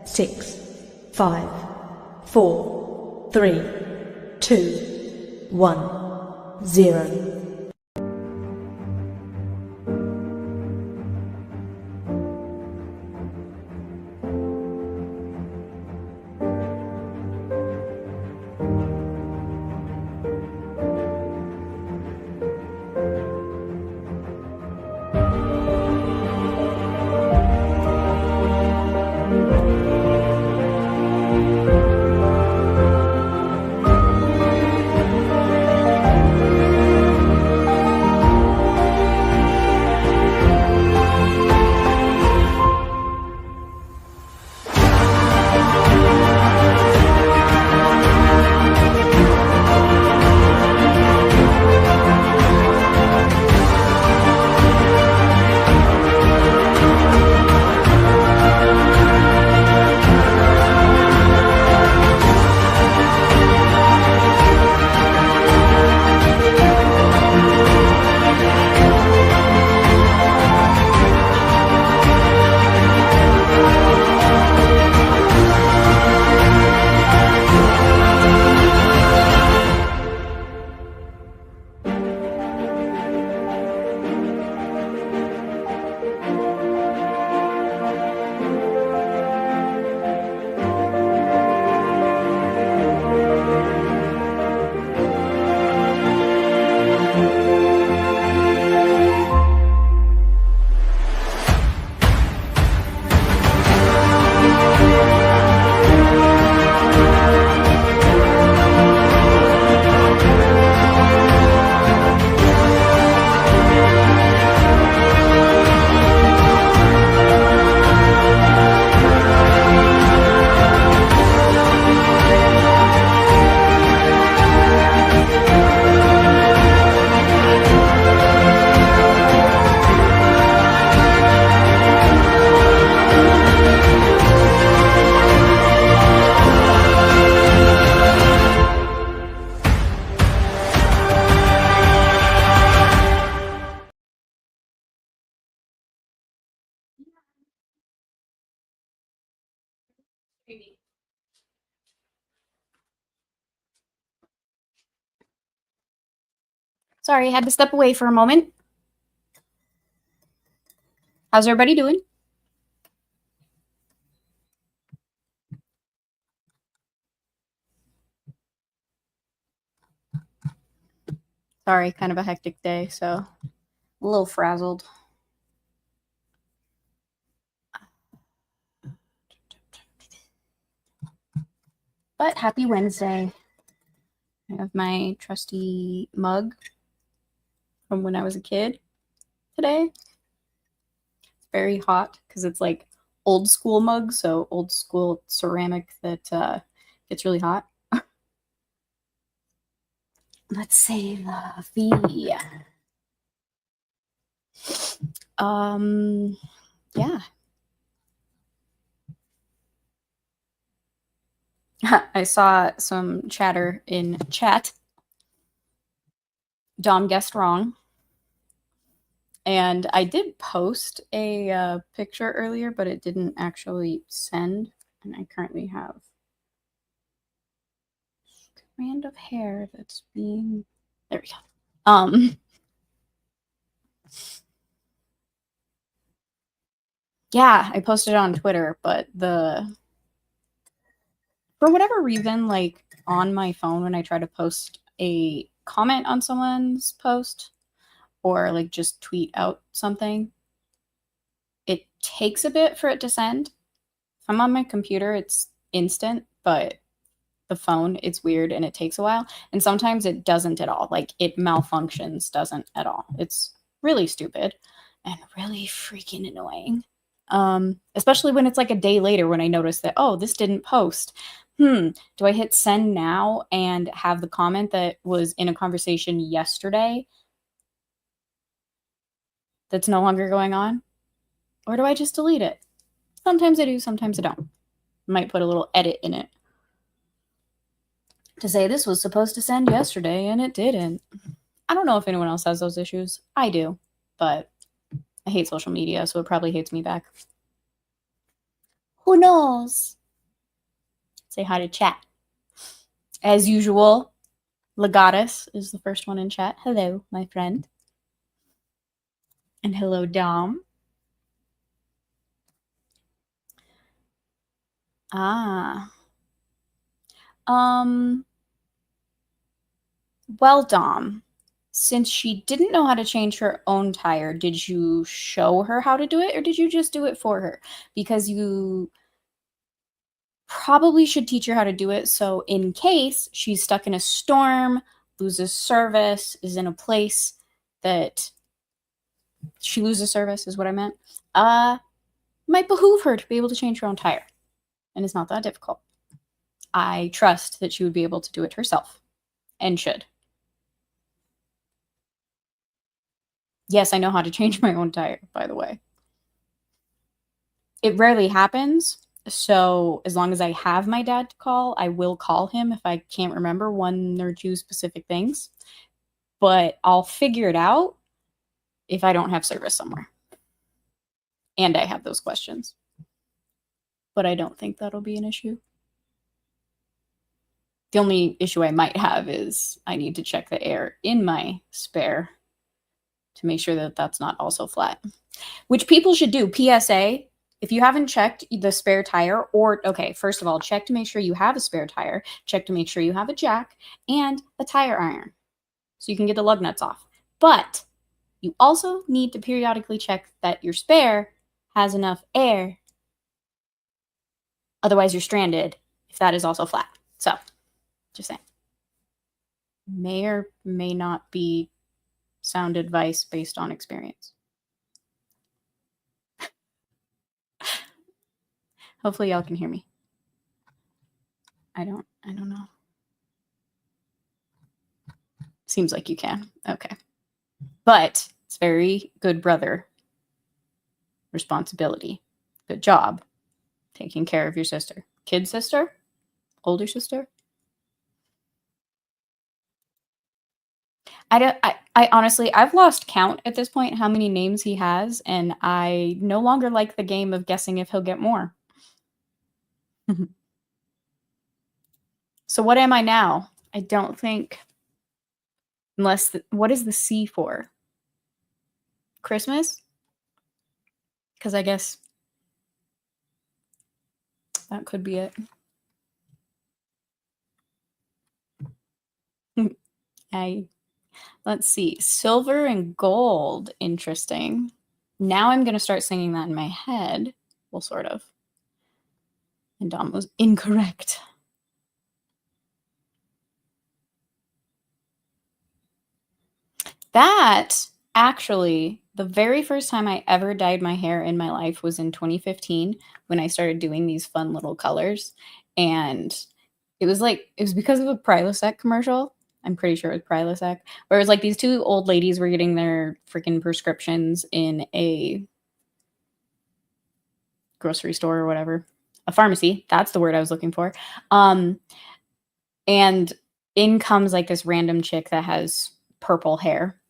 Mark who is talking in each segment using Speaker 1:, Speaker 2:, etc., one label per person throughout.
Speaker 1: 6, 5, 4, 3, 2, 1, 0.
Speaker 2: Sorry, I had to step away for a moment. How's everybody doing? Sorry, kind of a hectic day, so a little frazzled. But happy Wednesday. I have my trusty mug from when I was a kid today. It's very hot because it's like old school mug, so old school ceramic that gets really hot. Let's save the yeah. I saw some chatter in chat. Dom guessed wrong. And I did post a picture earlier, but it didn't actually send. And I currently have a strand of hair that's being... There we go. Yeah, I posted it on Twitter, but for whatever reason, like on my phone, when I try to post a comment on someone's post or like just tweet out something, it takes a bit for it to send. If I'm on my computer, it's instant, but the phone, it's weird and it takes a while. And sometimes it doesn't at all. Like it malfunctions, doesn't at all. It's really stupid and really freaking annoying. Especially when it's like a day later when I notice that, oh, this didn't post. Do I hit send now and have the comment that was in a conversation yesterday that's no longer going on? Or do I just delete it? Sometimes I do, sometimes I don't. Might put a little edit in it to say this was supposed to send yesterday and it didn't. I don't know if anyone else has those issues. I do, but I hate social media, so it probably hates me back. Who knows? Say hi to chat. As usual, Legatus is the first one in chat. Hello, my friend. And hello, Dom. Ah. Well, Dom, since she didn't know how to change her own tire, did you show her how to do it or did you just do it for her? Because you probably should teach her how to do it so in case she's stuck in a storm, loses service, is in a place that she loses service is what I meant, might behoove her to be able to change her own tire. And it's not that difficult. I trust that she would be able to do it herself and should. Yes, I know how to change my own tire, by the way. It rarely happens. So as long as I have my dad to call, I will call him if I can't remember one or two specific things. But I'll figure it out if I don't have service somewhere. And I have those questions. But I don't think that'll be an issue. The only issue I might have is I need to check the air in my spare to make sure that that's not also flat. Which people should do. PSA, if you haven't checked the spare tire, or, okay, first of all, check to make sure you have a spare tire, check to make sure you have a jack, and a tire iron, so you can get the lug nuts off. But you also need to periodically check that your spare has enough air. Otherwise, you're stranded if that is also flat. So, just saying. May or may not be sound advice based on experience. Hopefully y'all can hear me. I don't know. Seems like you can. Okay. But it's very good brother responsibility. Good job taking care of your sister. Kid sister? Older sister? I honestly, I've lost count at this point how many names he has, and I no longer like the game of guessing if he'll get more. So what am I now? I don't think, unless, what is the C for? Christmas? Because I guess that could be it. Let's see. Silver and gold. Interesting. Now I'm going to start singing that in my head. Well, sort of. And Dom was incorrect. That, actually, the very first time I ever dyed my hair in my life was in 2015 when I started doing these fun little colors. And it was because of a Prilosec commercial. I'm pretty sure it was Prilosec, where it was like these two old ladies were getting their freaking prescriptions in a grocery store or whatever. A pharmacy. That's the word I was looking for. And in comes like this random chick that has purple hair.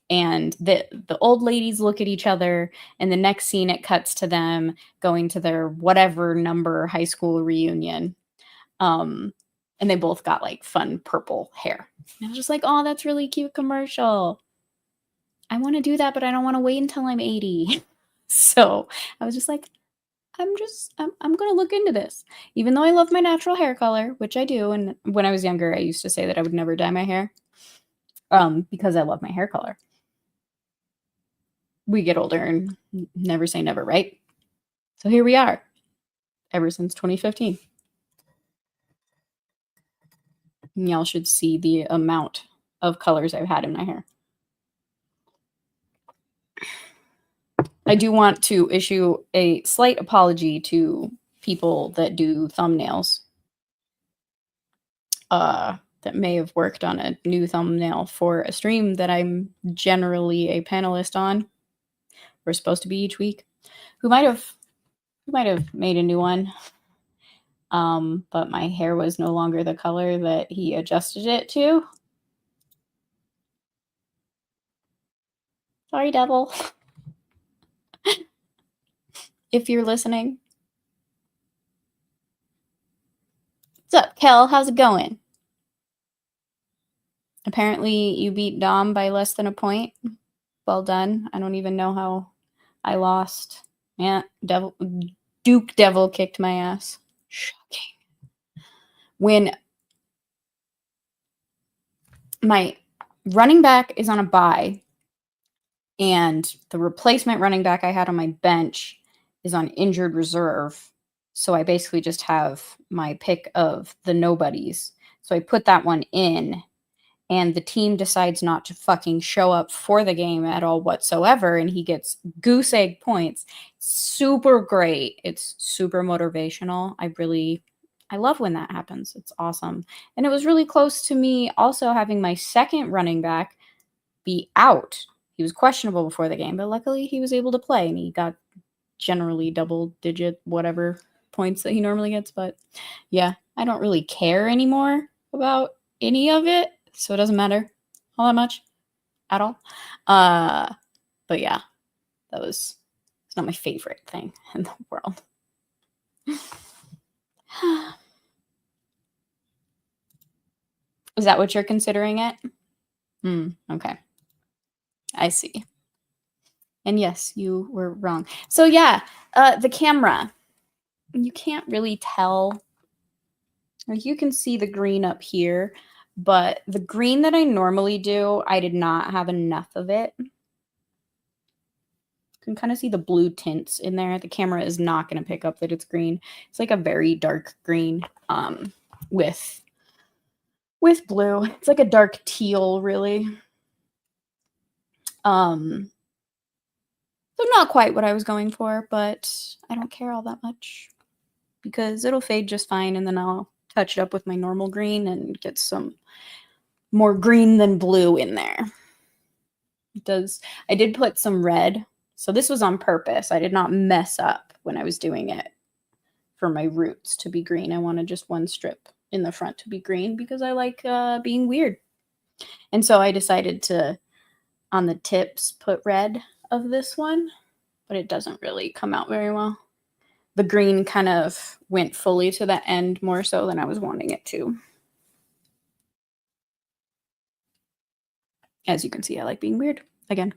Speaker 2: And the old ladies look at each other, and the next scene it cuts to them going to their whatever number high school reunion. And they both got like fun purple hair. And I was just like, oh, that's really cute commercial. I want to do that, but I don't want to wait until I'm 80. So I was just like, I'm going to look into this. Even though I love my natural hair color, which I do. And when I was younger, I used to say that I would never dye my hair because I love my hair color. We get older and never say never, right? So here we are, ever since 2015. And y'all should see the amount of colors I've had in my hair. I do want to issue a slight apology to people that do thumbnails that may have worked on a new thumbnail for a stream that I'm generally a panelist on. We're supposed to be each week. Who might have made a new one. But my hair was no longer the color that he adjusted it to. Sorry, devil. If you're listening. What's up, Kel? How's it going? Apparently, you beat Dom by less than a point. Well done. I don't even know how I lost. Yeah, Duke Devil kicked my ass. Shocking. When my running back is on a bye and the replacement running back I had on my bench is on injured reserve, so I basically just have my pick of the nobodies. So I put that one in, and the team decides not to fucking show up for the game at all whatsoever, and he gets goose egg points. Super great. It's super motivational. I love when that happens. It's awesome. And it was really close to me also having my second running back be out. He was questionable before the game, but luckily he was able to play, and he got generally double digit whatever points that he normally gets. But yeah, I don't really care anymore about any of it, so it doesn't matter all that much at all. But yeah, it's not my favorite thing in the world. Is that what you're considering it? Okay. I see. And yes, you were wrong. So yeah, the camera. You can't really tell. Like, you can see the green up here, but the green that I normally do, I did not have enough of it. You can kind of see the blue tints in there. The camera is not going to pick up that it's green. It's like a very dark green with blue. It's like a dark teal, really. So not quite what I was going for, but I don't care all that much because it'll fade just fine, and then I'll touch it up with my normal green and get some more green than blue in there. I did put some red, so this was on purpose. I did not mess up when I was doing it for my roots to be green. I wanted just one strip in the front to be green because I like being weird. And so I decided to, on the tips, put red of this one, but it doesn't really come out very well. The green kind of went fully to the end more so than I was wanting it to. As you can see, I like being weird again.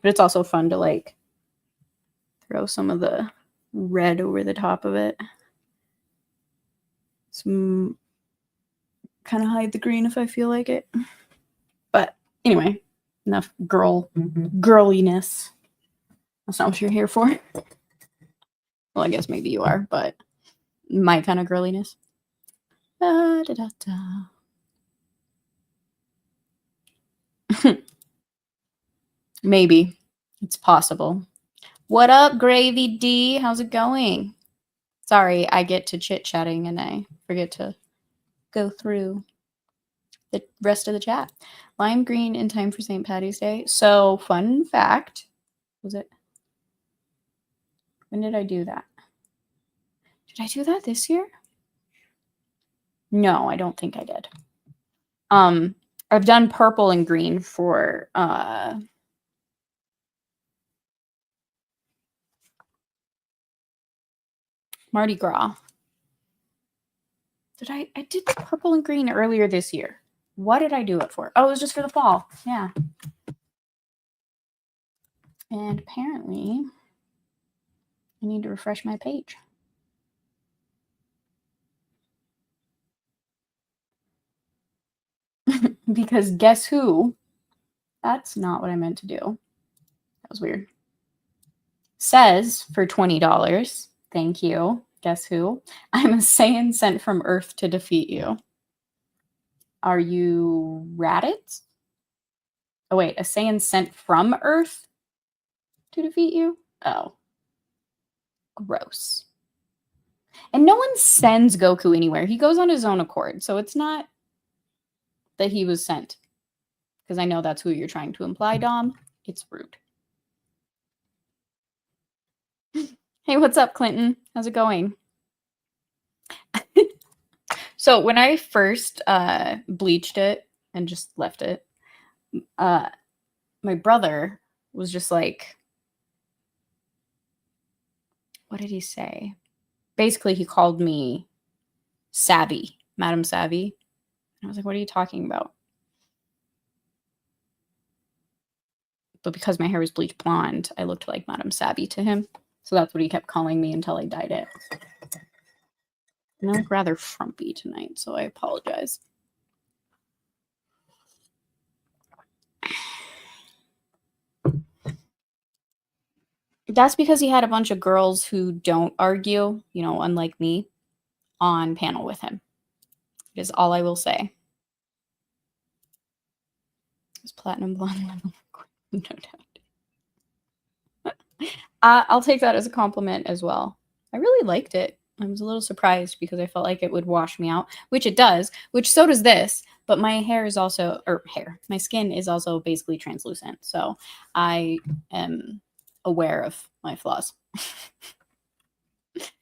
Speaker 2: But it's also fun to like throw some of the red over the top of it. Some kind of hide the green if I feel like it. But anyway, enough girliness. That's not what you're here for. Well, I guess maybe you are, but my kind of girliness. Da, da, da, da. Maybe. It's possible. What up, Gravy D? How's it going? Sorry, I get to chit-chatting and I forget to go through the rest of the chat. Lime green in time for St. Patty's Day. So, fun fact. Was it? When did I do that? Did I do that this year? No, I don't think I did. I've done purple and green for Mardi Gras. I did the purple and green earlier this year. What did I do it for? Oh, it was just for the fall. Yeah. And apparently I need to refresh my page. Because guess who? That's not what I meant to do. That was weird. Says for $20. Thank you. Guess who? I'm a Saiyan sent from Earth to defeat you. Are you Raditz? Oh, wait. A Saiyan sent from Earth to defeat you? Oh. Gross. And no one sends Goku anywhere. He goes on his own accord. So it's not that he was sent. Because I know that's who you're trying to imply, Dom. It's rude. Hey, what's up, Clinton? How's it going? So when I first bleached it and just left it, my brother was just like, what did he say? basically he called me Savvy, Madam Savvy. I was like, what are you talking about? But because my hair was bleach blonde, I looked like Madam Savvy to him. So that's what he kept calling me until I dyed it. And I look rather frumpy tonight, so I apologize. That's because he had a bunch of girls who don't argue, you know, unlike me, on panel with him. Is all I will say. It's platinum blonde. No doubt. I'll take that as a compliment as well. I really liked it. I was a little surprised because I felt like it would wash me out, which it does, which so does this. But my hair is also, my skin is also basically translucent. So I am aware of my flaws.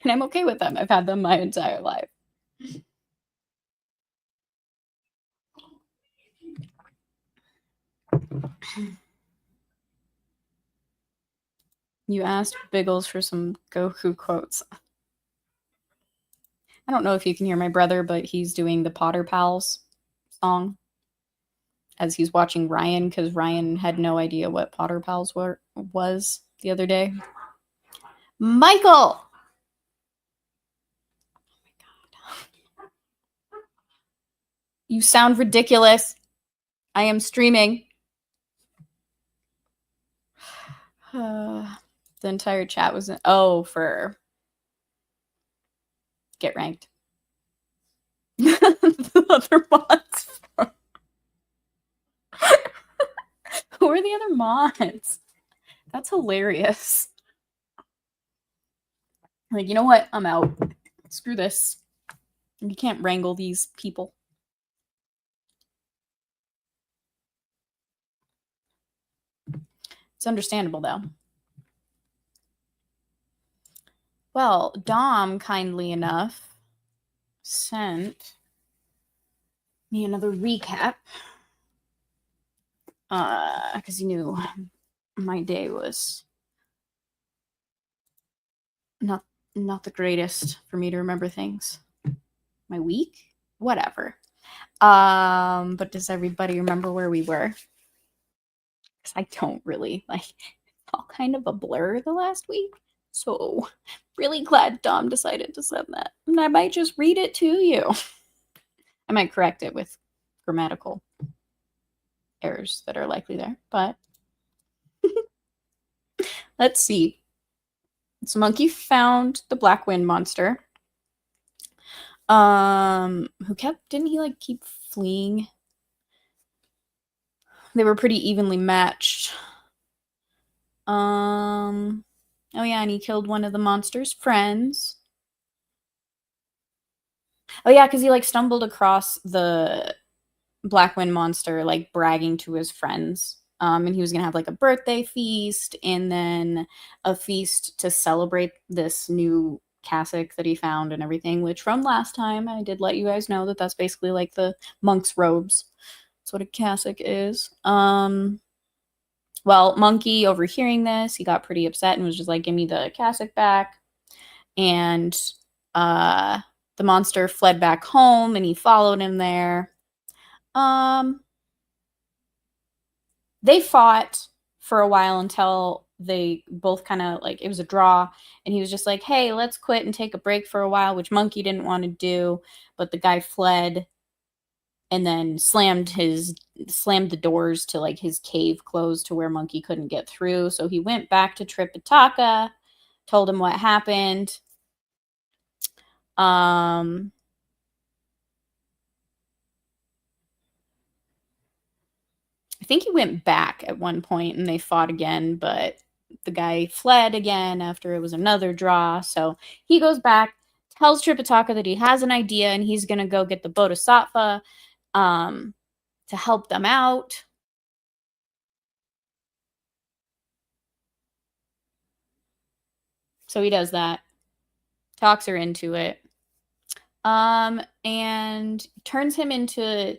Speaker 2: And I'm okay with them. I've had them my entire life. You asked Biggles for some Goku quotes. I don't know if you can hear my brother, but he's doing the Potter Pals song as he's watching Ryan, because Ryan had no idea what Potter Pals was the other day. Michael! Oh my God. You sound ridiculous. I am streaming. The entire chat was for get ranked. The other mods. Who are the other mods? That's hilarious. Like, you know what? I'm out. Screw this. You can't wrangle these people. It's understandable, though. Well, Dom, kindly enough, sent me another recap. Because he knew my day was not the greatest for me to remember things. My week? Whatever. But does everybody remember where we were? Because I don't really. It's all kind of a blur the last week. So really glad Dom decided to send that. And I might just read it to you. I might correct it with grammatical errors that are likely there, but let's see. So Monkey found the Black Wind monster. Didn't he keep fleeing? They were pretty evenly matched. Oh yeah, and he killed one of the monster's friends. Oh yeah, because he stumbled across the Black Wind monster bragging to his friends. And he was gonna have a birthday feast and then a feast to celebrate this new cassock that he found and everything, which from last time I did let you guys know that that's basically the monk's robes. That's what a cassock is. Well, Monkey, overhearing this, he got pretty upset and was just give me the cassock back. And the monster fled back home and he followed him there. They fought for a while until they both kind of it was a draw, and he was just hey, let's quit and take a break for a while, which Monkey didn't want to do, but the guy fled and then slammed the doors to his cave closed to where Monkey couldn't get through. So he went back to Tripitaka, told him what happened. I think he went back at one point and they fought again, but the guy fled again after it was another draw. So he goes back, tells Tripitaka that he has an idea and he's going to go get the Bodhisattva to help them out. So he does that, talks her into it, and turns him into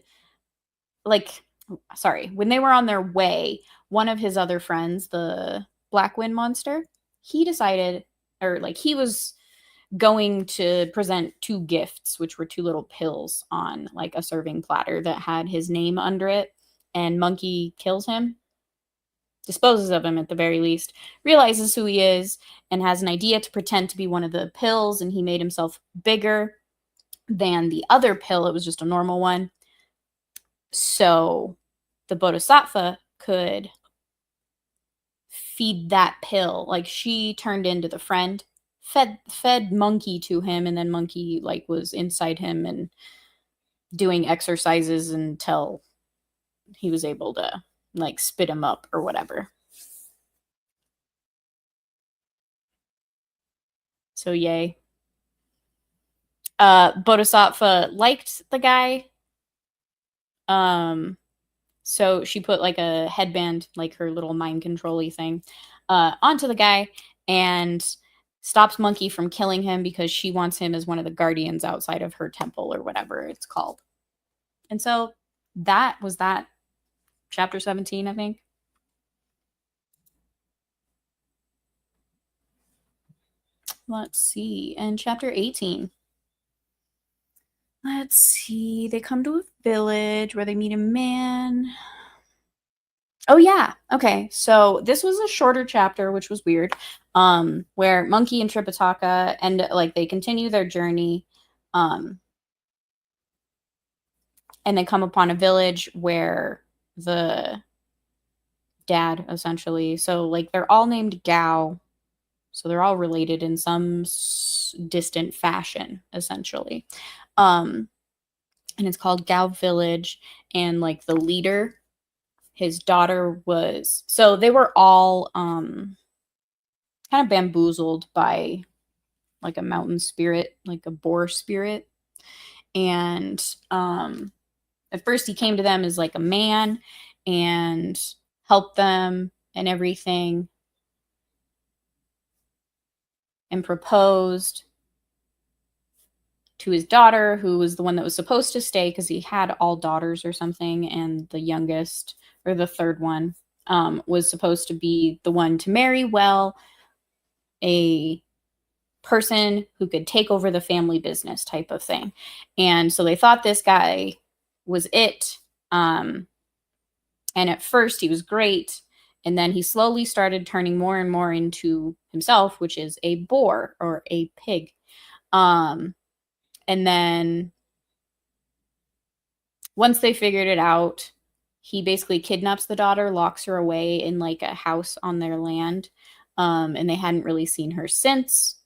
Speaker 2: when they were on their way, one of his other friends, the Black Wind monster, he decided, or he was going to present 2 gifts, which were 2 little pills on like a serving platter that had his name under it. And Monkey kills him, disposes of him at the very least, realizes who he is, and has an idea to pretend to be one of the pills. And he made himself bigger than the other pill. It was just a normal one. So the Bodhisattva could feed that pill. Like, she turned into the friend, fed Monkey to him, and then Monkey like was inside him and doing exercises until he was able to like spit him up or whatever. So yay. Bodhisattva liked the guy. So she put like a headband, like her little mind control-y thing, onto the guy and stops Monkey from killing him because she wants him as one of the guardians outside of her temple or whatever it's called. And so that was that. Chapter 17, I think. Let's see. And chapter 18. Let's see. They come to a village where they meet a man. Oh, yeah. Okay. So this was a shorter chapter, which was weird, where Monkey and Tripitaka and like they continue their journey. And they come upon a village where the dad, essentially, so like they're all named Gao. So they're all related in some distant fashion, essentially. And it's called Gao Village. And like the leader, his daughter was, so they were all kind of bamboozled by like a mountain spirit, like a boar spirit. And at first he came to them as like a man and helped them and everything, and proposed to his daughter, who was the one that was supposed to stay because he had all daughters or something, and the youngest, or the third one, was supposed to be the one to marry well a person who could take over the family business type of thing. And so they thought this guy was it. And at first he was great. And then he slowly started turning more and more into himself, which is a boar or a pig. And then once they figured it out, he basically kidnaps the daughter, locks her away in like a house on their land. And they hadn't really seen her since.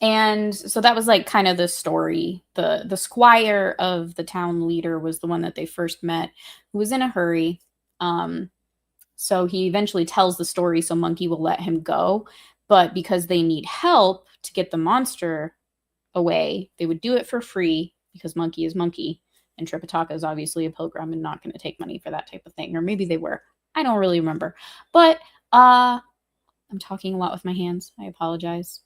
Speaker 2: And so that was like kind of the story. The squire of the town leader was the one that they first met, who was in a hurry. So he eventually tells the story so Monkey will let him go. But because they need help to get the monster away, they would do it for free because Monkey is Monkey. And Tripitaka is obviously a pilgrim and not going to take money for that type of thing. Or maybe they were. I don't really remember. But I'm talking a lot with my hands. I apologize.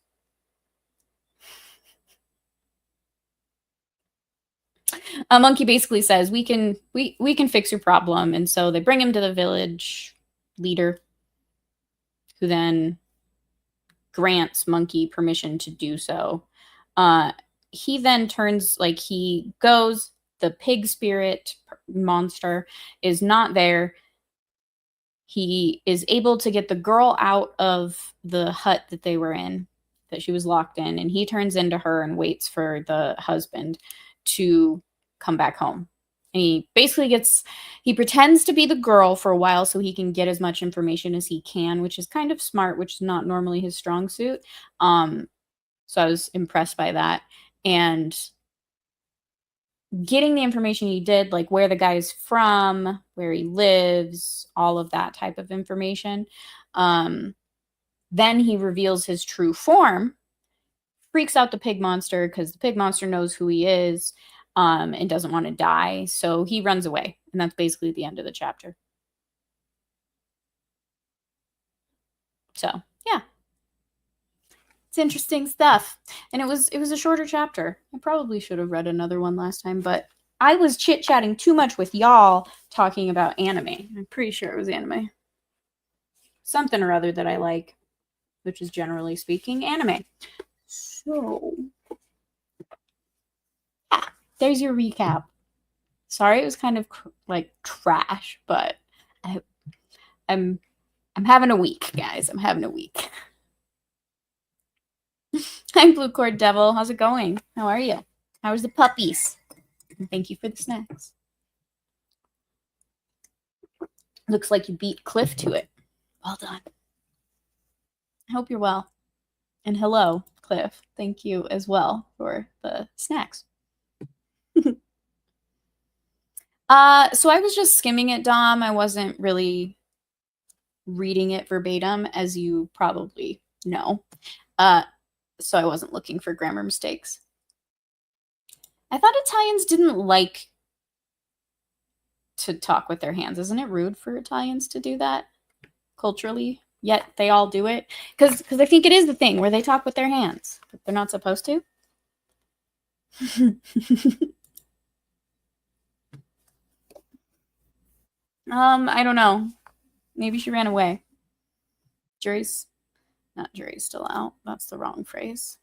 Speaker 2: Monkey basically says, we can fix your problem. And so they bring him to the village leader, who then grants Monkey permission to do so. He then turns, like, he goes, the pig spirit monster is not there. He is able to get the girl out of the hut that they were in, that she was locked in, and he turns into her and waits for the husband to come back home. And he basically he pretends to be the girl for a while so he can get as much information as he can, which is kind of smart, which is not normally his strong suit. So I was impressed by that. And getting the information he did, like where the guy's from, where he lives, all of that type of information. Then he reveals his true form, freaks out the pig monster because the pig monster knows who he is, and doesn't want to die. So he runs away. And that's basically the end of the chapter. So, yeah. It's interesting stuff. And it was a shorter chapter. I probably should have read another one last time, but I was chit-chatting too much with y'all talking about anime. I'm pretty sure it was anime. something or other that I like, which is generally speaking anime. So, yeah, there's your recap. Sorry, it was kind of like trash, but I'm having a week, guys. I'm having a week. Hi, Blue Cord Devil. How's it going? How are you? How's the puppies? And thank you for the snacks. Looks like you beat Cliff to it. Well done. I hope you're well. And hello, Cliff. Thank you as well for the snacks. So I was just skimming it, Dom. I wasn't really reading it verbatim, as you probably know. So I wasn't looking for grammar mistakes. I thought Italians didn't like to talk with their hands. Isn't it rude for Italians to do that culturally? Yet they all do it. Because I think it is the thing where they talk with their hands, but they're not supposed to. I don't know. Maybe she ran away. Jury's still out. That's the wrong phrase.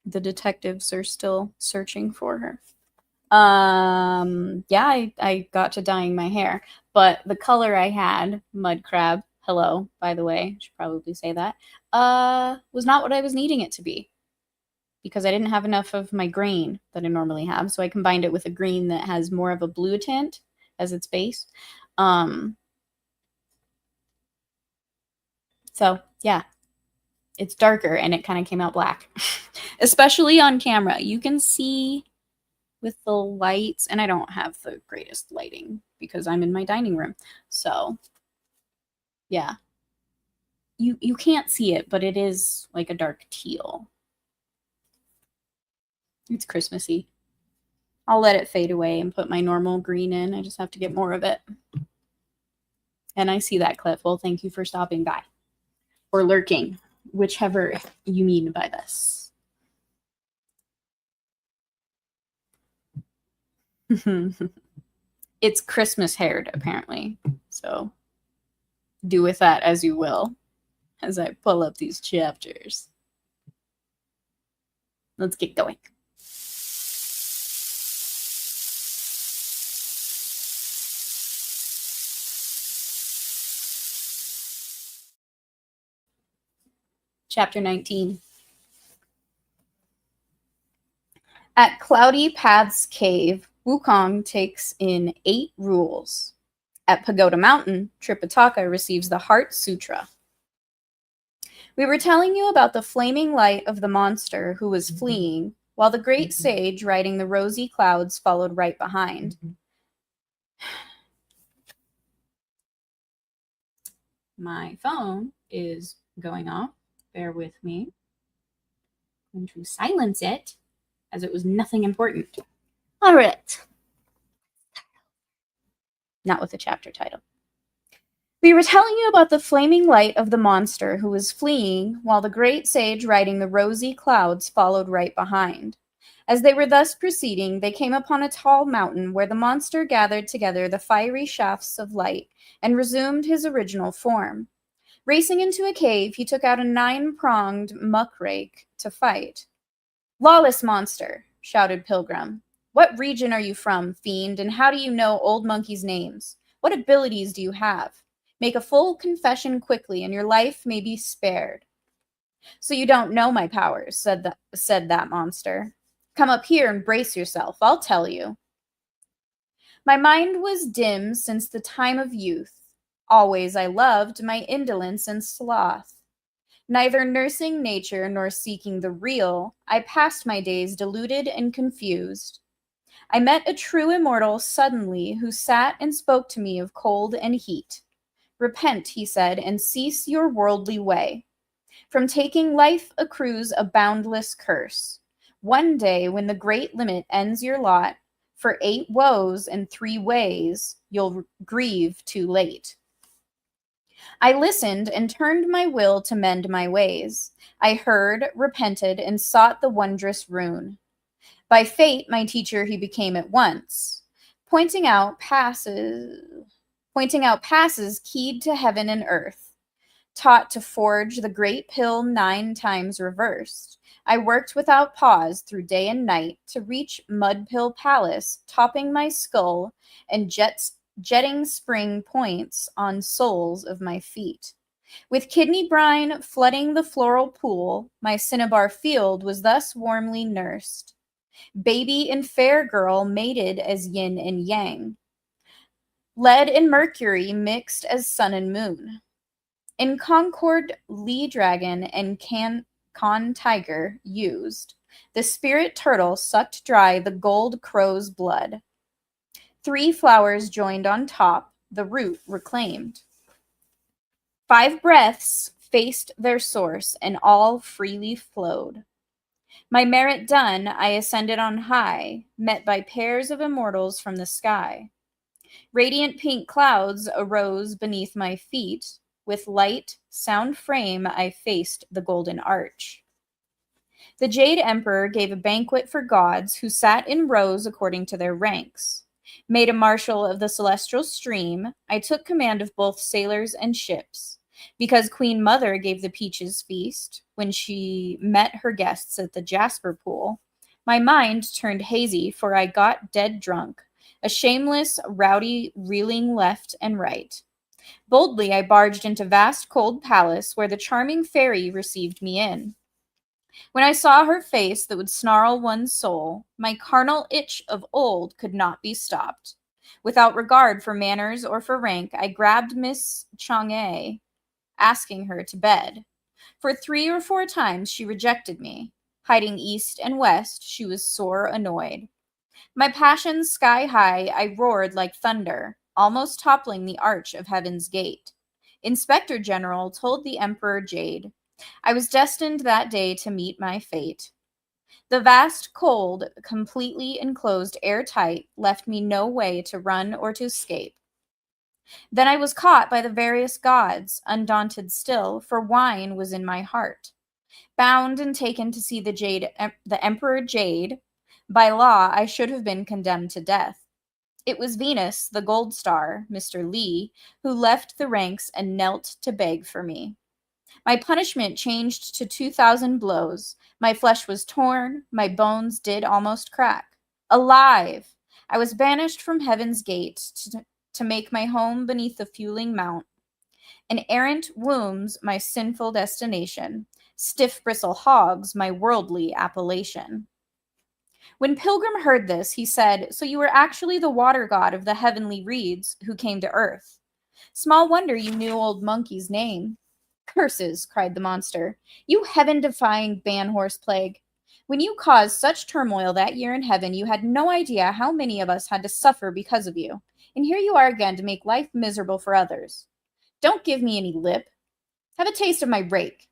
Speaker 2: The detectives are still searching for her. Yeah, I got to dyeing my hair, but the color I had, mud crab, hello, by the way, I should probably say that, was not what I was needing it to be, because I didn't have enough of my green that I normally have, so I combined it with a green that has more of a blue tint as its base. So yeah, it's darker and it kind of came out black, especially on camera. You can see with the lights, and I don't have the greatest lighting because I'm in my dining room. So yeah, you can't see it, but it is like a dark teal. It's Christmassy. I'll let it fade away and put my normal green in. I just have to get more of it. And I see that, Cliff. Well, thank you for stopping by. Or lurking, whichever you mean by this. It's Christmas haired, apparently. So do with that as you will as I pull up these chapters. Let's get going. Chapter 19. At Cloudy Paths Cave, Wukong takes in 8 rules. At Pagoda Mountain, Tripitaka receives the Heart Sutra. We were telling you about the flaming light of the monster who was fleeing, while the great sage riding the rosy clouds followed right behind. My phone is going off. Bear with me. I'm going to silence it, as it was nothing important. All right. Not with a chapter title. We were telling you about the flaming light of the monster who was fleeing, while the great sage riding the rosy clouds followed right behind. As they were thus proceeding, they came upon a tall mountain where the monster gathered together the fiery shafts of light and resumed his original form. Racing into a cave, he took out a 9-pronged muckrake to fight. "Lawless monster," shouted Pilgrim. "What region are you from, fiend, and how do you know Old Monkey's names? What abilities do you have? Make a full confession quickly, and your life may be spared." "So you don't know my powers," said that monster. "Come up here and brace yourself. I'll tell you. My mind was dim since the time of youth. Always I loved my indolence and sloth. Neither nursing nature nor seeking the real, I passed my days deluded and confused. I met a true immortal suddenly who sat and spoke to me of cold and heat. 'Repent,' he said, 'and cease your worldly way. From taking life accrues a boundless curse. One day when the great limit ends your lot, for 8 woes and 3 ways, you'll grieve too late.' I listened and turned my will to mend my ways. I heard, repented, and sought the wondrous rune. By fate, my teacher he became at once, pointing out passes pointing out passes keyed to heaven and earth. Taught to forge the great pill 9 times reversed, I worked without pause through day and night to reach Mudpill Palace, topping my skull and jetting spring points on soles of my feet. With kidney brine flooding the floral pool, my cinnabar field was thus warmly nursed. Baby and fair girl mated as yin and yang. Lead and mercury mixed as sun and moon. In Concord, Lee Dragon and Con Tiger used. The spirit turtle sucked dry the gold crow's blood. 3 flowers joined on top, the root reclaimed. 5 breaths faced their source, and all freely flowed. My merit done, I ascended on high, met by pairs of immortals from the sky. Radiant pink clouds arose beneath my feet. With light, sound frame, I faced the golden arch. The Jade Emperor gave a banquet for gods who sat in rows according to their ranks. Made a marshal of the celestial stream, I took command of both sailors and ships. Because Queen Mother gave the Peaches feast when she met her guests at the Jasper Pool, my mind turned hazy, for I got dead drunk, a shameless, rowdy reeling left and right. Boldly I barged into vast cold palace where the charming fairy received me in. When I saw her face that would snarl one's soul, my carnal itch of old could not be stopped. Without regard for manners or for rank, I grabbed Miss Chang'e, asking her to bed. For 3 or 4 times she rejected me. Hiding east and west, she was sore annoyed. My passion sky high, I roared like thunder, almost toppling the arch of heaven's gate. Inspector General told the Emperor Jade, I was destined that day to meet my fate. The vast cold, completely enclosed airtight, left me no way to run or to escape. Then I was caught by the various gods, undaunted still, for wine was in my heart. Bound and taken to see the Emperor Jade, by law I should have been condemned to death. It was Venus, the gold star, Mr. Lee, who left the ranks and knelt to beg for me. My punishment changed to 2,000 blows. My flesh was torn, my bones did almost crack. Alive! I was banished from heaven's gate to make my home beneath the fueling mount. An errant womb's my sinful destination. Stiff bristle hogs my worldly appellation. When Pilgrim heard this, he said, So you were actually the water god of the heavenly reeds who came to earth. Small wonder you knew old Monkey's name. Curses, cried the monster. You heaven-defying ban-horse plague. When you caused such turmoil that year in heaven, you had no idea how many of us had to suffer because of you. And here you are again to make life miserable for others. Don't give me any lip. Have a taste of my rake.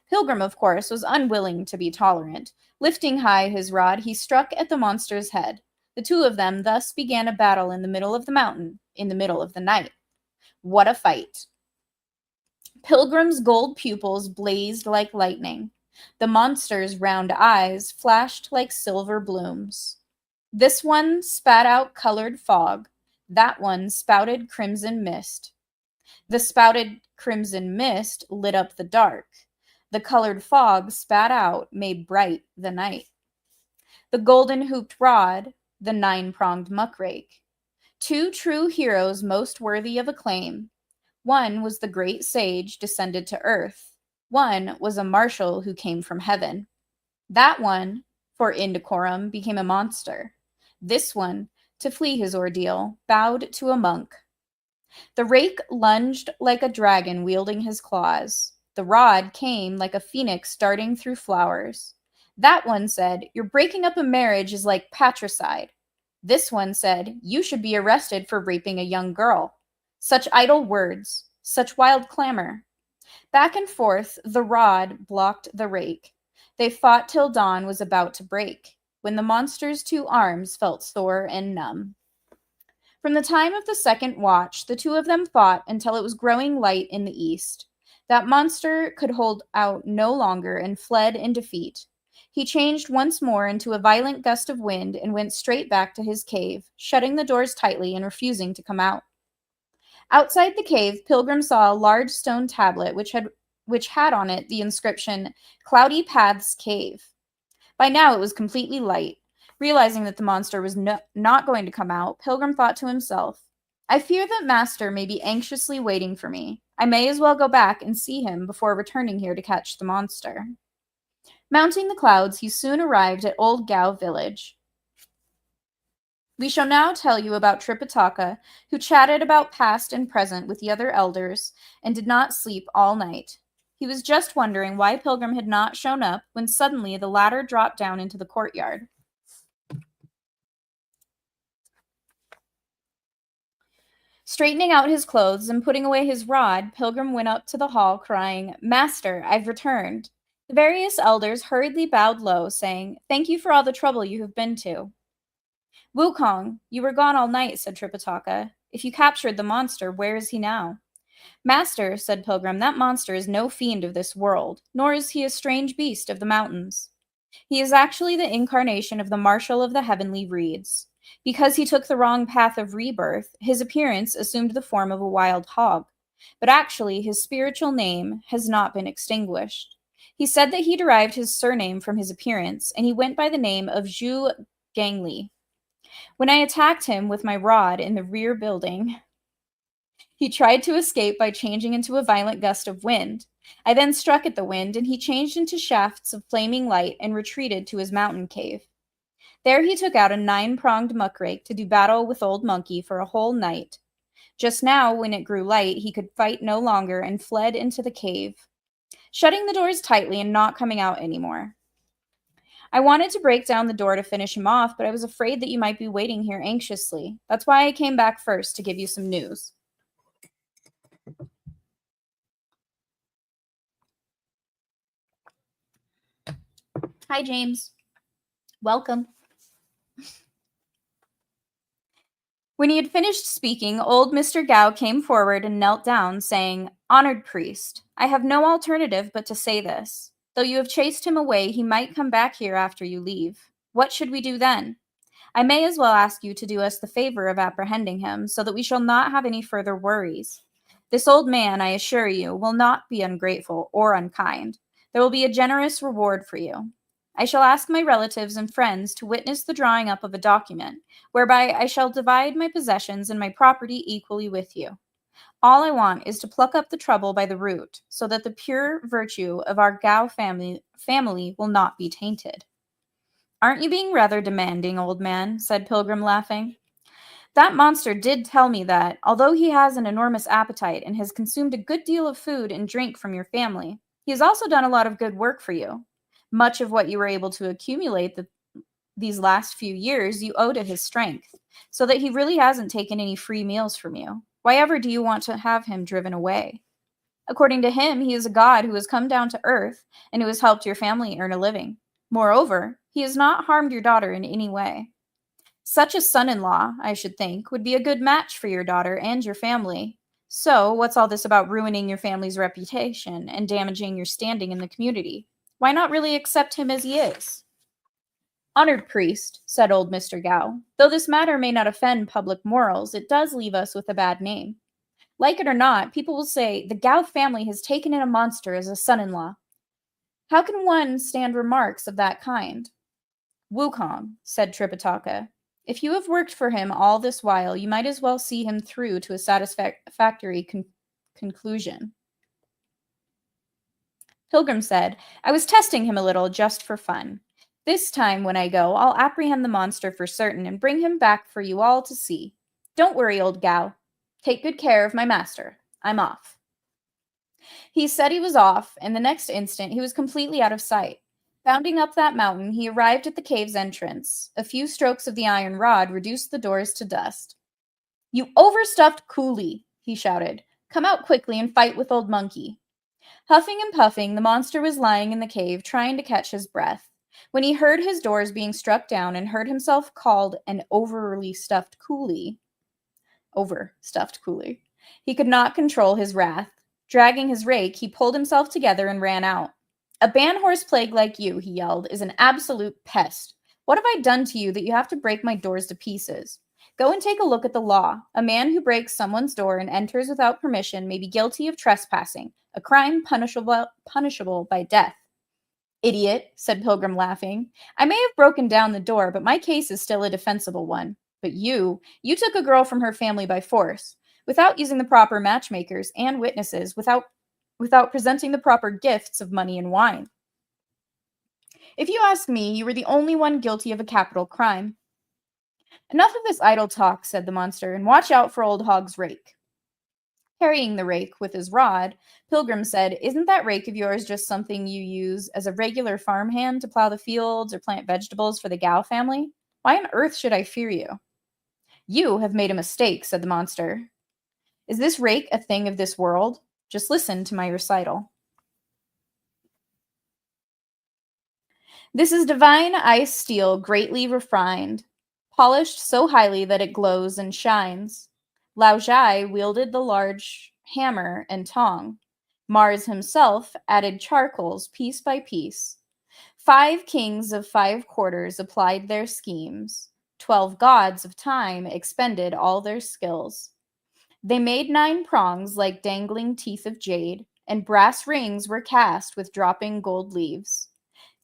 Speaker 2: Pilgrim, of course, was unwilling to be tolerant. Lifting high his rod, he struck at the monster's head. The 2 of them thus began a battle in the middle of the mountain, in the middle of the night. What a fight! Pilgrim's gold pupils blazed like lightning. The monster's round eyes flashed like silver blooms. This one spat out colored fog. That one spouted crimson mist. The spouted crimson mist lit up the dark. The colored fog spat out made bright the night. The golden hooped rod, the 9-pronged muckrake. 2 true heroes most worthy of acclaim. One was the great sage descended to earth. One was a marshal who came from heaven. That one, for indecorum, became a monster. This one, to flee his ordeal, bowed to a monk. The rake lunged like a dragon wielding his claws. The rod came like a phoenix darting through flowers. That one said, Your breaking up a marriage is like patricide. This one said, You should be arrested for raping a young girl. Such idle words, such wild clamor. Back and forth, the rod blocked the rake. They fought till dawn was about to break, when the monster's 2 arms felt sore and numb. From the time of the second watch, the 2 of them fought until it was growing light in the east. That monster could hold out no longer and fled in defeat. He changed once more into a violent gust of wind and went straight back to his cave, shutting the doors tightly and refusing to come out. Outside the cave, Pilgrim saw a large stone tablet which had on it the inscription, Cloudy Paths Cave. By now it was completely light. Realizing that the monster was not going to come out, Pilgrim thought to himself, I fear that Master may be anxiously waiting for me. I may as well go back and see him before returning here to catch the monster. Mounting the clouds, he soon arrived at Old Gao village. We shall now tell you about Tripitaka, who chatted about past and present with the other elders and did not sleep all night. He was just wondering why Pilgrim had not shown up when suddenly the latter dropped down into the courtyard. Straightening out his clothes and putting away his rod, Pilgrim went up to the hall crying, Master, I've returned. The various elders hurriedly bowed low, saying, Thank you for all the trouble you have been to. Wukong, you were gone all night, said Tripitaka. If you captured the monster, where is he now? Master, said Pilgrim, that monster is no fiend of this world, nor is he a strange beast of the mountains. He is actually the incarnation of the Marshal of the Heavenly Reeds. Because he took the wrong path of rebirth, his appearance assumed the form of a wild hog, but actually his spiritual name has not been extinguished. He said that he derived his surname from his appearance, and he went by the name of Zhu Gangli. When I attacked him with my rod in the rear building, he tried to escape by changing into a violent gust of wind. I then struck at the wind, and he changed into shafts of flaming light and retreated to his mountain cave. There he took out a 9-pronged muckrake to do battle with Old Monkey for a whole night. Just now, when it grew light, he could fight no longer and fled into the cave, shutting the doors tightly and not coming out anymore. I wanted to break down the door to finish him off, but I was afraid that you might be waiting here anxiously. That's why I came back first to give you some news. Hi, James. Welcome. When he had finished speaking, old Mr. Gao came forward and knelt down, saying, Honored priest, I have no alternative but to say this. Though you have chased him away, he might come back here after you leave. What should we do then? I may as well ask you to do us the favor of apprehending him, so that we shall not have any further worries. This old man, I assure you, will not be ungrateful or unkind. There will be a generous reward for you. I shall ask my relatives and friends to witness the drawing up of a document, whereby I shall divide my possessions and my property equally with you. All I want is to pluck up the trouble by the root, so that the pure virtue of our Gao family will not be tainted. Aren't you being rather demanding, old man? Said Pilgrim, laughing. That monster did tell me that, although he has an enormous appetite and has consumed a good deal of food and drink from your family, he has also done a lot of good work for you. Much of what you were able to accumulate these last few years you owe to his strength, so that he really hasn't taken any free meals from you. Why ever do you want to have him driven away? According to him, he is a god who has come down to earth and who has helped your family earn a living. Moreover, he has not harmed your daughter in any way. Such a son-in-law, I should think, would be a good match for your daughter and your family. So, what's all this about ruining your family's reputation and damaging your standing in the community? Why not really accept him as he is? Honored priest, said old Mr. Gao, though this matter may not offend public morals, it does leave us with a bad name. Like it or not, people will say, the Gao family has taken in a monster as a son-in-law. How can one stand remarks of that kind? Wukong, said Tripitaka, if you have worked for him all this while, you might as well see him through to a satisfactory conclusion. Pilgrim said, I was testing him a little just for fun. This time when I go, I'll apprehend the monster for certain and bring him back for you all to see. Don't worry, old Gao. Take good care of my master. I'm off. He said he was off, and the next instant he was completely out of sight. Bounding up that mountain, he arrived at the cave's entrance. A few strokes of the iron rod reduced the doors to dust. You overstuffed coolie, he shouted. Come out quickly and fight with Old Monkey. Huffing and puffing, the monster was lying in the cave, trying to catch his breath. When he heard his doors being struck down and heard himself called an overstuffed coolie, he could not control his wrath. Dragging his rake, he pulled himself together and ran out. A ban-horse plague like you, he yelled, is an absolute pest. What have I done to you that you have to break my doors to pieces? Go and take a look at the law. A man who breaks someone's door and enters without permission may be guilty of trespassing, a crime punishable by death. Idiot, said Pilgrim, laughing. I may have broken down the door, but my case is still a defensible one. But you took a girl from her family by force, without using the proper matchmakers and witnesses, without presenting the proper gifts of money and wine. If you ask me, you were the only one guilty of a capital crime. Enough of this idle talk, said the monster, and watch out for old Hog's rake. Carrying the rake with his rod, Pilgrim said, Isn't that rake of yours just something you use as a regular farmhand to plow the fields or plant vegetables for the Gow family? Why on earth should I fear you? You have made a mistake, said the monster. Is this rake a thing of this world? Just listen to my recital. This is divine ice steel, greatly refined, polished so highly that it glows and shines. Lao Jai wielded the large hammer and tong. Mars himself added charcoals piece by piece. 5 kings of 5 quarters applied their schemes. 12 gods of time expended all their skills. They made 9 prongs like dangling teeth of jade, and brass rings were cast with dropping gold leaves.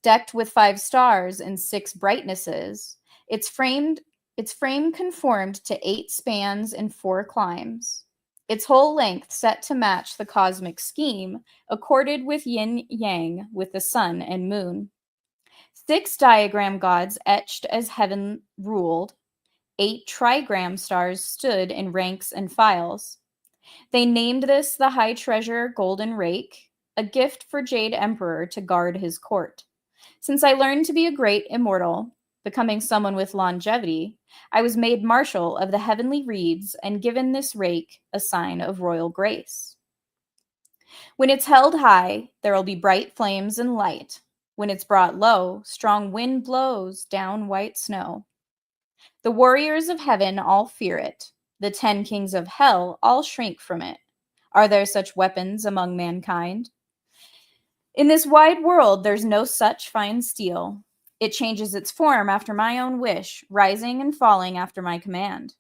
Speaker 2: Decked with 5 stars and 6 brightnesses, its frame conformed to 8 spans and 4 climes. Its whole length set to match the cosmic scheme, accorded with yin-yang with the sun and moon. 6 diagram gods etched as heaven ruled. 8 trigram stars stood in ranks and files. They named this the high treasure golden rake, a gift for Jade Emperor to guard his court. Since I learned to be a great immortal, becoming someone with longevity, I was made marshal of the heavenly reeds and given this rake a sign of royal grace. When it's held high, there will be bright flames and light. When it's brought low, strong wind blows down white snow. The warriors of heaven all fear it. The 10 kings of hell all shrink from it. Are there such weapons among mankind? In this wide world, there's no such fine steel. It changes its form after my own wish, rising and falling after my command.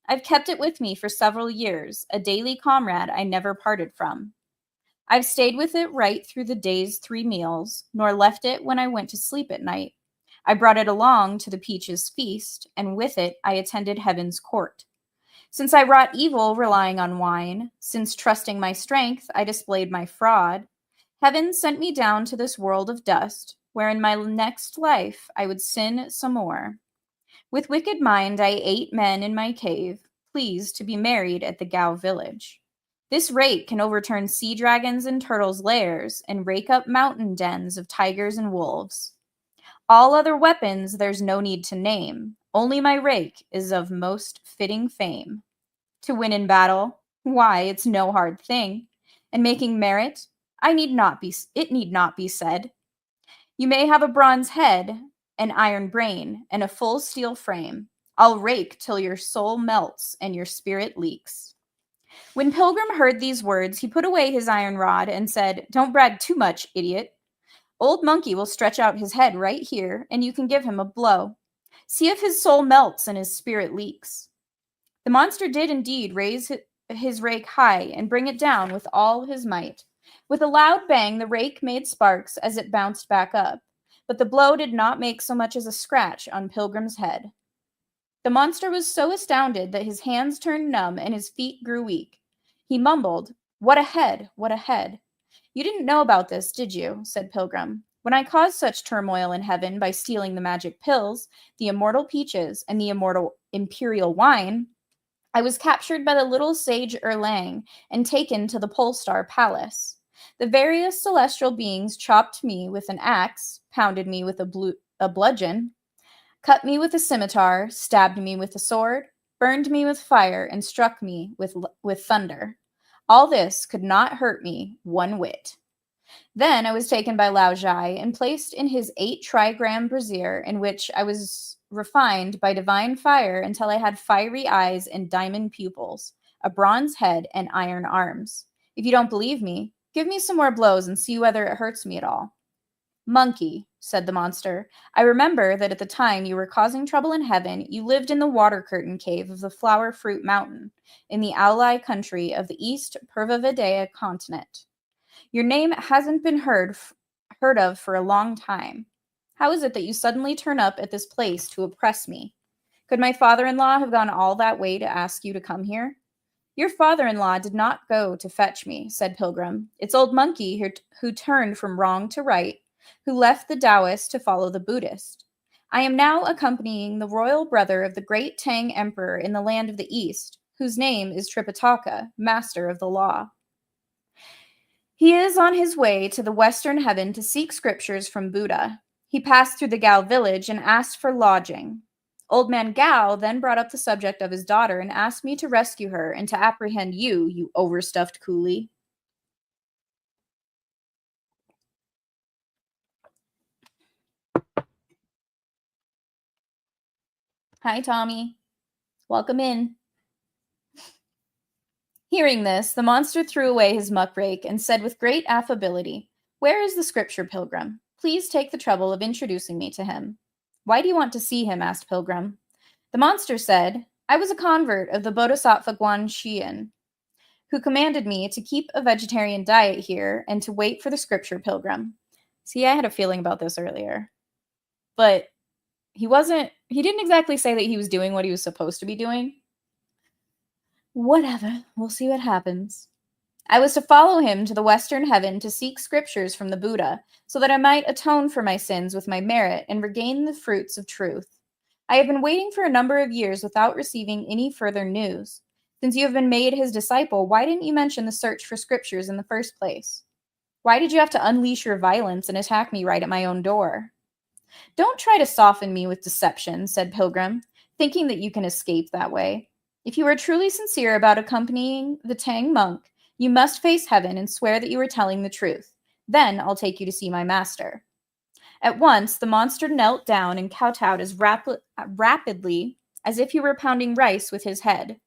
Speaker 2: I've kept it with me for several years, a daily comrade I never parted from. I've stayed with it right through the day's 3 meals, nor left it when I went to sleep at night. I brought it along to the Peaches' feast, and with it I attended heaven's court. Since I wrought evil relying on wine, since trusting my strength I displayed my fraud, Heaven sent me down to this world of dust, where in my next life I would sin some more. With wicked mind I ate men in my cave, pleased to be married at the Gow village. This rake can overturn sea dragons and turtles' lairs, and rake up mountain dens of tigers and wolves. All other weapons there's no need to name, only my rake is of most fitting fame. To win in battle, why, it's no hard thing, and making merit, it need not be said. You may have a bronze head, an iron brain, and a full steel frame. I'll rake till your soul melts and your spirit leaks. When Pilgrim heard these words, he put away his iron rod and said, Don't brag too much, idiot. Old Monkey will stretch out his head right here, and you can give him a blow. See if his soul melts and his spirit leaks. The monster did indeed raise his rake high and bring it down with all his might. With a loud bang, the rake made sparks as it bounced back up, but the blow did not make so much as a scratch on Pilgrim's head. The monster was so astounded that his hands turned numb and his feet grew weak. He mumbled, What a head, what a head. You didn't know about this, did you? Said Pilgrim. When I caused such turmoil in heaven by stealing the magic pills, the immortal peaches, and the immortal imperial wine, I was captured by the little sage Erlang and taken to the Polestar Palace. The various celestial beings chopped me with an axe, pounded me with a bludgeon, cut me with a scimitar, stabbed me with a sword, burned me with fire, and struck me with thunder. All this could not hurt me one whit. Then I was taken by Lao Jai and placed in his 8 trigram brazier, in which I was refined by divine fire until I had fiery eyes and diamond pupils, a bronze head, and iron arms. If you don't believe me, give me some more blows and see whether it hurts me at all. Monkey, said the monster, I remember that at the time you were causing trouble in heaven, you lived in the water curtain cave of the Flower Fruit Mountain, in the Ally country of the East Purvavidaya continent. Your name hasn't been heard of for a long time. How is it that you suddenly turn up at this place to oppress me? Could my father-in-law have gone all that way to ask you to come here? Your father-in-law did not go to fetch me, said Pilgrim. It's old Monkey who turned from wrong to right, who left the Taoist to follow the Buddhist. I am now accompanying the royal brother of the great Tang emperor in the land of the East, whose name is Tripitaka, master of the law. He is on his way to the western heaven to seek scriptures from Buddha. He passed through the Gao village and asked for lodging. Old man Gao then brought up the subject of his daughter and asked me to rescue her and to apprehend you, you overstuffed coolie. Hi, Tommy. Welcome in. Hearing this, the monster threw away his muckrake and said with great affability, Where is the scripture pilgrim? Please take the trouble of introducing me to him. Why do you want to see him? Asked Pilgrim. The monster said, I was a convert of the Bodhisattva Guanxian, who commanded me to keep a vegetarian diet here and to wait for the scripture pilgrim. See, I had a feeling about this earlier. But he didn't exactly say that he was doing what he was supposed to be doing. Whatever, we'll see what happens. I was to follow him to the western heaven to seek scriptures from the Buddha, so that I might atone for my sins with my merit and regain the fruits of truth. I have been waiting for a number of years without receiving any further news. Since you have been made his disciple, why didn't you mention the search for scriptures in the first place? Why did you have to unleash your violence and attack me right at my own door? Don't try to soften me with deception, said Pilgrim, thinking that you can escape that way. If you are truly sincere about accompanying the Tang monk, you must face heaven and swear that you are telling the truth. Then I'll take you to see my master. At once, the monster knelt down and kowtowed as rapidly as if he were pounding rice with his head.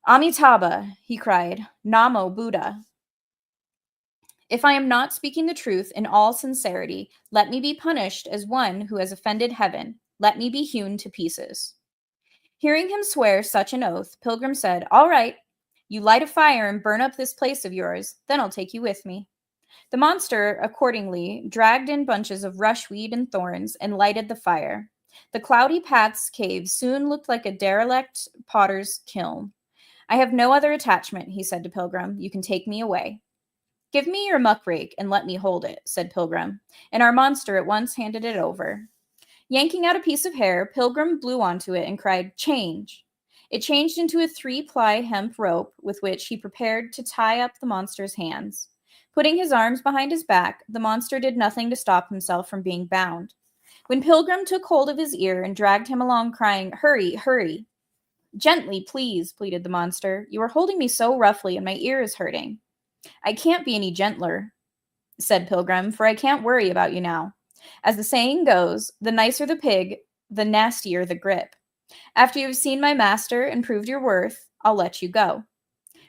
Speaker 2: Amitabha, he cried, Namo Buddha. If I am not speaking the truth in all sincerity, let me be punished as one who has offended heaven. Let me be hewn to pieces. Hearing him swear such an oath, Pilgrim said, All right, you light a fire and burn up this place of yours, then I'll take you with me. The monster, accordingly, dragged in bunches of rushweed and thorns and lighted the fire. The cloudy path's cave soon looked like a derelict potter's kiln. I have no other attachment, he said to Pilgrim. You can take me away. Give me your muckrake and let me hold it, said Pilgrim, and our monster at once handed it over. Yanking out a piece of hair, Pilgrim blew onto it and cried, Change! It changed into a 3-ply hemp rope with which he prepared to tie up the monster's hands. Putting his arms behind his back, the monster did nothing to stop himself from being bound. When Pilgrim took hold of his ear and dragged him along, crying, Hurry, hurry! Gently, please, pleaded the monster. You are holding me so roughly and my ear is hurting. I can't be any gentler, said Pilgrim, for I can't worry about you now. As the saying goes, the nicer the pig, the nastier the grip. After you have seen my master and proved your worth, I'll let you go.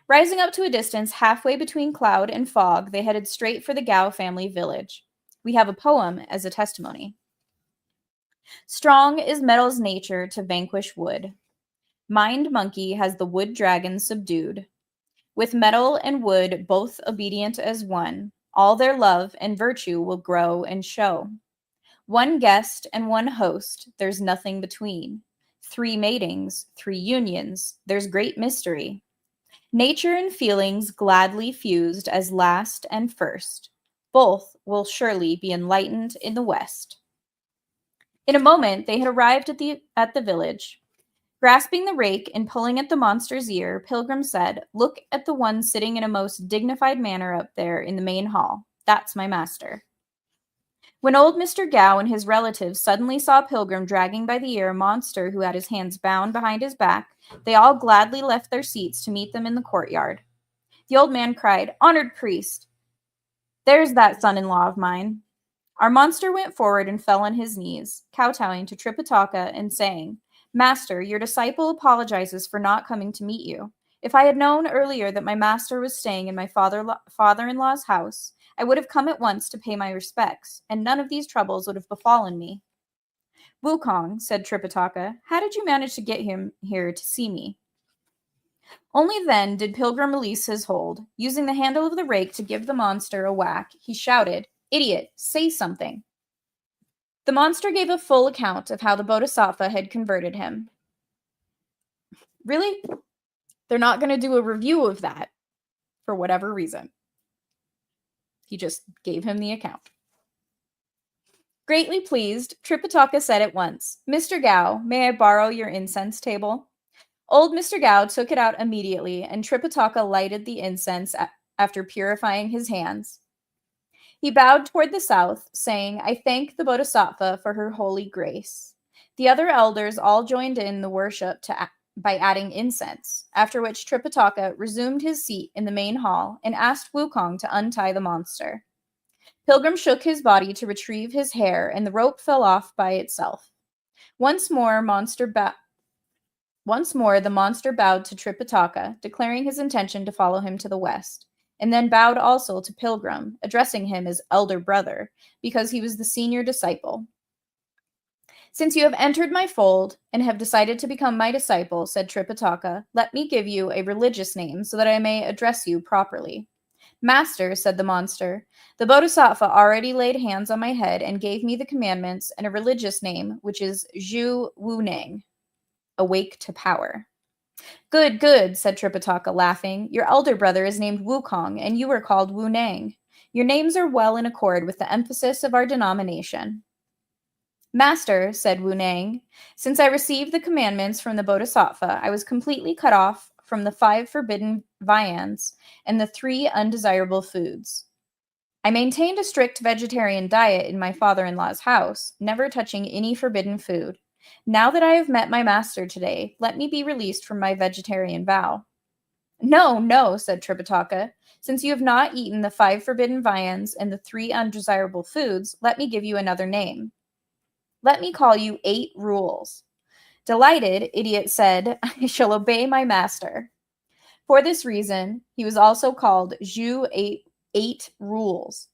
Speaker 2: Rising up to a distance halfway between cloud and fog, they headed straight for the Gao family village. We have a poem as a testimony. Strong is metal's nature to vanquish wood. Mind monkey has the wood dragon subdued. With metal and wood both obedient as one, all their love and virtue will grow and show. One guest and one host, there's nothing between. 3 matings, 3 unions, there's great mystery. Nature and feelings gladly fused as last and first. Both will surely be enlightened in the West. In a moment, they had arrived at the village. Grasping the rake and pulling at the monster's ear, Pilgrim said, Look at the one sitting in a most dignified manner up there in the main hall. That's my master. When old Mr. Gao and his relatives suddenly saw Pilgrim dragging by the ear a monster who had his hands bound behind his back, they all gladly left their seats to meet them in the courtyard. The old man cried, Honored priest, there's that son-in-law of mine. Our monster went forward and fell on his knees, kowtowing to Tripitaka and saying, Master, your disciple apologizes for not coming to meet you. If I had known earlier that my master was staying in my father-in-law's house, I would have come at once to pay my respects, and none of these troubles would have befallen me. Wukong, said Tripitaka, how did you manage to get him here to see me? Only then did Pilgrim release his hold. Using the handle of the rake to give the monster a whack, he shouted, Idiot, say something. The monster gave a full account of how the Bodhisattva had converted him. Really? They're not going to do a review of that for whatever reason. He just gave him the account. Greatly pleased, Tripitaka said at once, Mr. Gao, may I borrow your incense table? Old Mr. Gao took it out immediately, and Tripitaka lighted the incense after purifying his hands. He bowed toward the south, saying, I thank the Bodhisattva for her holy grace. The other elders all joined in the worship by adding incense, after which Tripitaka resumed his seat in the main hall and asked Wukong to untie the monster. Pilgrim shook his body to retrieve his hair, and the rope fell off by itself. Once more, the monster bowed to Tripitaka, declaring his intention to follow him to the west, and then bowed also to Pilgrim, addressing him as elder brother, because he was the senior disciple. Since you have entered my fold and have decided to become my disciple, said Tripitaka, let me give you a religious name so that I may address you properly. Master, said the monster, the Bodhisattva already laid hands on my head and gave me the commandments and a religious name, which is Zhu Wuneng, awake to power. Good, good, said Tripitaka, laughing. Your elder brother is named Wukong, and you are called Wuneng. Your names are well in accord with the emphasis of our denomination. Master, said Wuneng, since I received the commandments from the Bodhisattva, I was completely cut off from the 5 forbidden viands and the 3 undesirable foods. I maintained a strict vegetarian diet in my father-in-law's house, never touching any forbidden food. Now that I have met my master today, let me be released from my vegetarian vow. No, no, said Tripitaka. Since you have not eaten the 5 forbidden viands and the 3 undesirable foods, let me give you another name. Let me call you 8 Rules. Delighted, Idiot said, I shall obey my master. For this reason, he was also called Zhu 8 Rules.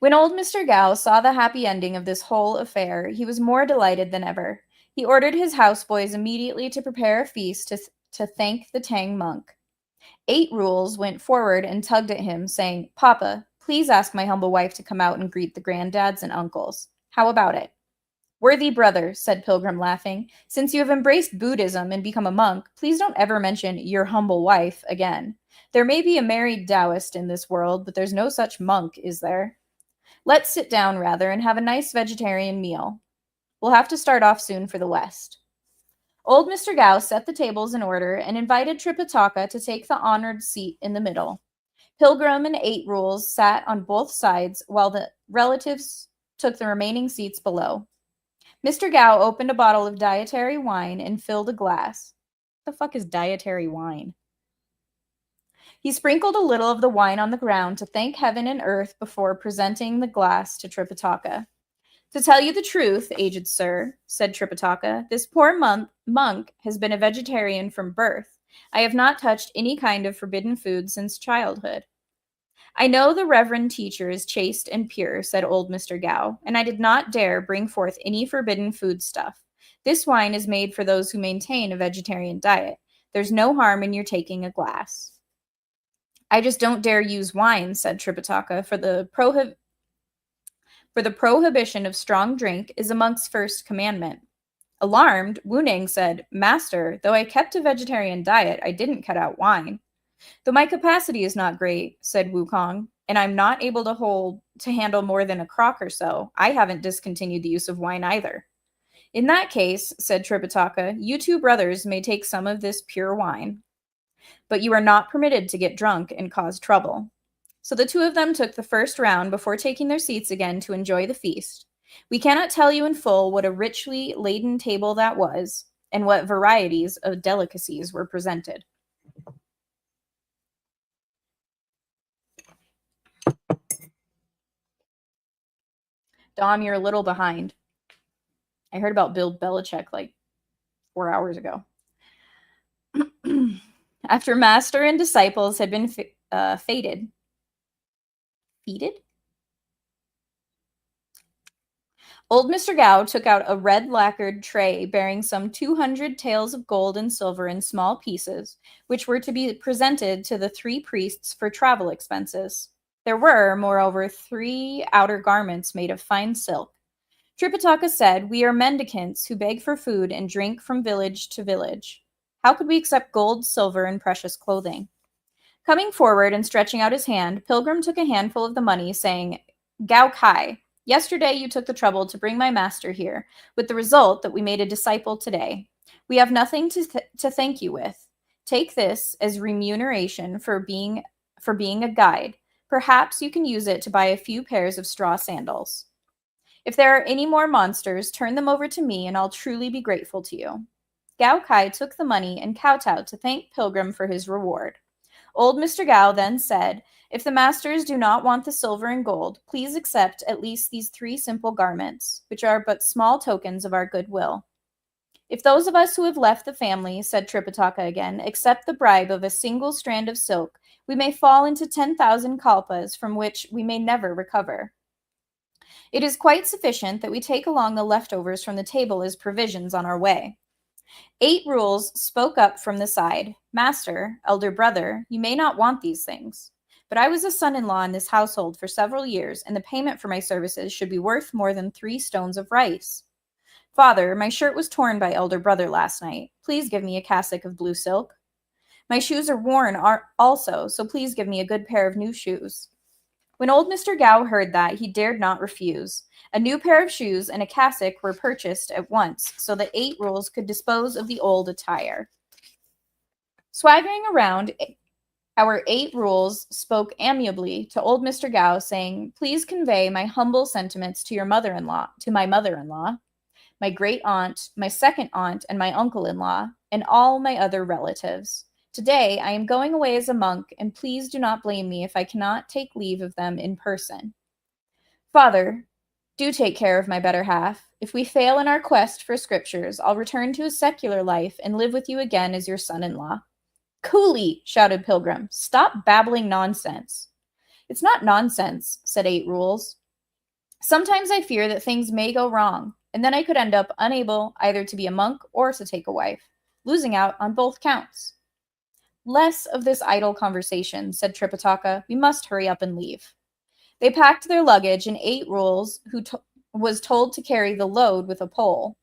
Speaker 2: When old Mr. Gao saw the happy ending of this whole affair, he was more delighted than ever. He ordered his houseboys immediately to prepare a feast to thank the Tang monk. 8 Rules went forward and tugged at him, saying, Papa, please ask my humble wife to come out and greet the granddads and uncles. How about it? Worthy brother, said Pilgrim, laughing, since you have embraced Buddhism and become a monk, please don't ever mention your humble wife again. There may be a married Taoist in this world, but there's no such monk, is there? Let's sit down, rather, and have a nice vegetarian meal. We'll have to start off soon for the West. Old Mr. Gao set the tables in order and invited Tripitaka to take the honored seat in the middle. Pilgrim and 8 Rules sat on both sides while the relatives took the remaining seats below. Mr. Gao opened a bottle of dietary wine and filled a glass. What the fuck is dietary wine? He sprinkled a little of the wine on the ground to thank heaven and earth before presenting the glass to Tripitaka. To tell you the truth, aged sir, said Tripitaka, this poor monk has been a vegetarian from birth. I have not touched any kind of forbidden food since childhood. I know the reverend teacher is chaste and pure, said old Mr. Gao, and I did not dare bring forth any forbidden food stuff. This wine is made for those who maintain a vegetarian diet. There's no harm in your taking a glass. I just don't dare use wine, said Tripitaka, for the prohibition of strong drink is a monk's first commandment. Alarmed, Wuneng said, Master, though I kept a vegetarian diet, I didn't cut out wine. Though my capacity is not great, said Wukong, and I'm not able to handle more than a crock or so, I haven't discontinued the use of wine either. In that case, said Tripitaka, you 2 brothers may take some of this pure wine, but you are not permitted to get drunk and cause trouble. So the 2 of them took the first round before taking their seats again to enjoy the feast. We cannot tell you in full what a richly laden table that was, and what varieties of delicacies were presented. Dom, you're a little behind. I heard about Bill Belichick like 4 hours ago. After master and disciples had been feted? Old Mr. Gao took out a red lacquered tray bearing some 200 taels of gold and silver in small pieces, which were to be presented to the 3 priests for travel expenses. There were, moreover, 3 outer garments made of fine silk. Tripitaka said, "We are mendicants who beg for food and drink from village to village. How could we accept gold, silver, and precious clothing?" Coming forward and stretching out his hand, Pilgrim took a handful of the money, saying, "Gao Kai, yesterday you took the trouble to bring my master here, with the result that we made a disciple today. We have nothing to thank you with. Take this as remuneration for being a guide. Perhaps you can use it to buy a few pairs of straw sandals. If there are any more monsters, turn them over to me and I'll truly be grateful to you." Gao Kai took the money and kowtowed to thank Pilgrim for his reward. Old Mr. Gao then said, "If the masters do not want the silver and gold, please accept at least these 3 simple garments, which are but small tokens of our goodwill." "If those of us who have left the family," said Tripitaka again, "accept the bribe of a single strand of silk, we may fall into 10,000 kalpas from which we may never recover. It is quite sufficient that we take along the leftovers from the table as provisions on our way." 8 Rules spoke up from the side. "Master, elder brother, you may not want these things, but I was a son-in-law in this household for several years, and the payment for my services should be worth more than 3 stones of rice. Father, my shirt was torn by elder brother last night. Please give me a cassock of blue silk. My shoes are worn also, so please give me a good pair of new shoes." When old Mr. Gao heard that, he dared not refuse. A new pair of shoes and a cassock were purchased at once, so that 8 Rules could dispose of the old attire. Swaggering around, our 8 Rules spoke amiably to old Mr. Gao, saying, "Please convey my humble sentiments to my mother-in-law, my great aunt, my second aunt, and my uncle-in-law, and all my other relatives. Today I am going away as a monk, and please do not blame me if I cannot take leave of them in person. Father, do take care of my better half. If we fail in our quest for scriptures, I'll return to a secular life and live with you again as your son-in-law." "Coolly!" shouted Pilgrim. "Stop babbling nonsense." "It's not nonsense," said 8 Rules. "Sometimes I fear that things may go wrong, and then I could end up unable either to be a monk or to take a wife, losing out on both counts." "Less of this idle conversation," said Tripitaka. "We must hurry up and leave." They packed their luggage, and 8 Rules, who was told to carry the load with a pole.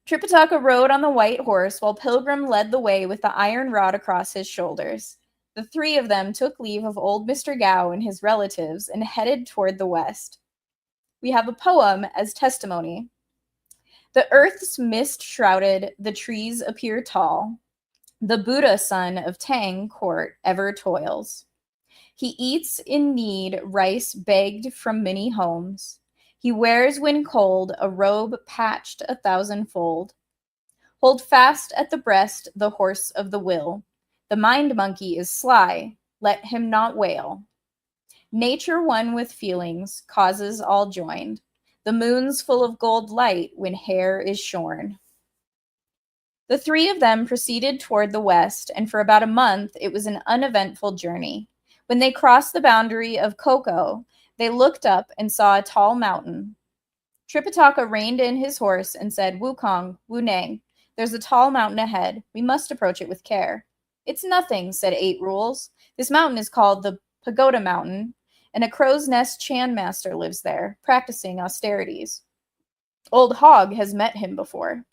Speaker 2: Tripitaka rode on the white horse, while Pilgrim led the way with the iron rod across his shoulders. The 3 of them took leave of old Mr. Gao and his relatives and headed toward the west. We have a poem as testimony. "The earth's mist-shrouded, the trees appear tall. The Buddha son of Tang court ever toils. He eats in need rice begged from many homes. He wears when cold a robe patched 1,000-fold. Hold fast at the breast the horse of the will. The mind monkey is sly, let him not wail. Nature one with feelings, causes all joined. The moon's full of gold light when hair is shorn." The 3 of them proceeded toward the west, and for about a month it was an uneventful journey. When they crossed the boundary of Koko, they looked up and saw a tall mountain. Tripitaka reined in his horse and said, "Wukong, Wunang, there's a tall mountain ahead. We must approach it with care." "It's nothing," said 8 Rules. "This mountain is called the Pagoda Mountain, and a crow's nest Chan master lives there, practicing austerities. Old Hog has met him before."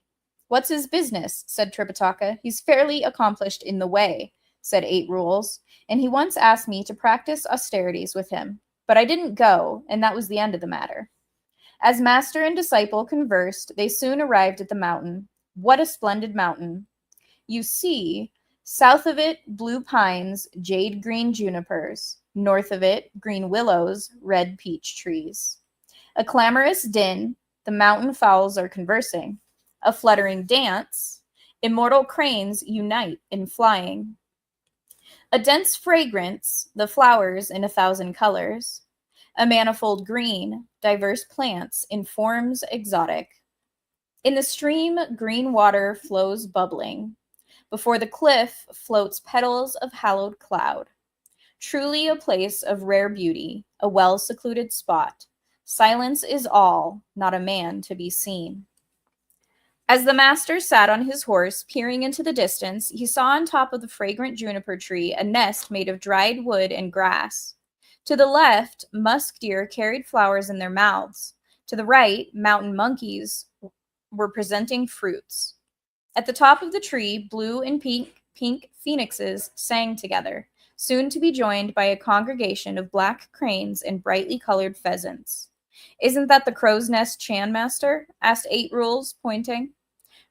Speaker 2: "What's his business?" said Tripitaka. "He's fairly accomplished in the way," said 8 Rules, "and he once asked me to practice austerities with him. But I didn't go, and that was the end of the matter." As master and disciple conversed, they soon arrived at the mountain. What a splendid mountain! You see, south of it, blue pines, jade-green junipers. North of it, green willows, red peach trees. A clamorous din, the mountain fowls are conversing. A fluttering dance, immortal cranes unite in flying. A dense fragrance, the flowers in 1,000 colors. A manifold green, diverse plants in forms exotic. In the stream, green water flows bubbling. Before the cliff floats petals of hallowed cloud. Truly a place of rare beauty, a well-secluded spot. Silence is all, not a man to be seen. As the master sat on his horse, peering into the distance, he saw on top of the fragrant juniper tree a nest made of dried wood and grass. To the left, musk deer carried flowers in their mouths. To the right, mountain monkeys were presenting fruits. At the top of the tree, blue and pink phoenixes sang together, soon to be joined by a congregation of black cranes and brightly colored pheasants. Isn't that the crow's nest Chan Master? Asked Eight Rules, pointing.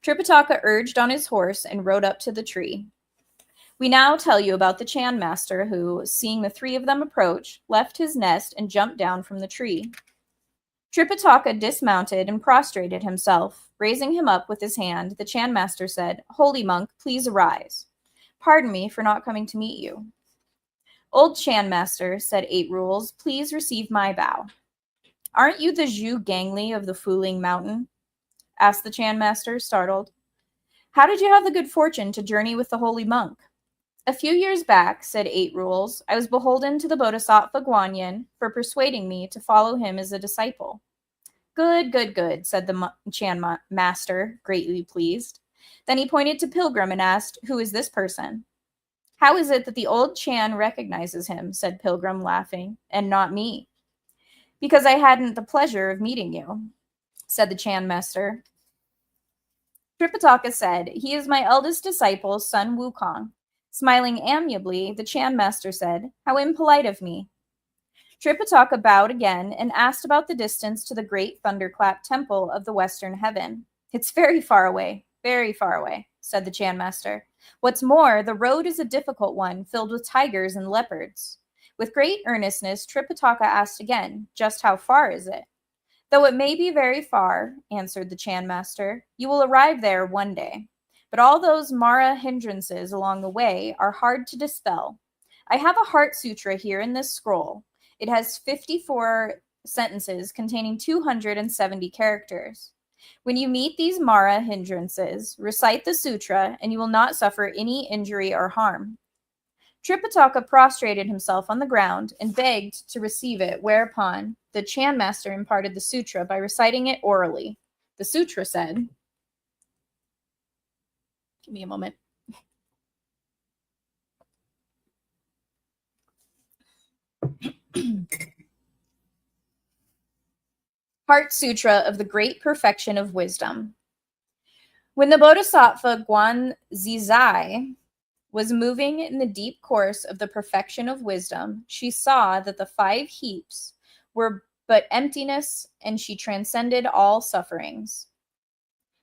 Speaker 2: Tripitaka urged on his horse and rode up to the tree. We now tell you about the Chan Master who, seeing the three of them approach, left his nest and jumped down from the tree. Tripitaka dismounted and prostrated himself. Raising him up with his hand, the Chan Master said, "Holy monk, please arise. Pardon me for not coming to meet you." "Old Chan Master," said Eight Rules, "please receive my bow." "Aren't you the Zhu Gangli of the Fuling Mountain?" asked the Chan Master, startled. "How did you have the good fortune to journey with the holy monk?" "A few years back," said Eight Rules, "I was beholden to the Bodhisattva Guanyin for persuading me to follow him as a disciple." Good, good, good," said the Chan Master, greatly pleased. Then he pointed to Pilgrim and asked, "Who is this person?" "How is it that the old Chan recognizes him," said Pilgrim, laughing, "and not me?" "Because I hadn't the pleasure of meeting you," said the Chan Master. Tripitaka said, "He is my eldest disciple, son Wukong." Smiling amiably, the Chan Master said, "How impolite of me." Tripitaka bowed again and asked about the distance to the great thunderclap temple of the western heaven. "It's very far away, said the Chan Master. "What's more, the road is a difficult one, filled with tigers and leopards." With great earnestness, Tripitaka asked again, "Just how far is it?" "Though it may be very far," answered the Chan Master, "you will arrive there one day. But all those Mara hindrances along the way are hard to dispel. I have a Heart Sutra here in this scroll. It has 54 sentences containing 270 characters. When you meet these Mara hindrances, recite the sutra and you will not suffer any injury or harm." Tripitaka prostrated himself on the ground and begged to receive it, whereupon the Chan Master imparted the sutra by reciting it orally. The sutra said, give me a moment. Heart Sutra of the Great Perfection of Wisdom. When the Bodhisattva Guanzizai was moving in the deep course of the perfection of wisdom, she saw that the 5 heaps were but emptiness, and she transcended all sufferings.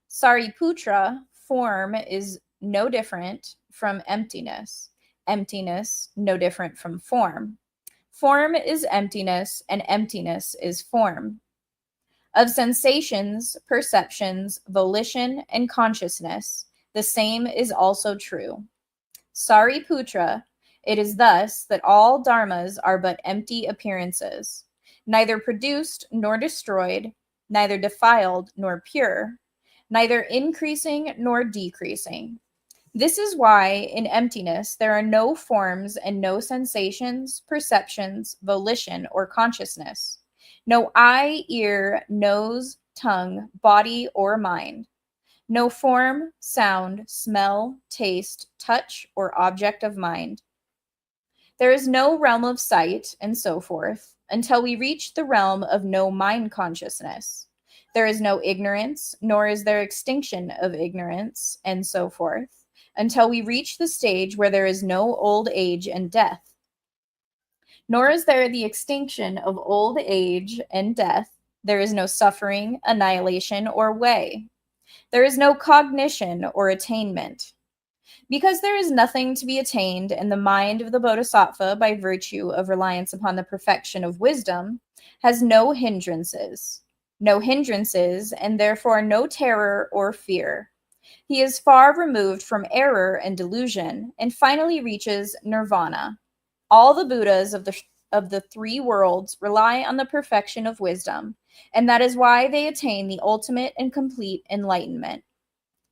Speaker 2: Sariputra, form is no different from emptiness. Emptiness, no different from form. Form is emptiness, and emptiness is form. Of sensations, perceptions, volition, and consciousness, the same is also true. Sariputra, it is thus that all dharmas are but empty appearances, neither produced nor destroyed, neither defiled nor pure, neither increasing nor decreasing. This is why in emptiness there are no forms and no sensations, perceptions, volition, or consciousness. No eye, ear, nose, tongue, body, or mind. No form, sound, smell, taste, touch, or object of mind. There is no realm of sight, and so forth, until we reach the realm of no mind consciousness. There is no ignorance, nor is there extinction of ignorance, and so forth, until we reach the stage where there is no old age and death. Nor is there the extinction of old age and death. There is no suffering, annihilation, or way. There is no cognition or attainment. Because there is nothing to be attained in the mind of the Bodhisattva by virtue of reliance upon the perfection of wisdom, has no hindrances. No hindrances, and therefore no terror or fear. He is far removed from error and delusion, and finally reaches nirvana. All the Buddhas of the 3 worlds rely on the perfection of wisdom,
Speaker 3: and that is why they attain the ultimate and complete enlightenment.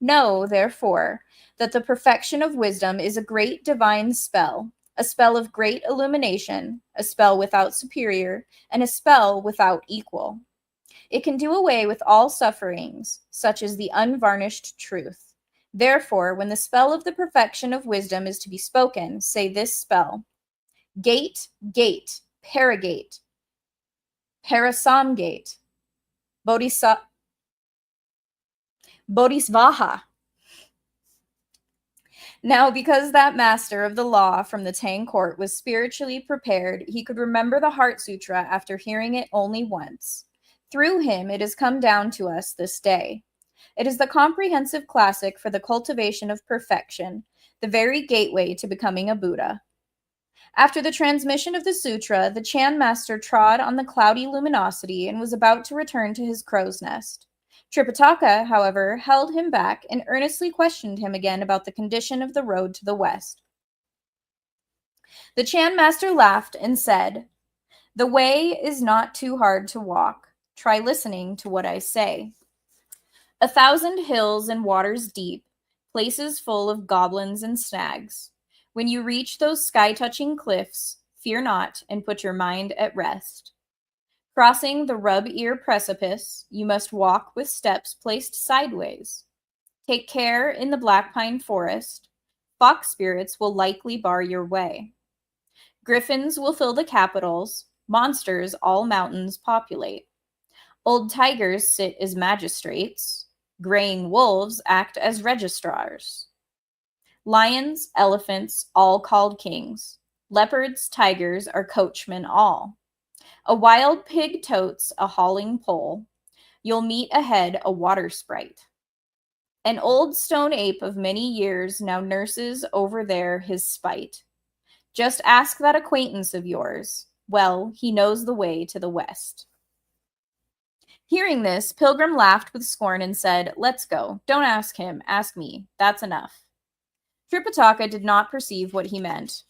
Speaker 3: Know, therefore, that the perfection of wisdom is a great divine spell, a spell of great illumination, a spell without superior, and a spell without equal. It can do away with all sufferings, such as the unvarnished truth. Therefore, when the spell of the perfection of wisdom is to be spoken, say this spell: Gate, gate, paragate, parasamgate, bodhisvaha. Now, because that master of the law from the Tang court was spiritually prepared, he could remember the Heart Sutra after hearing it only once. Through him, it has come down to us this day. It is the comprehensive classic for the cultivation of perfection, the very gateway to becoming a Buddha. After the transmission of the sutra, the Chan master trod on the cloudy luminosity and was about to return to his crow's nest. Tripitaka, however, held him back and earnestly questioned him again about the condition of the road to the west. The Chan master laughed and said, "The way is not too hard to walk. Try listening to what I say. 1,000 hills and waters deep, places full of goblins and snags. When you reach those sky-touching cliffs, fear not and put your mind at rest. Crossing the rub-ear precipice, you must walk with steps placed sideways. Take care in the black pine forest. Fox spirits will likely bar your way. Griffins will fill the capitals. Monsters all mountains populate. Old tigers sit as magistrates. Graying wolves act as registrars. Lions, elephants, all called kings. Leopards, tigers are coachmen all. A wild pig totes a hauling pole. You'll meet ahead a water sprite. An old stone ape of many years now nurses over there his spite. Just ask that acquaintance of yours. Well, he knows the way to the west." Hearing this, Pilgrim laughed with scorn and said, "Let's go. Don't ask him. Ask me. That's enough." Tripitaka did not perceive what he meant.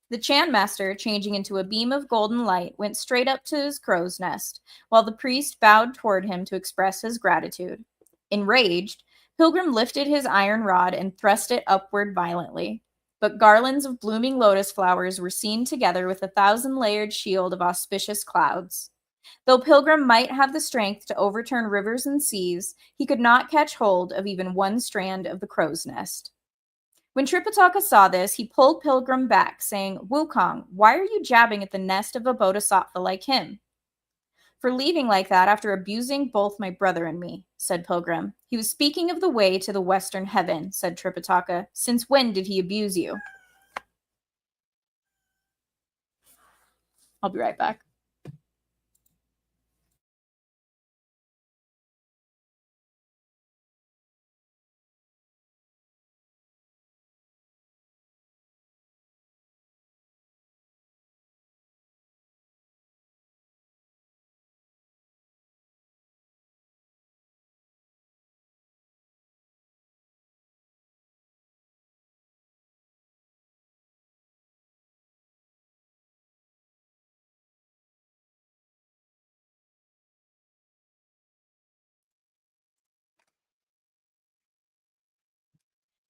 Speaker 3: The Chan master, changing into a beam of golden light, went straight up to his crow's nest, while the priest bowed toward him to express his gratitude. Enraged, Pilgrim lifted his iron rod and thrust it upward violently. But garlands of blooming lotus flowers were seen together with 1,000-layered shield of auspicious clouds. Though Pilgrim might have the strength to overturn rivers and seas, he could not catch hold of even one strand of the crow's nest. When Tripitaka saw this, he pulled Pilgrim back, saying, "Wukong, why are you jabbing at the nest of a bodhisattva like him?" "For leaving like that after abusing both my brother and me," said Pilgrim. "He was speaking of the way to the western heaven," said Tripitaka. "Since when did he abuse you?" I'll be right back.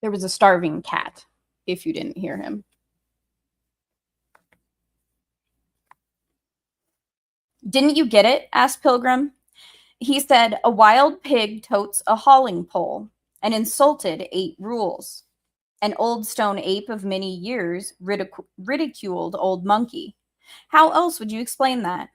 Speaker 3: There was a starving cat, if you didn't hear him. "Didn't you get it?" asked Pilgrim. "He said, 'A wild pig totes a hauling pole,' and insulted 8 rules. An old stone ape of many years ridiculed old monkey. How else would you explain that?"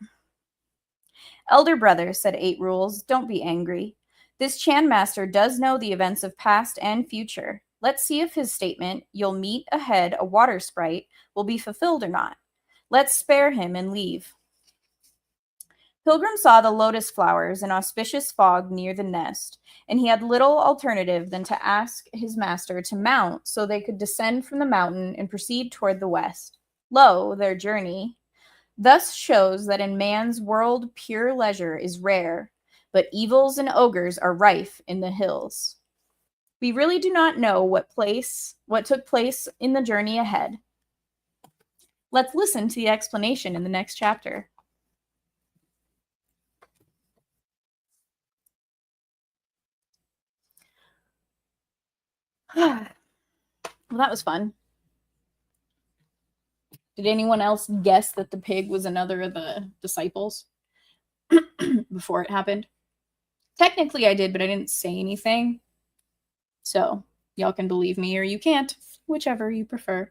Speaker 3: "Elder brother," said 8 Rules, "don't be angry. This Chan master does know the events of past and future. Let's see if his statement, 'You'll meet ahead a water sprite,' will be fulfilled or not. Let's spare him and leave." Pilgrim saw the lotus flowers and auspicious fog near the nest, and he had little alternative than to ask his master to mount so they could descend from the mountain and proceed toward the west. Lo, their journey thus shows that in man's world pure leisure is rare, but evils and ogres are rife in the hills. We really do not know what took place in the journey ahead. Let's listen to the explanation in the next chapter.
Speaker 2: Well, that was fun. Did anyone else guess that the pig was another of the disciples before it happened? Technically, I did, but I didn't say anything. So, y'all can believe me or you can't, whichever you prefer.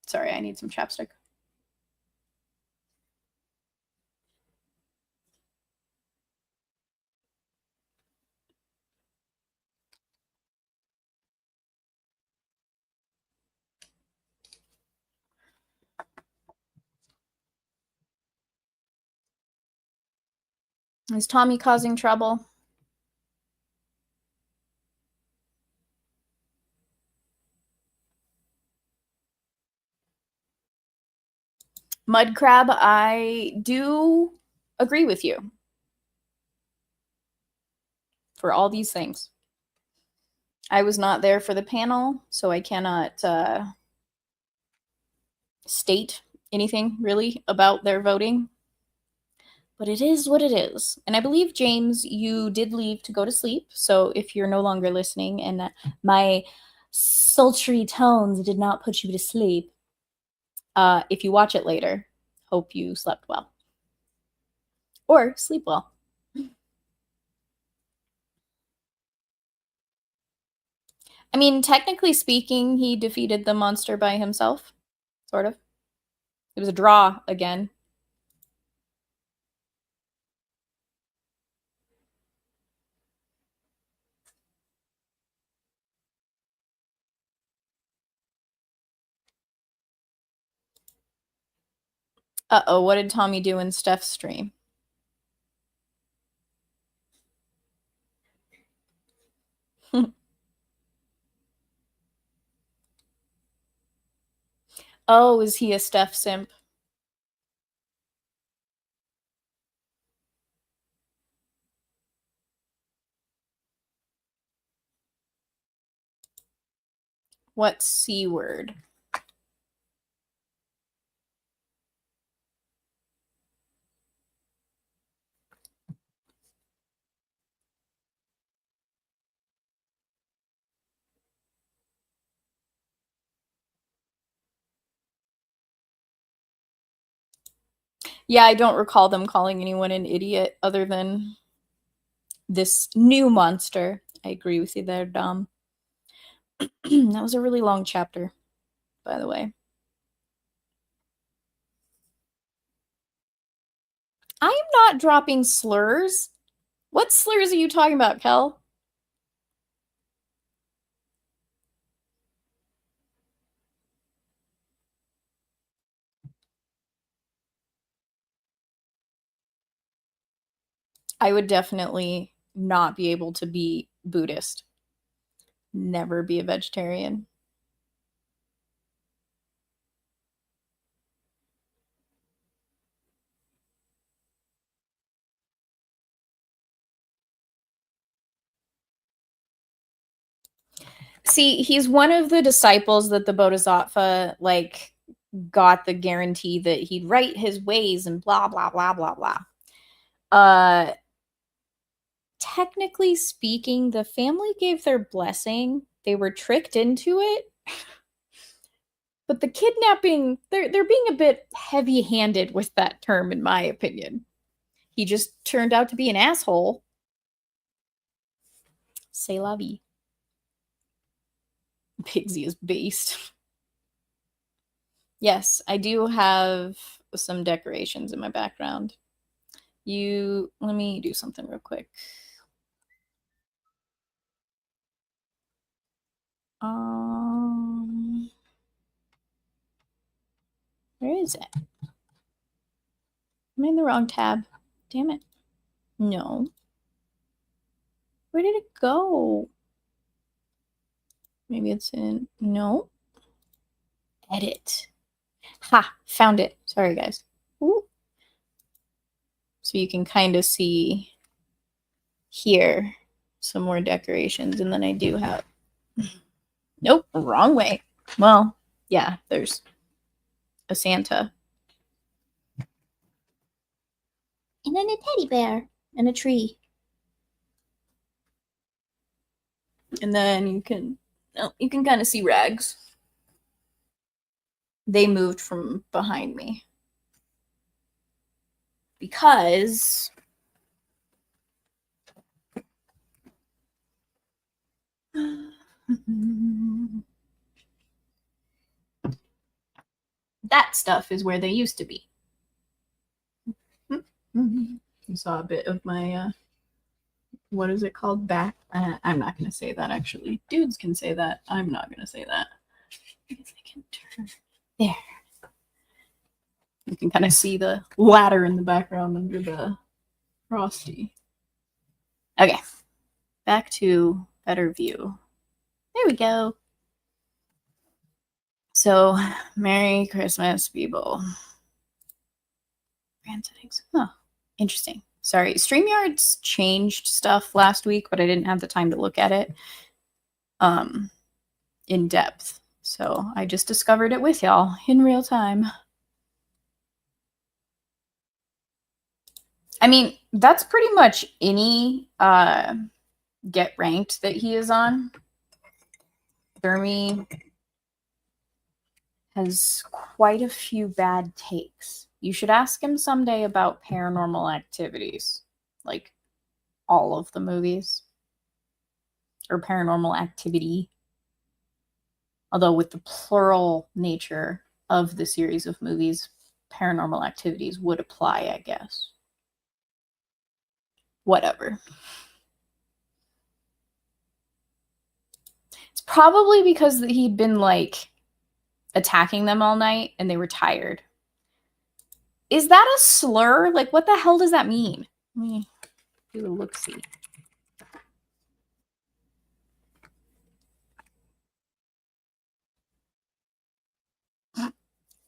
Speaker 2: Sorry, I need some chapstick. Is Tommy causing trouble? Mud Crab, I do agree with you for all these things. I was not there for the panel, so I cannot state anything really about their voting. But it is what it is. And I believe, James, you did leave to go to sleep. So if you're no longer listening and my sultry tones did not put you to sleep, if you watch it later, hope you slept well. Or sleep well. I mean, technically speaking, he defeated the monster by himself. Sort of. It was a draw again. Uh-oh, what did Tommy do in Steph's stream? Oh, is he a Steph simp? What C word? Yeah, I don't recall them calling anyone an idiot other than this new monster. I agree with you there, Dom. That was a really long chapter, by the way. I am not dropping slurs. What slurs are you talking about, Kel? I would definitely not be able to be Buddhist. Never be a vegetarian. See, he's one of the disciples that the Bodhisattva like got the guarantee that he'd right his ways and blah blah blah blah blah. Technically speaking, the family gave their blessing. They were tricked into it. But the kidnapping, they're being a bit heavy-handed with that term, in my opinion. He just turned out to be an asshole. C'est la vie. Pigsy is based. Yes, I do have some decorations in my background. Let me do something real quick. Where is it? I'm in the wrong tab. Damn it. No. Where did it go? Maybe it's in, no. Edit. Ha, found it. Sorry, guys. Ooh. So you can kind of see here some more decorations. And then I do have, nope, wrong way. Well, yeah, there's a Santa. And then a teddy bear and a tree.
Speaker 3: And then you can kind of see Rags. They moved from behind me. Because that stuff is where they used to be. You saw a bit of my, what is it called? Back? I'm not going to say that, actually. Dudes can say that. I'm not going to say that. I guess I can turn. There. You can kind of see the ladder in the background under the Frosty. Okay. Back to better view. There we go. So, Merry Christmas, people. Brand settings. Huh. Interesting. Sorry. StreamYard's changed stuff last week, but I didn't have the time to look at it in depth. So I just discovered it with y'all in real time. I mean, that's pretty much any get ranked that he is on. Thermi has quite a few bad takes. You should ask him someday about Paranormal Activities, like all of the movies, or Paranormal Activity. Although with the plural nature of the series of movies, Paranormal Activities would apply, I guess. Whatever. It's probably because he'd been like attacking them all night and they were tired. Is that a slur? Like, what the hell does that mean? Let me do a look-see.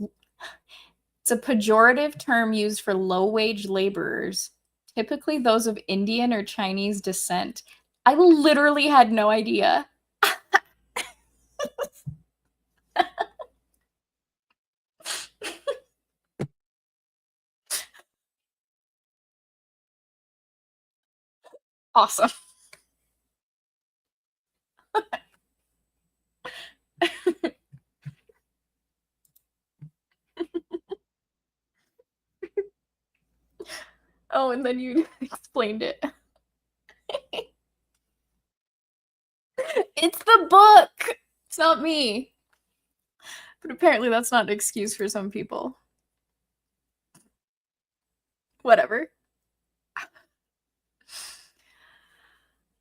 Speaker 3: It's a pejorative term used for low-wage laborers, typically those of Indian or Chinese descent. I literally had no idea. Awesome. Oh, and then you explained it. It's the book. It's not me. But apparently that's not an excuse for some people. Whatever.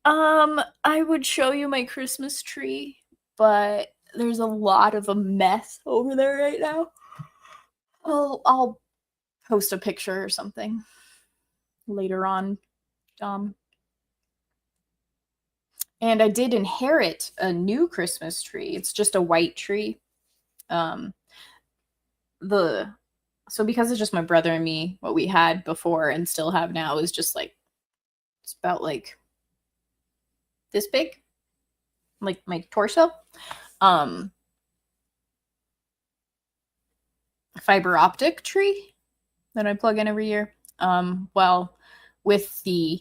Speaker 3: I would show you my Christmas tree, but there's a lot of a mess over there right now. I'll post a picture or something later on. And I did inherit a new Christmas tree. It's just a white tree. So because it's just my brother and me, what we had before and still have now is just like, it's about like this big, like my torso. Fiber optic tree that I plug in every year. Well, with the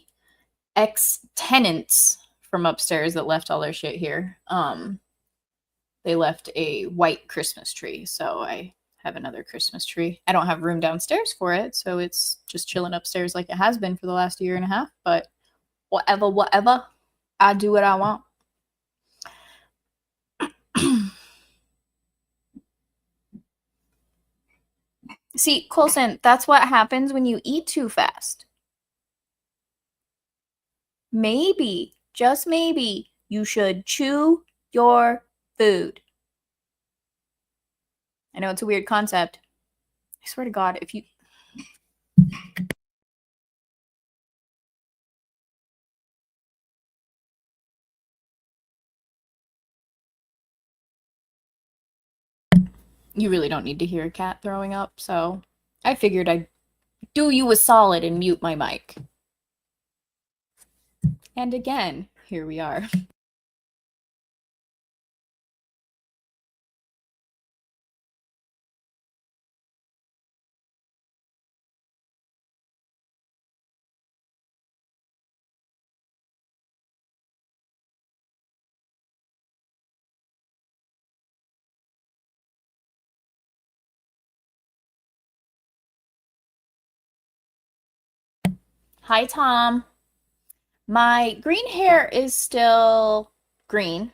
Speaker 3: ex-tenants from upstairs that left all their shit here, they left a white Christmas tree, so I have another Christmas tree. I don't have room downstairs for it, so it's just chilling upstairs like it has been for the last year and a half, but whatever. I do what I want. See, Colson, that's what happens when you eat too fast. Maybe, just maybe, you should chew your food. I know it's a weird concept. I swear to God, if you... You really don't need to hear a cat throwing up, so I figured I'd do you a solid and mute my mic. And again, here we are. Hi, Tom. My green hair is still green.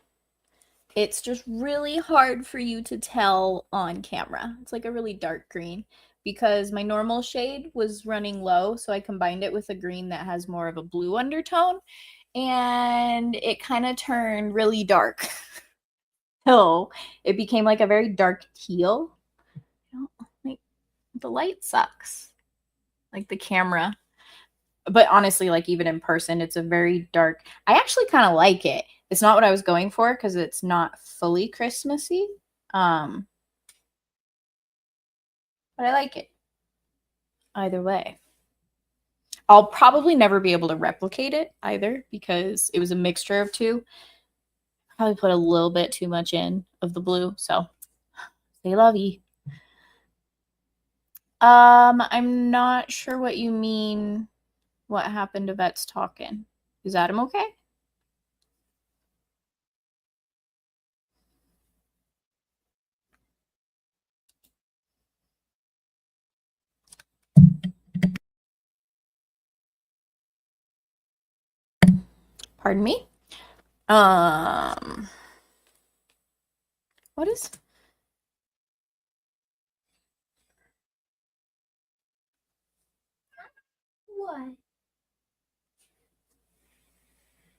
Speaker 3: It's just really hard for you to tell on camera. It's like a really dark green because my normal shade was running low, so I combined it with a green that has more of a blue undertone, and it kind of turned really dark. So it became like a very dark teal. Like, the light sucks. Like the camera. But honestly, like even in person, it's a very dark. I actually kind of like it. It's not what I was going for because it's not fully Christmassy. But I like it. Either way. I'll probably never be able to replicate it either because it was a mixture of two. Probably put a little bit too much in of the blue, so stay lovey. I'm not sure what you mean. What happened to Vets Talking? Is Adam okay? Pardon me? What is... What?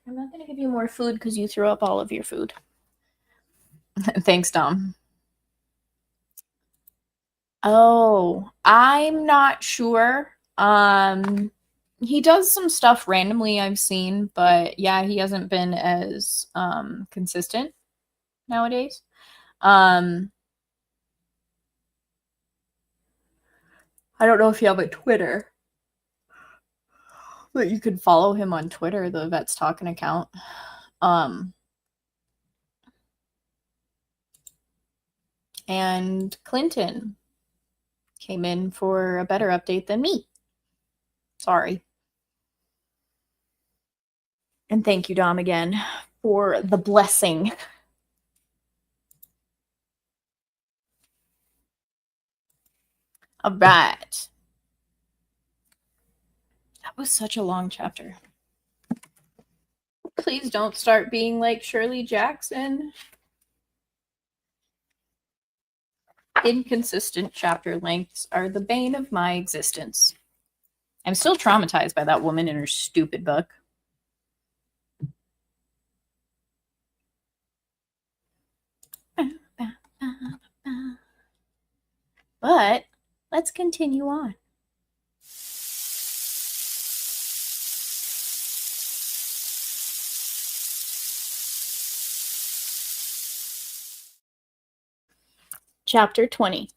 Speaker 3: I'm not going to give you more food because you threw up all of your food. Thanks, Dom. Oh, I'm not sure. He does some stuff randomly I've seen, but yeah, he hasn't been as consistent nowadays. I don't know if you have a Twitter, but you could follow him on Twitter, the Vets Talking account. And Clinton came in for a better update than me. Sorry. And thank you, Dom, again for the blessing. All right. That was such a long chapter. Please don't start being like Shirley Jackson. Inconsistent chapter lengths are the bane of my existence. I'm still traumatized by that woman in her stupid book. But let's continue on. Chapter 20.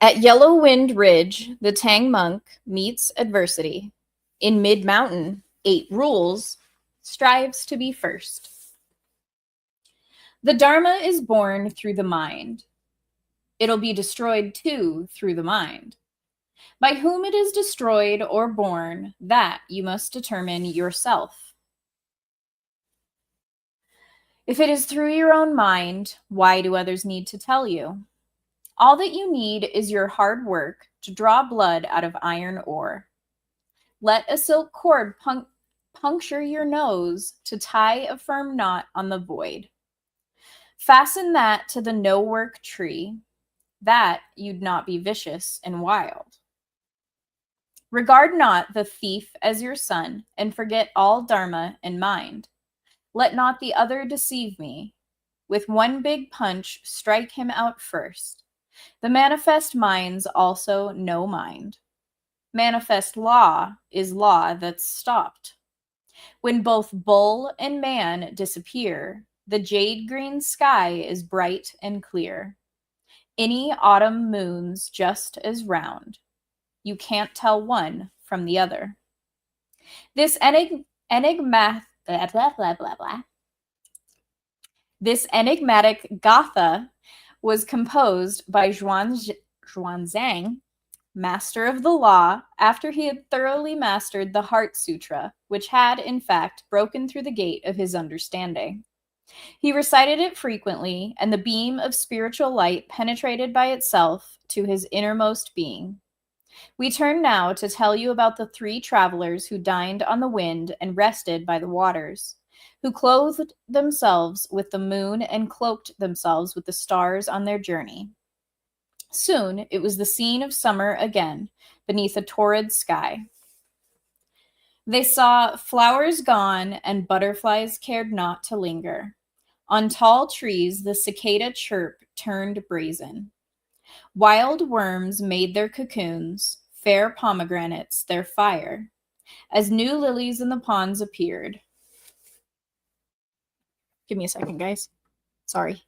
Speaker 3: At Yellow Wind Ridge, the Tang monk meets adversity. In Mid Mountain, 8 Rules strives to be first. The Dharma is born through the mind. It'll be destroyed too through the mind. By whom it is destroyed or born, that you must determine yourself. If it is through your own mind, why do others need to tell you? All that you need is your hard work to draw blood out of iron ore. Let a silk cord puncture your nose to tie a firm knot on the void. Fasten that to the no-work tree, that you'd not be vicious and wild. Regard not the thief as your son, and forget all dharma and mind. Let not the other deceive me. With one big punch, strike him out first. The manifest minds also no mind. Manifest law is law that's stopped. When both bull and man disappear, the jade green sky is bright and clear. Any autumn moon's just as round. You can't tell one from the other. This enigmatic Gatha was composed by Xuanzang, master of the law, after he had thoroughly mastered the Heart Sutra, which had, in fact, broken through the gate of his understanding. He recited it frequently, and the beam of spiritual light penetrated by itself to his innermost being. We turn now to tell you about the 3 travelers who dined on the wind and rested by the waters, who clothed themselves with the moon and cloaked themselves with the stars on their journey. Soon it was the scene of summer again, beneath a torrid sky. They saw flowers gone, and butterflies cared not to linger. On tall trees the cicada chirp turned brazen. Wild worms made their cocoons, fair pomegranates their fire, as new lilies in the ponds appeared. Give me a second, guys. Sorry.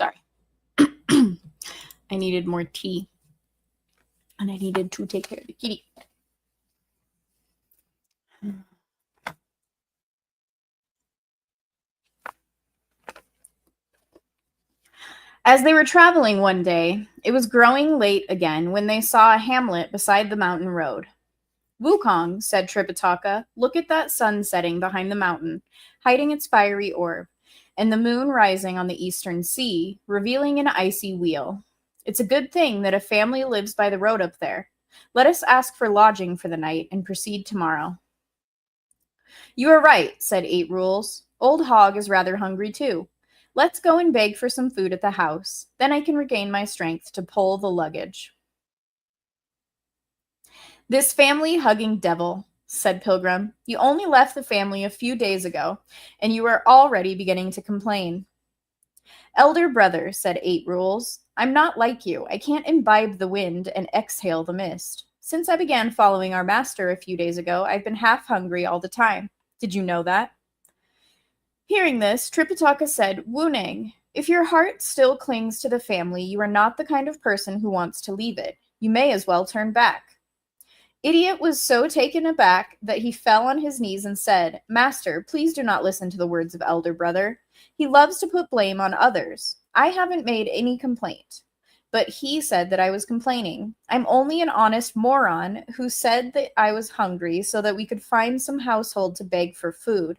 Speaker 3: Sorry. I needed more tea. And I needed to take care of the kitty. As they were traveling one day, it was growing late again when they saw a hamlet beside the mountain road. "Wukong," said Tripitaka, "look at that sun setting behind the mountain, hiding its fiery orb, and the moon rising on the eastern sea, revealing an icy wheel. It's a good thing that a family lives by the road up there. Let us ask for lodging for the night and proceed tomorrow." "You are right," said Eight Rules. "Old Hog is rather hungry too. Let's go and beg for some food at the house. Then I can regain my strength to pull the luggage." "This family-hugging devil," said Pilgrim. "You only left the family a few days ago, and you are already beginning to complain." "Elder brother," said Eight Rules, "I'm not like you. I can't imbibe the wind and exhale the mist. Since I began following our master a few days ago, I've been half hungry all the time. Did you know that?" Hearing this, Tripitaka said, "Wunang, if your heart still clings to the family, you are not the kind of person who wants to leave it. You may as well turn back." Idiot was so taken aback that he fell on his knees and said, "Master, please do not listen to the words of elder brother. He loves to put blame on others. I haven't made any complaint. But he said that I was complaining. I'm only an honest moron who said that I was hungry so that we could find some household to beg for food.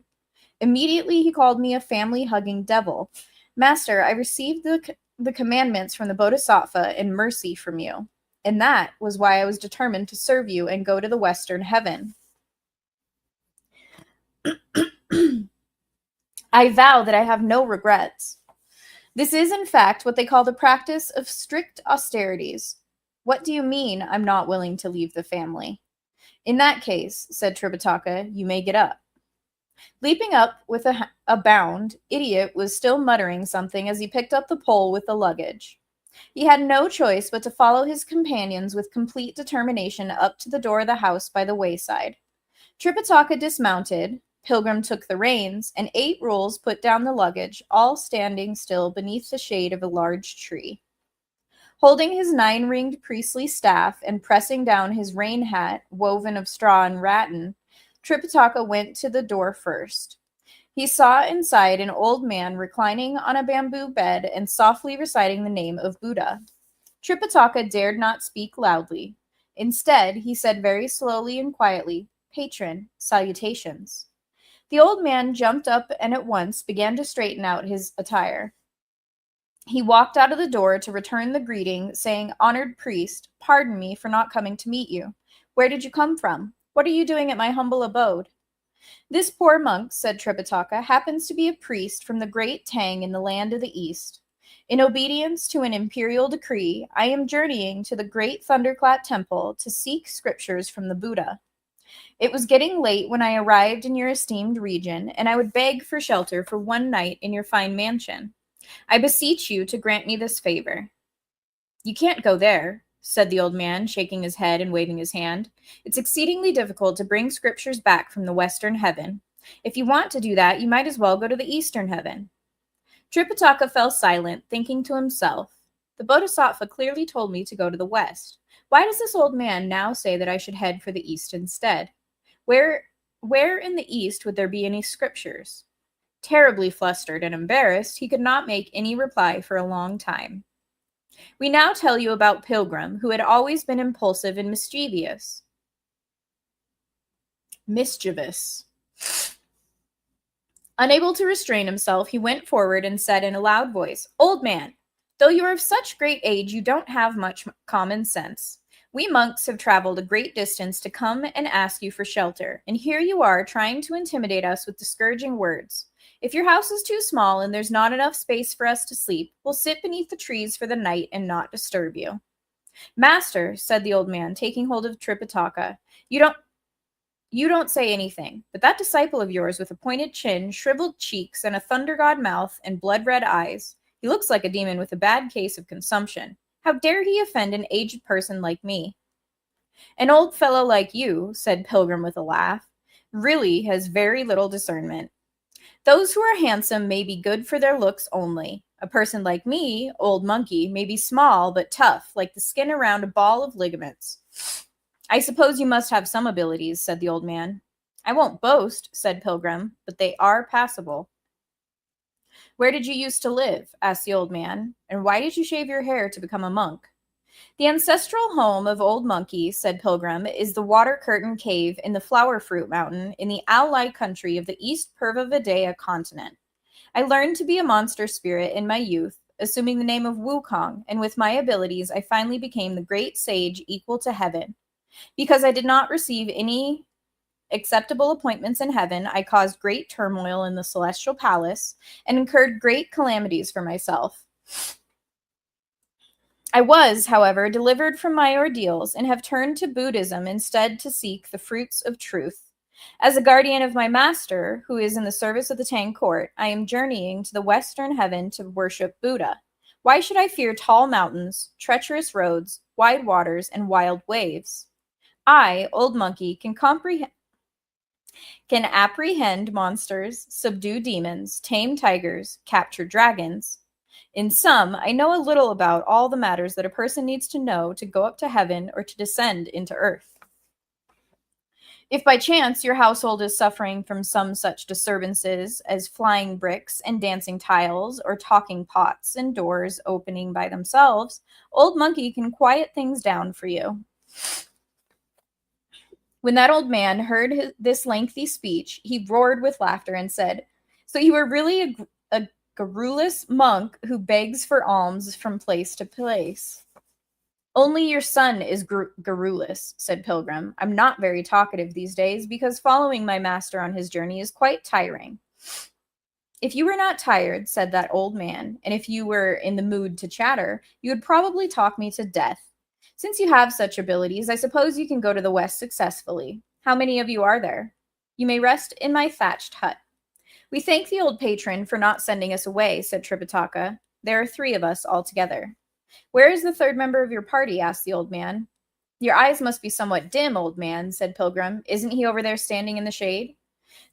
Speaker 3: Immediately he called me a family-hugging devil. Master, I received the commandments from the Bodhisattva in mercy from you. And that was why I was determined to serve you and go to the Western Heaven. I vow that I have no regrets. This is, in fact, what they call the practice of strict austerities. What do you mean I'm not willing to leave the family?" "In that case," said Tripitaka, "you may get up." Leaping up with a bound, Idiot was still muttering something as he picked up the pole with the luggage. He had no choice but to follow his companions with complete determination up to the door of the house by the wayside. Tripitaka dismounted, Pilgrim took the reins, and 8 rules put down the luggage, all standing still beneath the shade of a large tree. Holding his 9-ringed priestly staff and pressing down his rain hat, woven of straw and rattan, Tripitaka went to the door first. He saw inside an old man reclining on a bamboo bed and softly reciting the name of Buddha. Tripitaka dared not speak loudly. Instead, he said very slowly and quietly, "Patron, salutations." The old man jumped up and at once began to straighten out his attire. He walked out of the door to return the greeting, saying, "Honored priest, pardon me for not coming to meet you. Where did you come from? What are you doing at my humble abode?" "This poor monk," said Tripitaka, "happens to be a priest from the great Tang in the land of the East. In obedience to an imperial decree, I am journeying to the great Thunderclap Temple to seek scriptures from the Buddha. It was getting late when I arrived in your esteemed region, and I would beg for shelter for one night in your fine mansion. I beseech you to grant me this favor." "You can't go there," said the old man, shaking his head and waving his hand. "It's exceedingly difficult to bring scriptures back from the western heaven. If you want to do that, you might as well go to the eastern heaven." Tripitaka fell silent, thinking to himself, "The Bodhisattva clearly told me to go to the west. Why does this old man now say that I should head for the east instead? Where in the east would there be any scriptures?" Terribly flustered and embarrassed, he could not make any reply for a long time. We now tell you about Pilgrim, who had always been impulsive and mischievous. Unable to restrain himself, he went forward and said in a loud voice, "Old man, though you are of such great age, you don't have much common sense. We monks have traveled a great distance to come and ask you for shelter, and here you are trying to intimidate us with discouraging words. If your house is too small and there's not enough space for us to sleep, we'll sit beneath the trees for the night and not disturb you." "Master," said the old man, taking hold of Tripitaka, You don't say anything, but that disciple of yours with a pointed chin, shriveled cheeks, and a thunder god mouth and blood-red eyes, he looks like a demon with a bad case of consumption. How dare he offend an aged person like me?" "An old fellow like you," said Pilgrim with a laugh, "really has very little discernment. Those who are handsome may be good for their looks only. A person like me, old monkey, may be small but tough, like the skin around a ball of ligaments." "I suppose you must have some abilities," said the old man. "I won't boast," said Pilgrim, "but they are passable." "Where did you used to live?" asked the old man, "and why did you shave your hair to become a monk?" "The ancestral home of Old Monkey," said Pilgrim, "is the Water Curtain Cave in the Flower Fruit Mountain in the Alai country of the East Purva continent. I learned to be a monster spirit in my youth, assuming the name of Wukong, and with my abilities I finally became the great sage equal to heaven. Because I did not receive any acceptable appointments in heaven, I caused great turmoil in the celestial palace and incurred great calamities for myself. I was, however, delivered from my ordeals and have turned to Buddhism instead to seek the fruits of truth. As a guardian of my master, who is in the service of the Tang court, I am journeying to the western heaven to worship Buddha. Why should I fear tall mountains, treacherous roads, wide waters, and wild waves? I, Old Monkey, can apprehend monsters, subdue demons, tame tigers, capture dragons. In sum, I know a little about all the matters that a person needs to know to go up to heaven or to descend into earth. If by chance your household is suffering from some such disturbances as flying bricks and dancing tiles or talking pots and doors opening by themselves, Old Monkey can quiet things down for you." When that old man heard this lengthy speech, he roared with laughter and said, "So you are really a garrulous monk who begs for alms from place to place?" "Only your son is garrulous," said Pilgrim. "I'm not very talkative these days because following my master on his journey is quite tiring." "If you were not tired," said that old man, "and if you were in the mood to chatter, you would probably talk me to death. Since you have such abilities, I suppose you can go to the west successfully. How many of you are there? You may rest in my thatched hut." "We thank the old patron for not sending us away," said Tripitaka. "There are 3 of us altogether." "Where is the 3rd member of your party?" asked the old man. "Your eyes must be somewhat dim, old man," said Pilgrim. "Isn't he over there standing in the shade?"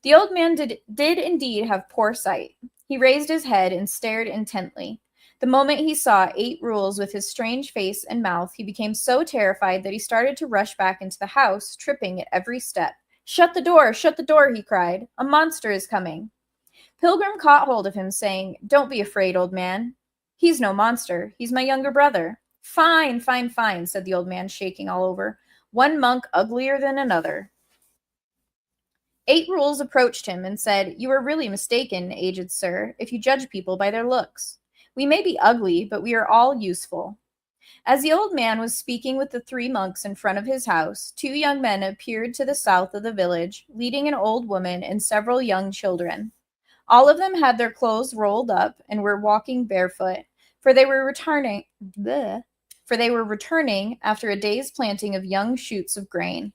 Speaker 3: The old man did indeed have poor sight. He raised his head and stared intently. The moment he saw 8 Rules with his strange face and mouth, he became so terrified that he started to rush back into the house, tripping at every step. Shut the door! Shut the door! He cried. A monster is coming. Pilgrim caught hold of him, saying, Don't be afraid, old man. He's no monster. He's my younger brother. Fine, fine, fine, said the old man, shaking all over. One monk uglier than another. 8 Rules approached him and said, You are really mistaken, aged sir, if you judge people by their looks. We may be ugly, but we are all useful. As the old man was speaking with the 3 monks in front of his house, 2 young men appeared to the south of the village, leading an old woman and several young children. All of them had their clothes rolled up and were walking barefoot, for they were returning after a day's planting of young shoots of grain.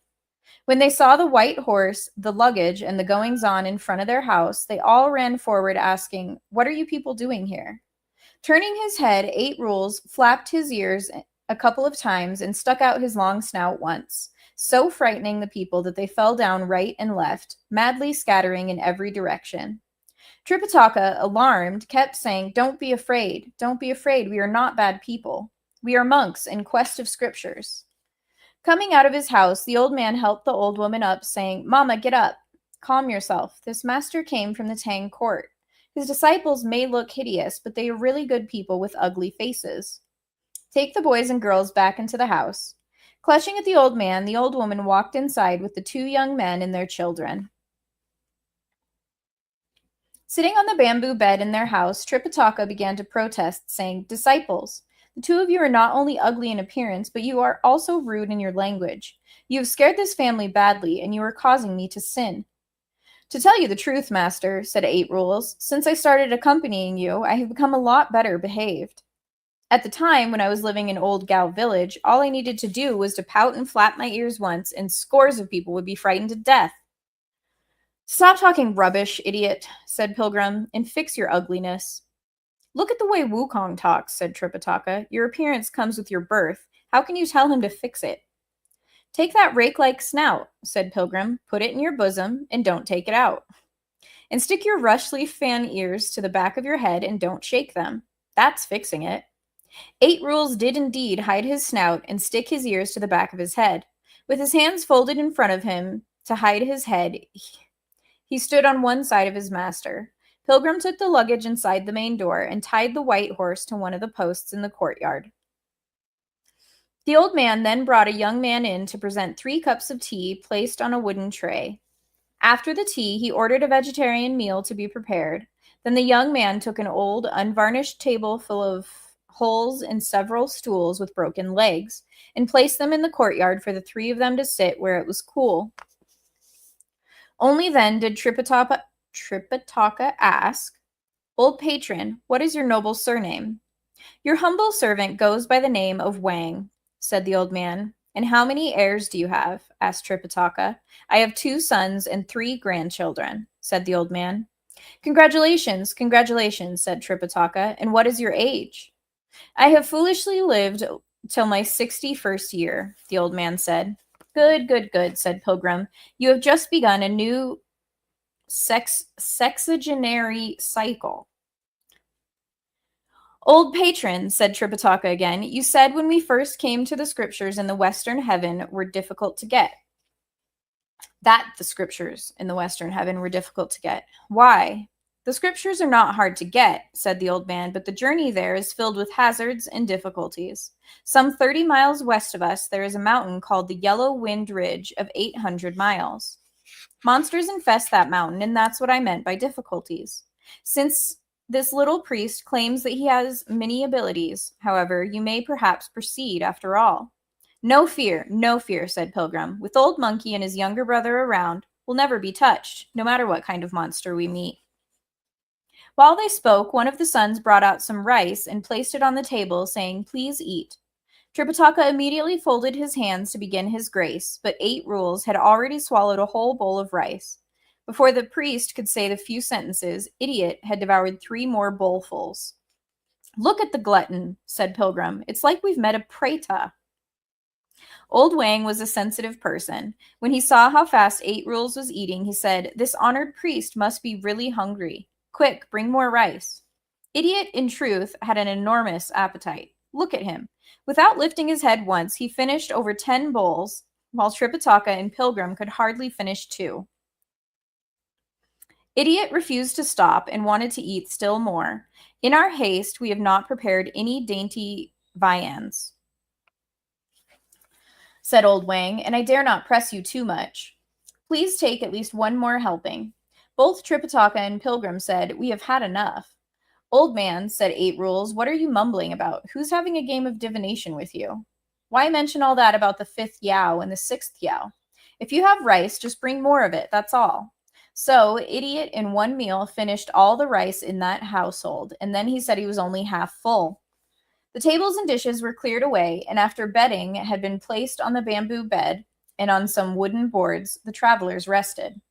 Speaker 3: When they saw the white horse, the luggage, and the goings-on in front of their house, they all ran forward asking, What are you people doing here? Turning his head, 8 Rules flapped his ears a couple of times and stuck out his long snout once, so frightening the people that they fell down right and left, madly scattering in every direction. Tripitaka, alarmed, kept saying, Don't be afraid. Don't be afraid. We are not bad people. We are monks in quest of scriptures. Coming out of his house, the old man helped the old woman up, saying, Mama, get up. Calm yourself. This master came from the Tang court. His disciples may look hideous, but they are really good people with ugly faces. Take the boys and girls back into the house. Clutching at the old man, the old woman walked inside with the 2 young men and their children. Sitting on the bamboo bed in their house, Tripitaka began to protest, saying, Disciples, the 2 of you are not only ugly in appearance, but you are also rude in your language. You have scared this family badly, and you are causing me to sin. To tell you the truth, master, said 8 Rules, since I started accompanying you, I have become a lot better behaved. At the time, when I was living in Old Gao Village, all I needed to do was to pout and flap my ears once, and scores of people would be frightened to death. Stop talking rubbish, idiot, said Pilgrim, and fix your ugliness. Look at the way Wukong talks, said Tripitaka. Your appearance comes with your birth. How can you tell him to fix it? Take that rake-like snout, said Pilgrim, put it in your bosom, and don't take it out. And stick your rush-leaf fan ears to the back of your head and don't shake them. That's fixing it. 8 Rules did indeed hide his snout and stick his ears to the back of his head. With his hands folded in front of him to hide his head, he stood on one side of his master. Pilgrim took the luggage inside the main door and tied the white horse to one of the posts in the courtyard. The old man then brought a young man in to present 3 cups of tea placed on a wooden tray. After the tea, he ordered a vegetarian meal to be prepared. Then the young man took an old, unvarnished table full of holes and several stools with broken legs and placed them in the courtyard for the 3 of them to sit where it was cool. Only then did Tripitaka ask, Old patron, what is your noble surname? Your humble servant goes by the name of Wang, said the old man. And how many heirs do you have? Asked Tripitaka. I have 2 sons and 3 grandchildren, said the old man. Congratulations, congratulations, said Tripitaka. And what is your age? I have foolishly lived till my 61st year, the old man said. Good, good, good, said Pilgrim. You have just begun a new sexagenary cycle. Old patron, said Tripitaka again, you said when we first came to the scriptures in the western heaven were difficult to get. That the scriptures in the western heaven were difficult to get. Why? The scriptures are not hard to get, said the old man, but the journey there is filled with hazards and difficulties. Some 30 miles west of us, there is a mountain called the Yellow Wind Ridge of 800 miles. Monsters infest that mountain, and that's what I meant by difficulties. Since this little priest claims that he has many abilities, however, you may perhaps proceed after all. No fear, said Pilgrim. With Old Monkey and his younger brother around, we'll never be touched, no matter what kind of monster we meet. While they spoke, one of the sons brought out some rice and placed it on the table, saying, Please eat. Tripitaka immediately folded his hands to begin his grace, but 8 Rules had already swallowed a whole bowl of rice. Before the priest could say the few sentences, Idiot had devoured 3 more bowlfuls. Look at the glutton, said Pilgrim. It's like we've met a preta. Old Wang was a sensitive person. When he saw how fast 8 Rules was eating, he said, "This honored priest must be really hungry. Quick, bring more rice." Idiot, in truth, had an enormous appetite. Look at him. Without lifting his head once, he finished over 10 bowls, while Tripitaka and Pilgrim could hardly finish 2. Idiot refused to stop and wanted to eat still more. In our haste, we have not prepared any dainty viands, said Old Wang, and I dare not press you too much. Please take at least one more helping. Both Tripitaka and Pilgrim said, "We have had enough." Old man, said 8 Rules, what are you mumbling about? Who's having a game of divination with you? Why mention all that about the 5th Yao and the 6th Yao? If you have rice, just bring more of it, that's all. So, Idiot in one meal finished all the rice in that household, and then he said he was only half full. The tables and dishes were cleared away, and after bedding had been placed on the bamboo bed and on some wooden boards, the travelers rested.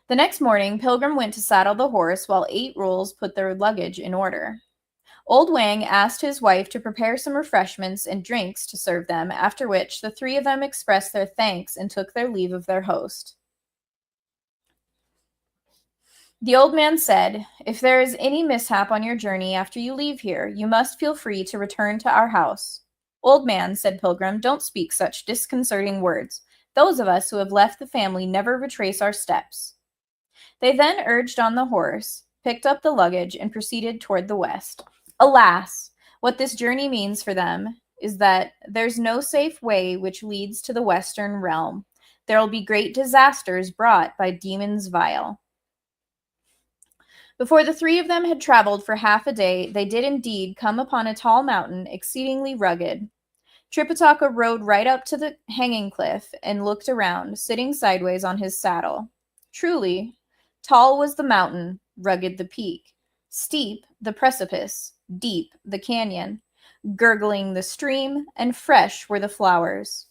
Speaker 3: The next morning, Pilgrim went to saddle the horse while 8 Rules put their luggage in order. Old Wang asked his wife to prepare some refreshments and drinks to serve them, after which the 3 of them expressed their thanks and took their leave of their host. The old man said, "If there is any mishap on your journey after you leave here, you must feel free to return to our house." "Old man," said Pilgrim, "don't speak such disconcerting words. Those of us who have left the family never retrace our steps." They then urged on the horse, picked up the luggage, and proceeded toward the west. Alas, what this journey means for them is that there's no safe way which leads to the western realm. There will be great disasters brought by demons vile. Before the 3 of them had traveled for half a day, they did indeed come upon a tall mountain, exceedingly rugged. Tripitaka rode right up to the hanging cliff and looked around, sitting sideways on his saddle. Truly, tall was the mountain, rugged the peak, steep the precipice, deep the canyon, gurgling the stream, and fresh were the flowers.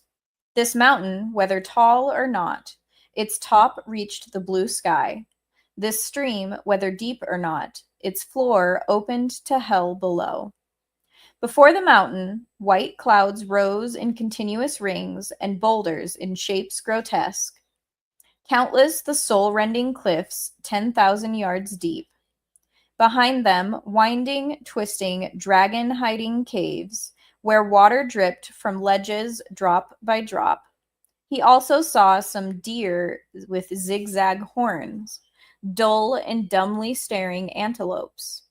Speaker 3: This mountain, whether tall or not, its top reached the blue sky. This stream, whether deep or not, its floor opened to hell below. Before the mountain, white clouds rose in continuous rings and boulders in shapes grotesque. Countless the soul-rending cliffs, 10,000 yards deep. Behind them, winding, twisting, dragon-hiding caves, where water dripped from ledges drop by drop. He also saw some deer with zigzag horns, dull and dumbly staring antelopes,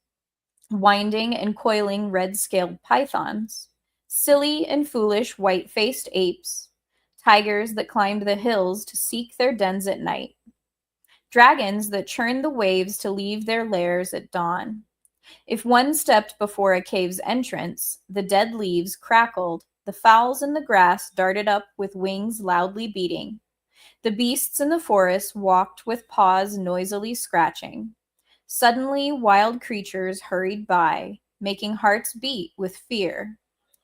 Speaker 3: winding and coiling red-scaled pythons, silly and foolish white-faced apes, tigers that climbed the hills to seek their dens at night, dragons that churned the waves to leave their lairs at dawn. If one stepped before a cave's entrance, the dead leaves crackled, the fowls in the grass darted up with wings loudly beating. The beasts in the forest walked with paws noisily scratching. Suddenly, wild creatures hurried by, making hearts beat with fear.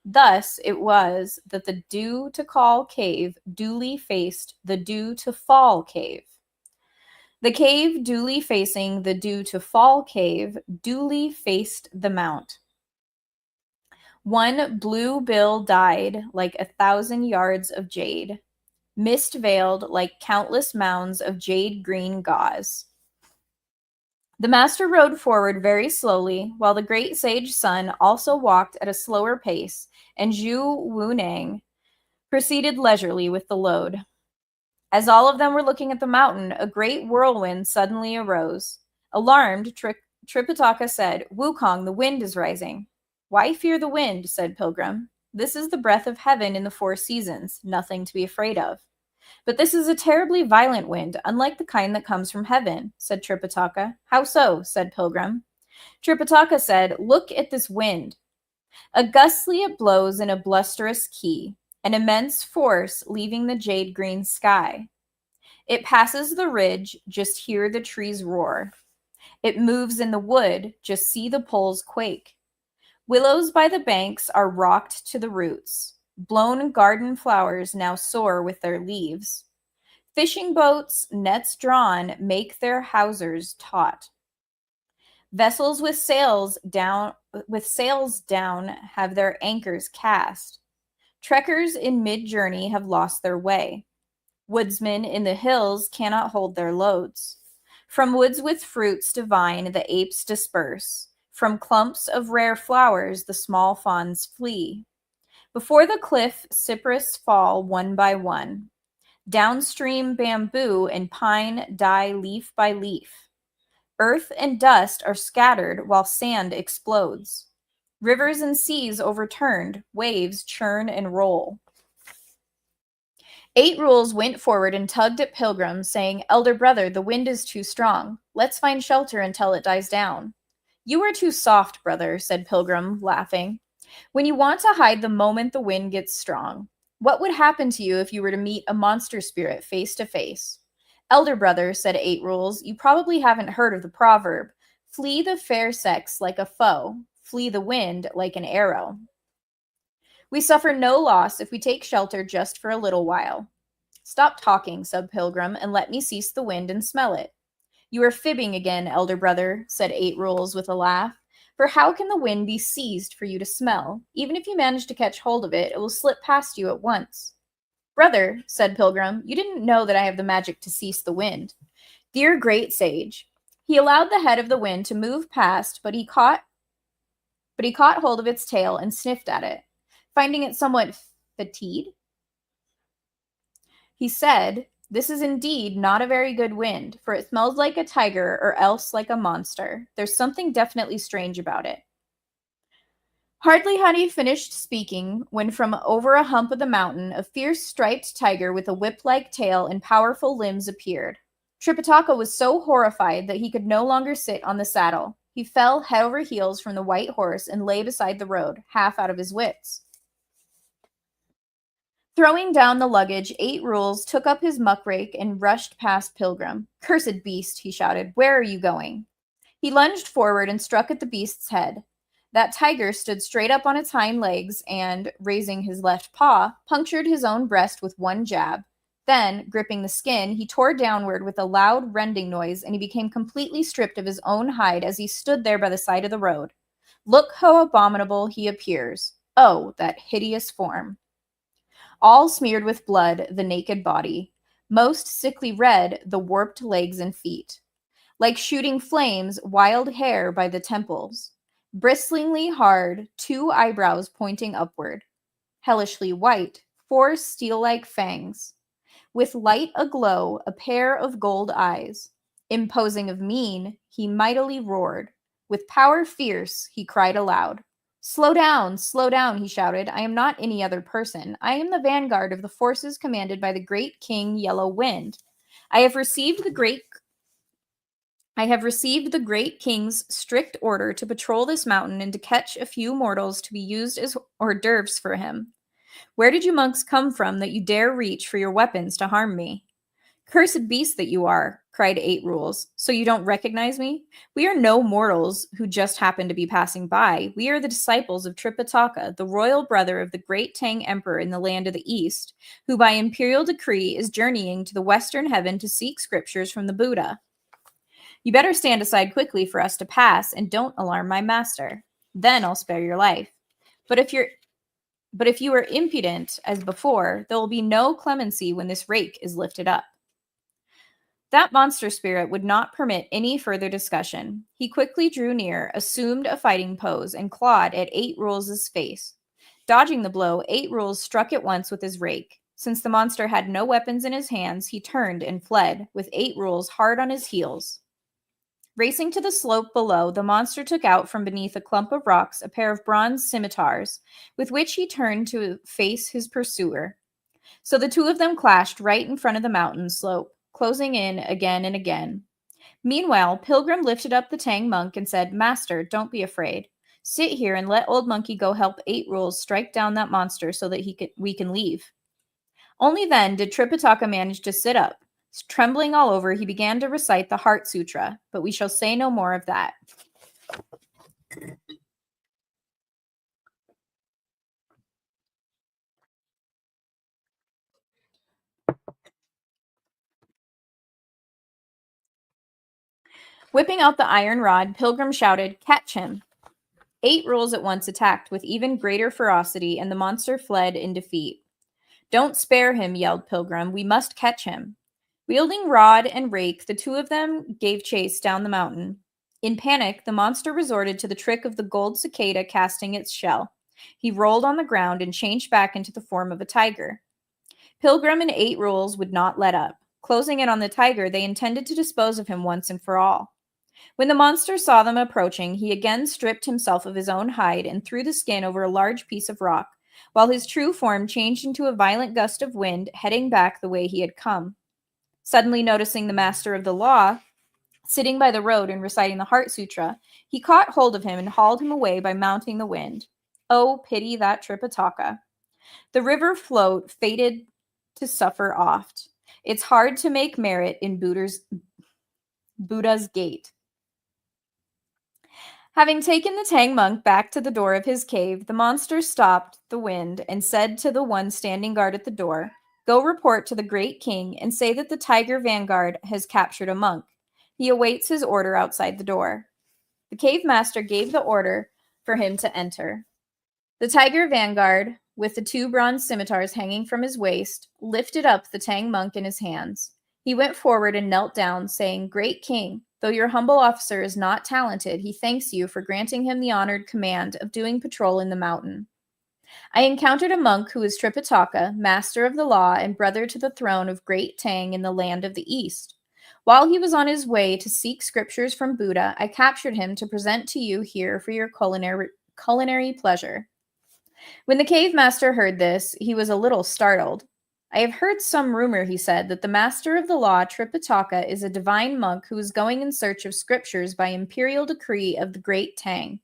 Speaker 3: Thus it was that the Dew-to-Call cave duly faced the Dew-to-Fall cave. The cave duly facing the Dew-to-Fall cave duly faced the mount. One blue bill died like 1,000 yards of jade, mist-veiled like countless mounds of jade-green gauze. The master rode forward very slowly, while the great sage Sun also walked at a slower pace, and Zhu Wunang proceeded leisurely with the load. As all of them were looking at the mountain, a great whirlwind suddenly arose. Alarmed, Tripitaka said, "Wukong, the wind is rising." "Why fear the wind?" said Pilgrim. "This is the breath of heaven in the 4 seasons, nothing to be afraid of." "But this is a terribly violent wind, unlike the kind that comes from heaven," said Tripitaka. "How so?" said Pilgrim. Tripitaka said, "Look at this wind. A gustly it blows in a blusterous key, an immense force leaving the jade-green sky. It passes the ridge, just hear the trees roar. It moves in the wood, just see the poles quake. Willows by the banks are rocked to the roots. Blown garden flowers now soar with their leaves. Fishing boats, nets drawn, make their hawsers taut. Vessels with sails down have their anchors cast. Trekkers in mid-journey have lost their way. Woodsmen in the hills cannot hold their loads. From woods with fruits divine the apes disperse. From clumps of rare flowers the small fawns flee. Before the cliff cypress fall one by one. Downstream bamboo and pine die leaf by leaf. Earth and dust are scattered while sand explodes. Rivers and seas overturned, waves churn and roll. 8 Rules went forward and tugged at Pilgrim, saying, "Elder brother, the wind is too strong. Let's find shelter until it dies down." "You are too soft, brother," said Pilgrim, laughing. "When you want to hide the moment the wind gets strong. What would happen to you if you were to meet a monster spirit face to face?" "Elder brother," said 8 Rules, "you probably haven't heard of the proverb, 'Flee the fair sex like a foe, flee the wind like an arrow.' We suffer no loss if we take shelter just for a little while." "Stop talking," said Pilgrim, "and let me seize the wind and smell it." "You are fibbing again, elder brother," said 8 Rules with a laugh. "For how can the wind be seized for you to smell? Even if you manage to catch hold of it, it will slip past you at once." "Brother," said Pilgrim, "you didn't know that I have the magic to seize the wind." "Dear great sage." He allowed the head of the wind to move past, but he caught hold of its tail and sniffed at it. Finding it somewhat fatigued, he said, "This is indeed not a very good wind, for it smells like a tiger or else like a monster. There's something definitely strange about it." Hardly had he finished speaking when from over a hump of the mountain a fierce striped tiger with a whip-like tail and powerful limbs appeared. Tripitaka was so horrified that he could no longer sit on the saddle. He fell head over heels from the white horse and lay beside the road, half out of his wits. Throwing down the luggage, 8 Rules took up his muckrake and rushed past Pilgrim. "Cursed beast," he shouted, "where are you going?" He lunged forward and struck at the beast's head. That tiger stood straight up on its hind legs and, raising his left paw, punctured his own breast with one jab. Then, gripping the skin, he tore downward with a loud rending noise, and he became completely stripped of his own hide as he stood there by the side of the road. Look how abominable he appears. Oh, that hideous form. All smeared with blood, the naked body. Most sickly red, the warped legs and feet. Like shooting flames, wild hair by the temples. Bristlingly hard, 2 eyebrows pointing upward. Hellishly white, 4 steel-like fangs. With light aglow, a pair of gold eyes. Imposing of mien, he mightily roared. With power fierce, he cried aloud. Slow down, he shouted. "I am not any other person. I am the vanguard of the forces commanded by the great King Yellow Wind. I have received the great king's strict order to patrol this mountain and to catch a few mortals to be used as hors d'oeuvres for him. Where did you monks come from that you dare reach for your weapons to harm me?" "Cursed beast that you are," cried 8 Rules. "So you don't recognize me? We are no mortals who just happen to be passing by. We are the disciples of Tripitaka, the royal brother of the great Tang Emperor in the land of the East, who by imperial decree is journeying to the western heaven to seek scriptures from the Buddha. You better stand aside quickly for us to pass, and don't alarm my master. Then I'll spare your life. But if you are impudent as before, there will be no clemency when this rake is lifted up." That monster spirit would not permit any further discussion. He quickly drew near, assumed a fighting pose, and clawed at 8 Rules' face. Dodging the blow, 8 Rules struck at once with his rake. Since the monster had no weapons in his hands, he turned and fled, with 8 Rules hard on his heels. Racing to the slope below, the monster took out from beneath a clump of rocks a pair of bronze scimitars, with which he turned to face his pursuer. So the 2 of them clashed right in front of the mountain slope, closing in again and again. Meanwhile, Pilgrim lifted up the Tang monk and said, "Master, don't be afraid. Sit here and let Old Monkey go help 8 Rules strike down that monster so that we can leave." Only then did Tripitaka manage to sit up. Trembling all over, he began to recite the Heart Sutra, but we shall say no more of that. Whipping out the iron rod, Pilgrim shouted, "Catch him!" 8 Rules at once attacked with even greater ferocity, and the monster fled in defeat. "Don't spare him," yelled Pilgrim. "We must catch him." Wielding rod and rake, the two of them gave chase down the mountain. In panic, the monster resorted to the trick of the gold cicada casting its shell. He rolled on the ground and changed back into the form of a tiger. Pilgrim and 8 Rules would not let up. Closing in on the tiger, they intended to dispose of him once and for all. When the monster saw them approaching, he again stripped himself of his own hide and threw the skin over a large piece of rock, while his true form changed into a violent gust of wind, heading back the way he had come. Suddenly noticing the master of the law sitting by the road and reciting the Heart Sutra, he caught hold of him and hauled him away by mounting the wind. Oh, pity that Tripitaka. The river float fated to suffer oft. It's hard to make merit in Buddha's gate. Having taken the Tang monk back to the door of his cave, the monster stopped the wind and said to the one standing guard at the door, "Go report to the great king and say that the tiger vanguard has captured a monk. He awaits his order outside the door." The cave master gave the order for him to enter. The tiger vanguard, with the 2 bronze scimitars hanging from his waist, lifted up the Tang monk in his hands. He went forward and knelt down, saying, "Great king, though your humble officer is not talented, he thanks you for granting him the honored command of doing patrol in the mountain. I encountered a monk who is Tripitaka, master of the law and brother to the throne of Great Tang in the land of the East. While he was on his way to seek scriptures from Buddha, I captured him to present to you here for your culinary pleasure." When the cave master heard this, he was a little startled. "I have heard some rumor," he said, "that the master of the law, Tripitaka, is a divine monk who is going in search of scriptures by imperial decree of the great Tang.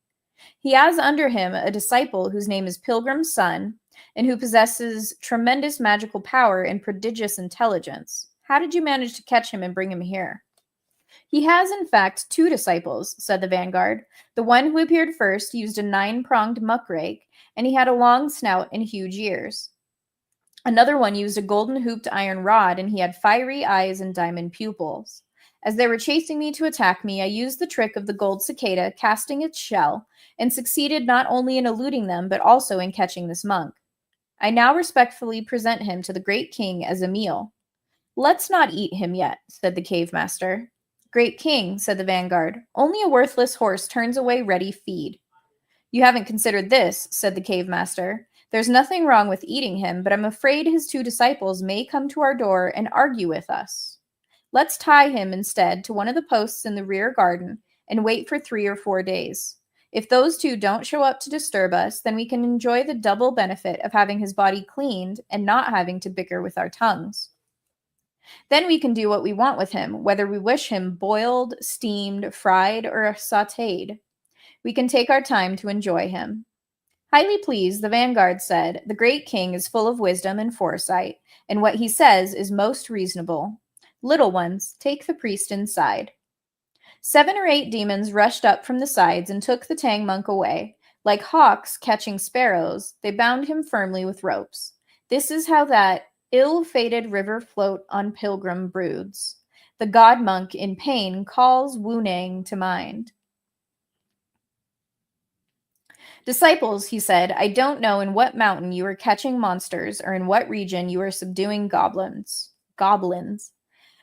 Speaker 3: He has under him a disciple whose name is Pilgrim's Son, and who possesses tremendous magical power and prodigious intelligence. How did you manage to catch him and bring him here?" "He has, in fact, 2 disciples," said the vanguard. "The one who appeared first used a 9-pronged muckrake, and he had a long snout and huge ears. Another one used a golden hooped iron rod, and he had fiery eyes and diamond pupils. As they were chasing me to attack me, I used the trick of the gold cicada casting its shell, and succeeded not only in eluding them, but also in catching this monk. I now respectfully present him to the great king as a meal." "Let's not eat him yet," said the cave master. "Great king," said the vanguard, "only a worthless horse turns away ready feed." "You haven't considered this," said the cave master. "There's nothing wrong with eating him, but I'm afraid his 2 disciples may come to our door and argue with us. Let's tie him instead to one of the posts in the rear garden and wait for 3 or 4 days. If those 2 don't show up to disturb us, then we can enjoy the double benefit of having his body cleaned and not having to bicker with our tongues. Then we can do what we want with him, whether we wish him boiled, steamed, fried, or sautéed. We can take our time to enjoy him." Highly pleased, the vanguard said, "The great king is full of wisdom and foresight, and what he says is most reasonable. Little ones, take the priest inside." 7 or 8 demons rushed up from the sides and took the Tang monk away. Like hawks catching sparrows, they bound him firmly with ropes. This is how that ill-fated river float on pilgrim broods. The god monk in pain calls Wu Nang to mind. "Disciples," he said, "I don't know in what mountain you are catching monsters or in what region you are subduing goblins.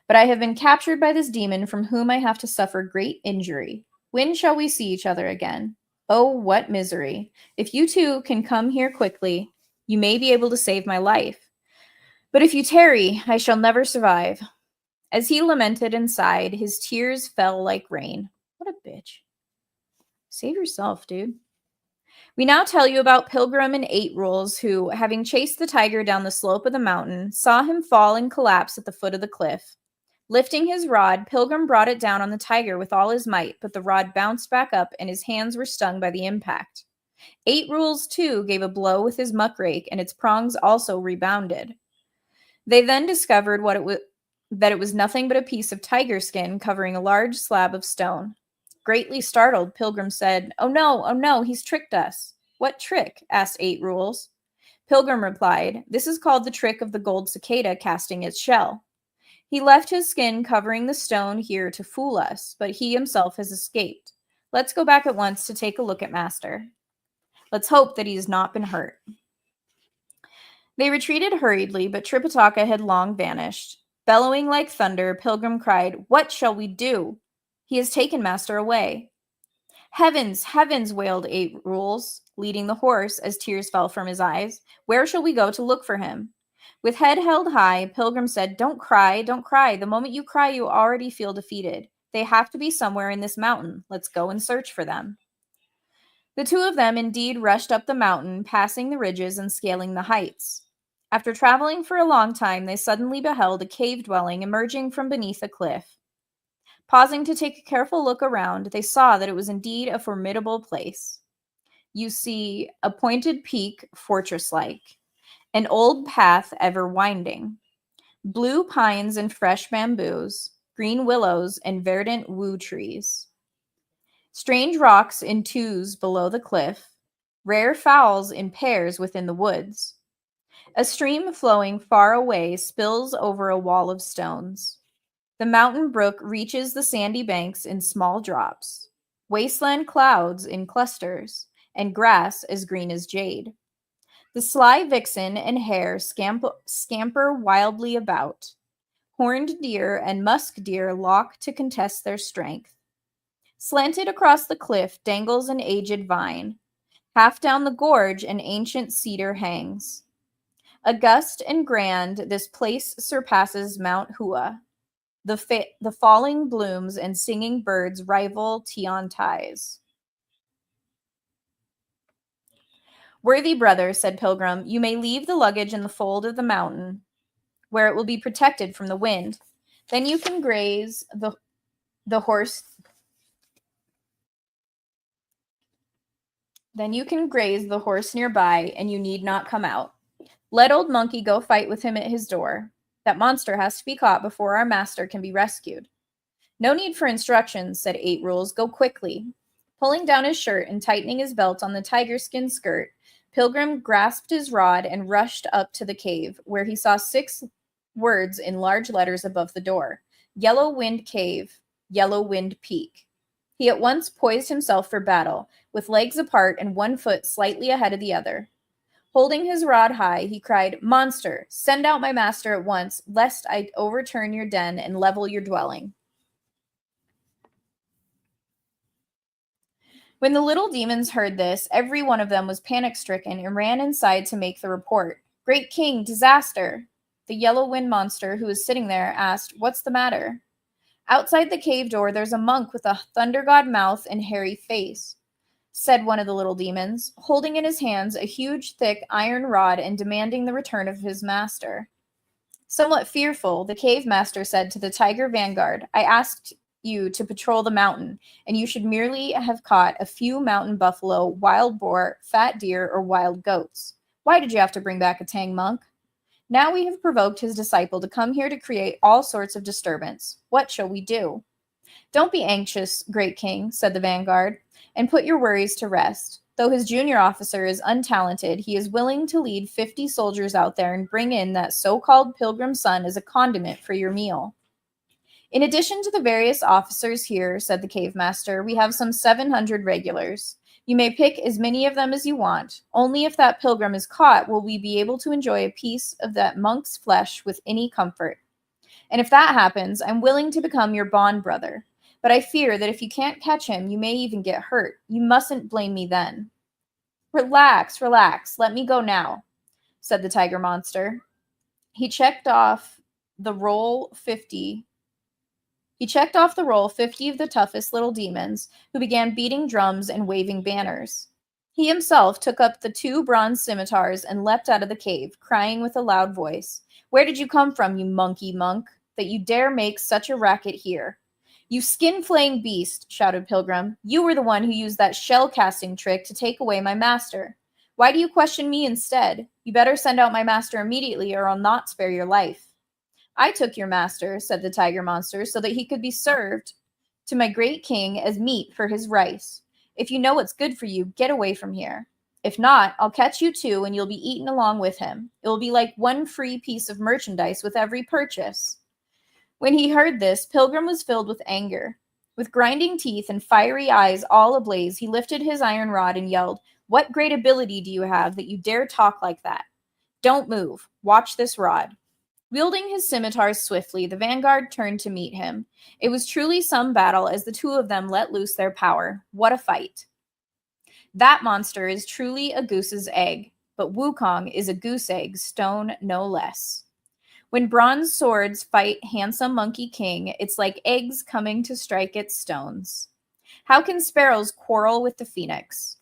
Speaker 3: But I have been captured by this demon from whom I have to suffer great injury. When shall we see each other again? Oh, what misery! If you 2 can come here quickly, you may be able to save my life. But if you tarry, I shall never survive." As he lamented and sighed, his tears fell like rain. What a bitch. Save yourself, dude. We now tell you about Pilgrim and 8 Rules, who, having chased the tiger down the slope of the mountain, saw him fall and collapse at the foot of the cliff. Lifting his rod, Pilgrim brought it down on the tiger with all his might, but the rod bounced back up and his hands were stung by the impact. 8 Rules, too, gave a blow with his muckrake, and its prongs also rebounded. They then discovered that it was nothing but a piece of tiger skin covering a large slab of stone. Greatly startled, Pilgrim said, oh no, he's tricked us." "What trick?" asked 8 Rules. Pilgrim replied, "This is called the trick of the gold cicada casting its shell. He left his skin covering the stone here to fool us, but he himself has escaped. Let's go back at once to take a look at Master. Let's hope that he has not been hurt. They retreated hurriedly, but Tripitaka had long vanished. Bellowing like thunder, Pilgrim cried, "What shall we do? He has taken Master away." "Heavens, heavens," wailed Eight Rules, leading the horse as tears fell from his eyes. "Where shall we go to look for him?" With head held high, Pilgrim said, "Don't cry, don't cry. The moment you cry, you already feel defeated. They have to be somewhere in this mountain. Let's go and search for them." The two of them indeed rushed up the mountain, passing the ridges and scaling the heights. After traveling for a long time, they suddenly beheld a cave dwelling emerging from beneath a cliff. Pausing to take a careful look around, they saw that it was indeed a formidable place. You see a pointed peak, fortress-like, an old path ever winding, blue pines and fresh bamboos, green willows and verdant wu trees, strange rocks in twos below the cliff, rare fowls in pairs within the woods. A stream flowing far away spills over a wall of stones. The mountain brook reaches the sandy banks in small drops, wasteland clouds in clusters, and grass as green as jade. The sly vixen and hare scamper wildly about. Horned deer and musk deer lock to contest their strength. Slanted across the cliff dangles an aged vine. Half down the gorge an ancient cedar hangs. August and grand, this place surpasses Mount Hua. The falling blooms and singing birds rival Tiantais. "Worthy brother," said Pilgrim, "you may leave the luggage in the fold of the mountain, where it will be protected from the wind. Then you can graze the horse. Then you can graze the horse nearby, and you need not come out. Let Old Monkey go fight with him at his door. That monster has to be caught before our master can be rescued." "No need for instructions," said Eight Rules. "Go quickly." Pulling down his shirt and tightening his belt on the tiger skin skirt, Pilgrim grasped his rod and rushed up to the cave, where he saw 6 words in large letters above the door: Yellow Wind Cave, Yellow Wind Peak. He at once poised himself for battle, with legs apart and one foot slightly ahead of the other. Holding his rod high, he cried, "Monster, send out my master at once, lest I overturn your den and level your dwelling." When the little demons heard this, every one of them was panic-stricken and ran inside to make the report. "Great King, disaster!" The yellow wind monster, who was sitting there, asked, "What's the matter?" "Outside the cave door, there's a monk with a thunder god mouth and hairy face," said one of the little demons, holding in his hands a huge, thick iron rod and demanding the return of his master. Somewhat fearful, the cave master said to the tiger vanguard, "I asked you to patrol the mountain, and you should merely have caught a few mountain buffalo, wild boar, fat deer, or wild goats. Why did you have to bring back a Tang monk? Now we have provoked his disciple to come here to create all sorts of disturbance. What shall we do?" "Don't be anxious, great king," said the vanguard, "and put your worries to rest. Though his junior officer is untalented, he is willing to lead 50 soldiers out there and bring in that so-called pilgrim son as a condiment for your meal." "In addition to the various officers here," said the cave master, "we have some 700 regulars. You may pick as many of them as you want. Only if that pilgrim is caught will we be able to enjoy a piece of that monk's flesh with any comfort. And if that happens, I'm willing to become your bond brother. But I fear that if you can't catch him, you may even get hurt. You mustn't blame me then." Relax. Let me go now," said the tiger monster. He checked off the roll 50 of the toughest little demons, who began beating drums and waving banners. He himself took up the 2 bronze scimitars and leapt out of the cave, crying with a loud voice, "Where did you come from, you monkey monk, that you dare make such a racket here?" "You skin-flaying beast," shouted Pilgrim. "You were the one who used that shell-casting trick to take away my master. Why do you question me instead? You better send out my master immediately, or I'll not spare your life." "I took your master," said the tiger monster, "so that he could be served to my great king as meat for his rice. If you know what's good for you, get away from here. If not, I'll catch you too, and you'll be eaten along with him. It will be like one free piece of merchandise with every purchase." When he heard this, Pilgrim was filled with anger. With grinding teeth and fiery eyes all ablaze, he lifted his iron rod and yelled, "What great ability do you have that you dare talk like that? Don't move. Watch this rod." Wielding his scimitars swiftly, the vanguard turned to meet him. It was truly some battle as the two of them let loose their power. What a fight. That monster is truly a goose's egg, but Wukong is a goose egg, stone no less. When bronze swords fight handsome Monkey King, it's like eggs coming to strike at stones. How can sparrows quarrel with the phoenix?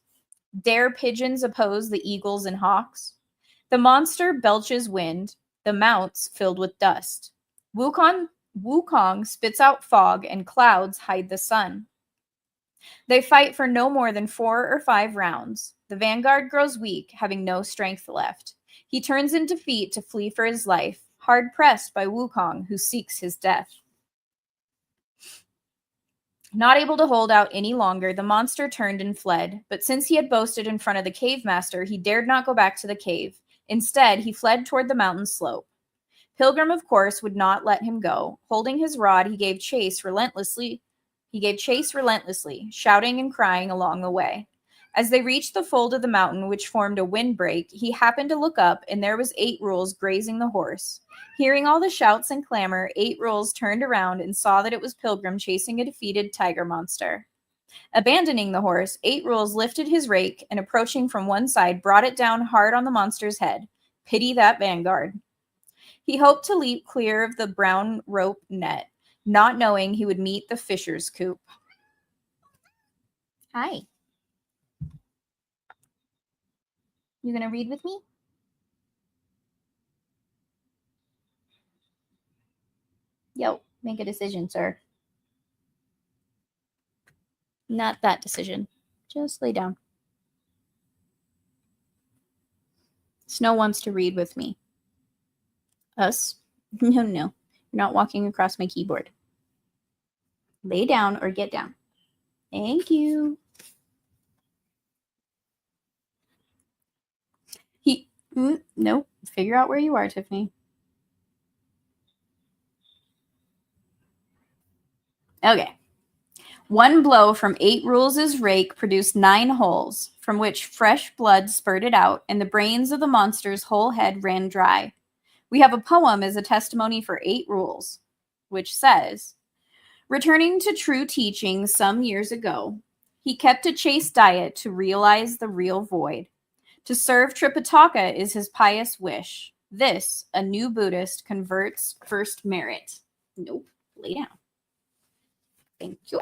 Speaker 3: Dare pigeons oppose the eagles and hawks? The monster belches wind, the mounts filled with dust. Wukong spits out fog, and clouds hide the sun. They fight for no more than 4 or 5 rounds. The vanguard grows weak, having no strength left. He turns in defeat to flee for his life, hard pressed by Wukong, who seeks his death. Not able to hold out any longer, the monster turned and fled, but since he had boasted in front of the cave master, he dared not go back to the cave. Instead, he fled toward the mountain slope. Pilgrim, of course, would not let him go. Holding his rod, he gave chase relentlessly, shouting and crying along the way. As they reached the fold of the mountain, which formed a windbreak, he happened to look up, and there was 8 Rules grazing the horse. Hearing all the shouts and clamor, 8 Rules turned around and saw that it was Pilgrim chasing a defeated tiger monster. Abandoning the horse, 8 Rules lifted his rake and, approaching from one side, brought it down hard on the monster's head. Pity that vanguard. He hoped to leap clear of the brown rope net, not knowing he would meet the fisher's coop. Hi. You gonna read with me? Yo, make a decision, sir. Not that decision. Just lay down. Snow wants to read with me. Us? No. You're not walking across my keyboard. Lay down or get down. Thank you. Nope. Figure out where you are, Tiffany. Okay. One blow from 8 Rules' rake produced 9 holes, from which fresh blood spurted out, and the brains of the monster's whole head ran dry. We have a poem as a testimony for 8 Rules, which says, returning to true teaching some years ago, he kept a chaste diet to realize the real void. To serve Tripitaka is his pious wish. This, a new Buddhist, converts first merit. Nope, lay down. Thank you.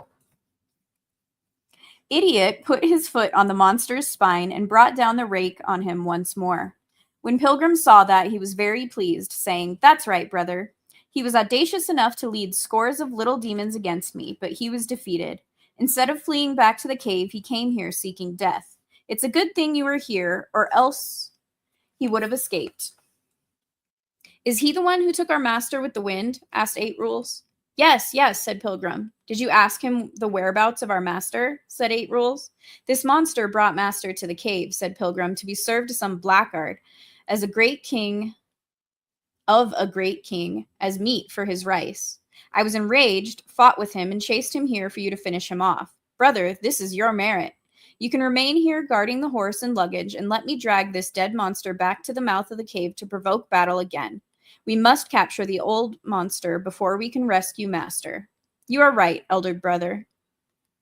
Speaker 3: Idiot put his foot on the monster's spine and brought down the rake on him once more. When Pilgrim saw that, he was very pleased, saying, "That's right, brother. He was audacious enough to lead scores of little demons against me, but he was defeated. Instead of fleeing back to the cave, he came here seeking death. It's a good thing you were here, or else he would have escaped." Is he the one who took our master with the wind? Asked 8 Rules. Yes, said Pilgrim. Did you ask him the whereabouts of our master? Said 8 Rules. This monster brought master to the cave, said Pilgrim, to be served to some blackguard as a great king, as meat for his rice. I was enraged, fought with him, and chased him here for you to finish him off. Brother, this is your merit. You can remain here guarding the horse and luggage, and let me drag this dead monster back to the mouth of the cave to provoke battle again. We must capture the old monster before we can rescue master. You are right, elder brother,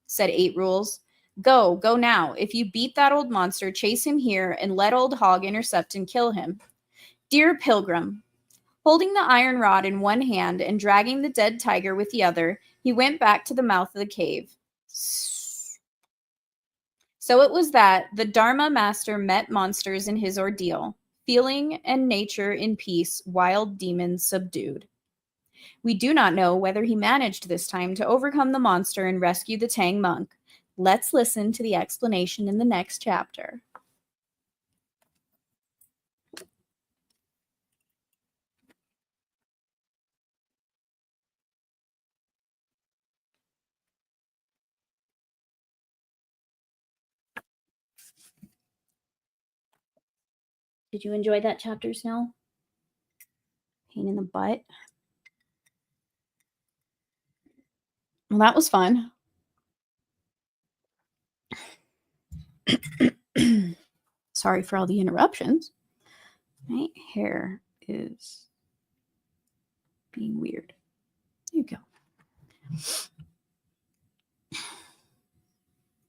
Speaker 3: said 8 Rules. Go now. If you beat that old monster, chase him here and let old Hog intercept and kill him. Dear Pilgrim, holding the iron rod in one hand and dragging the dead tiger with the other, he went back to the mouth of the cave. So it was that the Dharma master met monsters in his ordeal, feeling and nature in peace, wild demons subdued. We do not know whether he managed this time to overcome the monster and rescue the Tang monk. Let's listen to the explanation in the next chapter. Did you enjoy that chapter, Snow? Pain in the butt. Well, that was fun.
Speaker 2: Sorry for all the interruptions. My hair is being weird. There you go.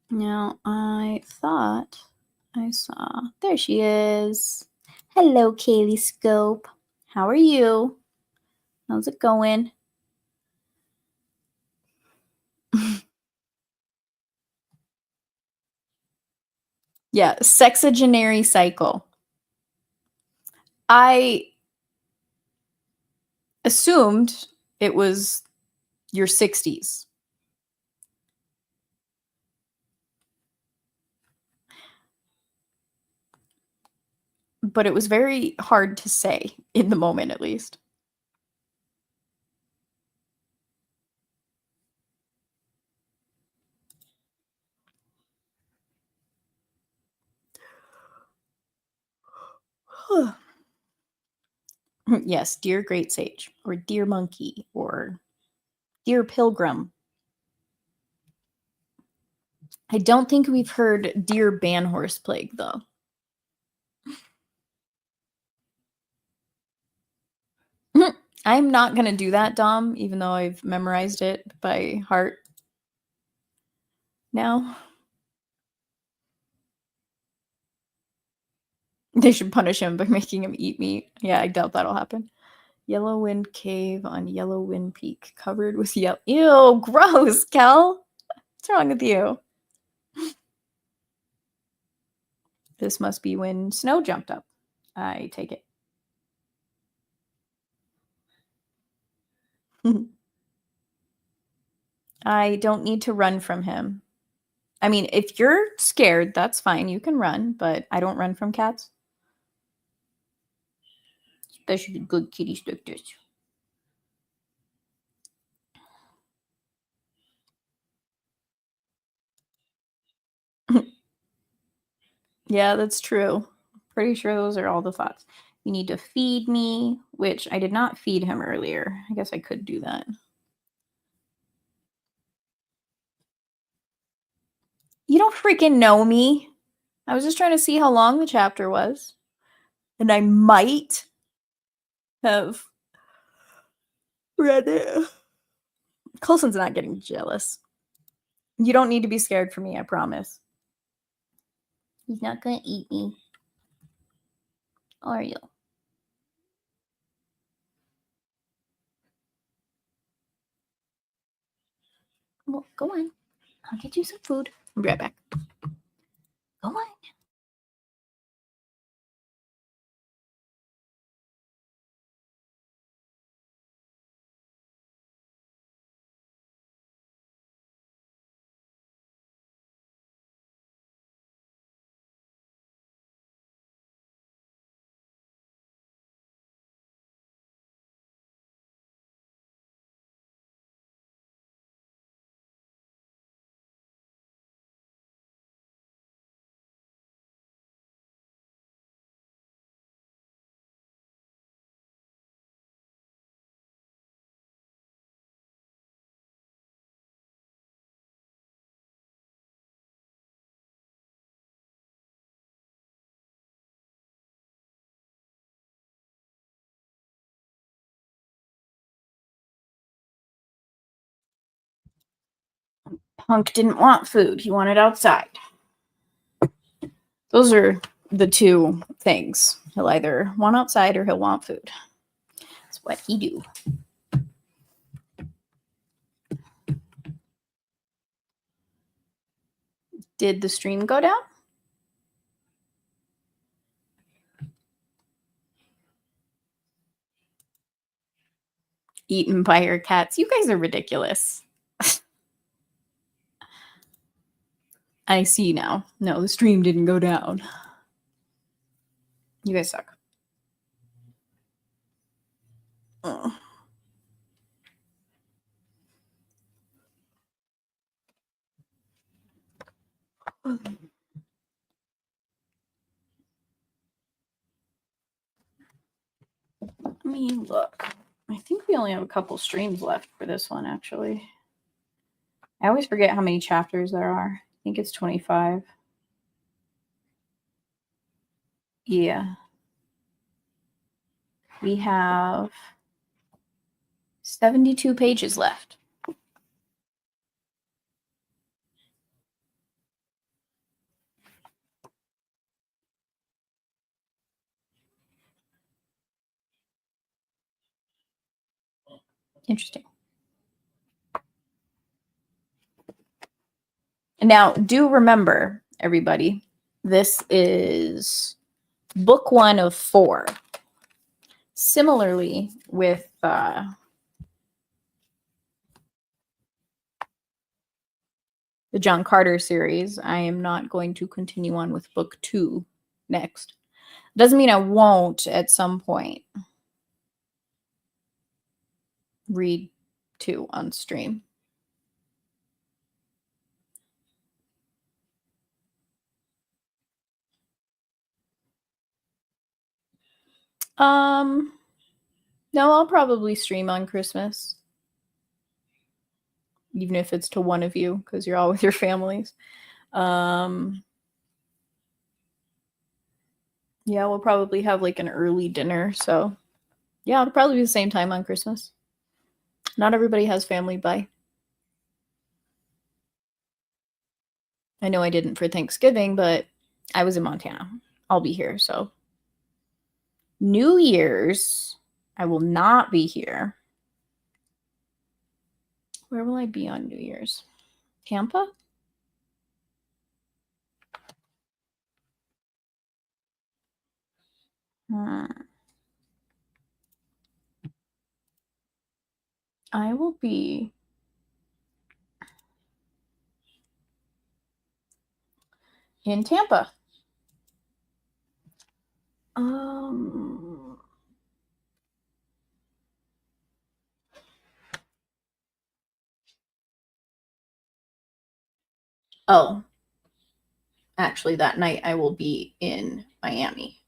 Speaker 2: Now, I thought I saw. There she is. Hello, Kaylee Scope. How are you? How's it going? Yeah, sexagenary cycle. I assumed it was your 60s. But it was very hard to say in the moment, at least. Yes, dear great sage, or dear monkey, or dear pilgrim. I don't think we've heard dear ban horse plague, though. I'm not going to do that, Dom, even though I've memorized it by heart now. They should punish him by making him eat meat. Yeah, I doubt that'll happen. Yellow Wind Cave on Yellow Wind Peak, covered with yellow. Ew, gross, Kel. What's wrong with you? This must be when snow jumped up. I take it. I don't need to run from him. I mean, if you're scared, that's fine. You can run, but I don't run from cats. Especially good kitties like this. Yeah, that's true. Pretty sure those are all the thoughts. You need to feed me, which I did not feed him earlier. I guess I could do that. You don't freaking know me. I was just trying to see how long the chapter was. And I might have read it. Coulson's not getting jealous. You don't need to be scared for me, I promise. He's not going to eat me. Are you? Well, go on. I'll get you some food. I'll be right back. Go on. Punk didn't want food. He wanted outside. Those are the two things. He'll either want outside or he'll want food. That's what he do. Did the stream go down? Eaten by your cats. You guys are ridiculous. I see now. No, the stream didn't go down. You guys suck. Oh. Let me look. I think we only have a couple streams left for this one, actually. I always forget how many chapters there are. I think it's 25. Yeah. We have 72 pages left. Interesting. Now, do remember, everybody, this is book 1 of 4. Similarly, with the John Carter series, I am not going to continue on with book 2 next. Doesn't mean I won't at some point read 2 on stream. No, I'll probably stream on Christmas. Even if it's to one of you, because you're all with your families. Yeah, we'll probably have like an early dinner. So yeah, it'll probably be the same time on Christmas. Not everybody has family by. I know I didn't for Thanksgiving, but I was in Montana. I'll be here, so. New Year's, I will not be here. Where will I be on New Year's? Tampa? I will be in Tampa. Oh, actually, that night I will be in Miami.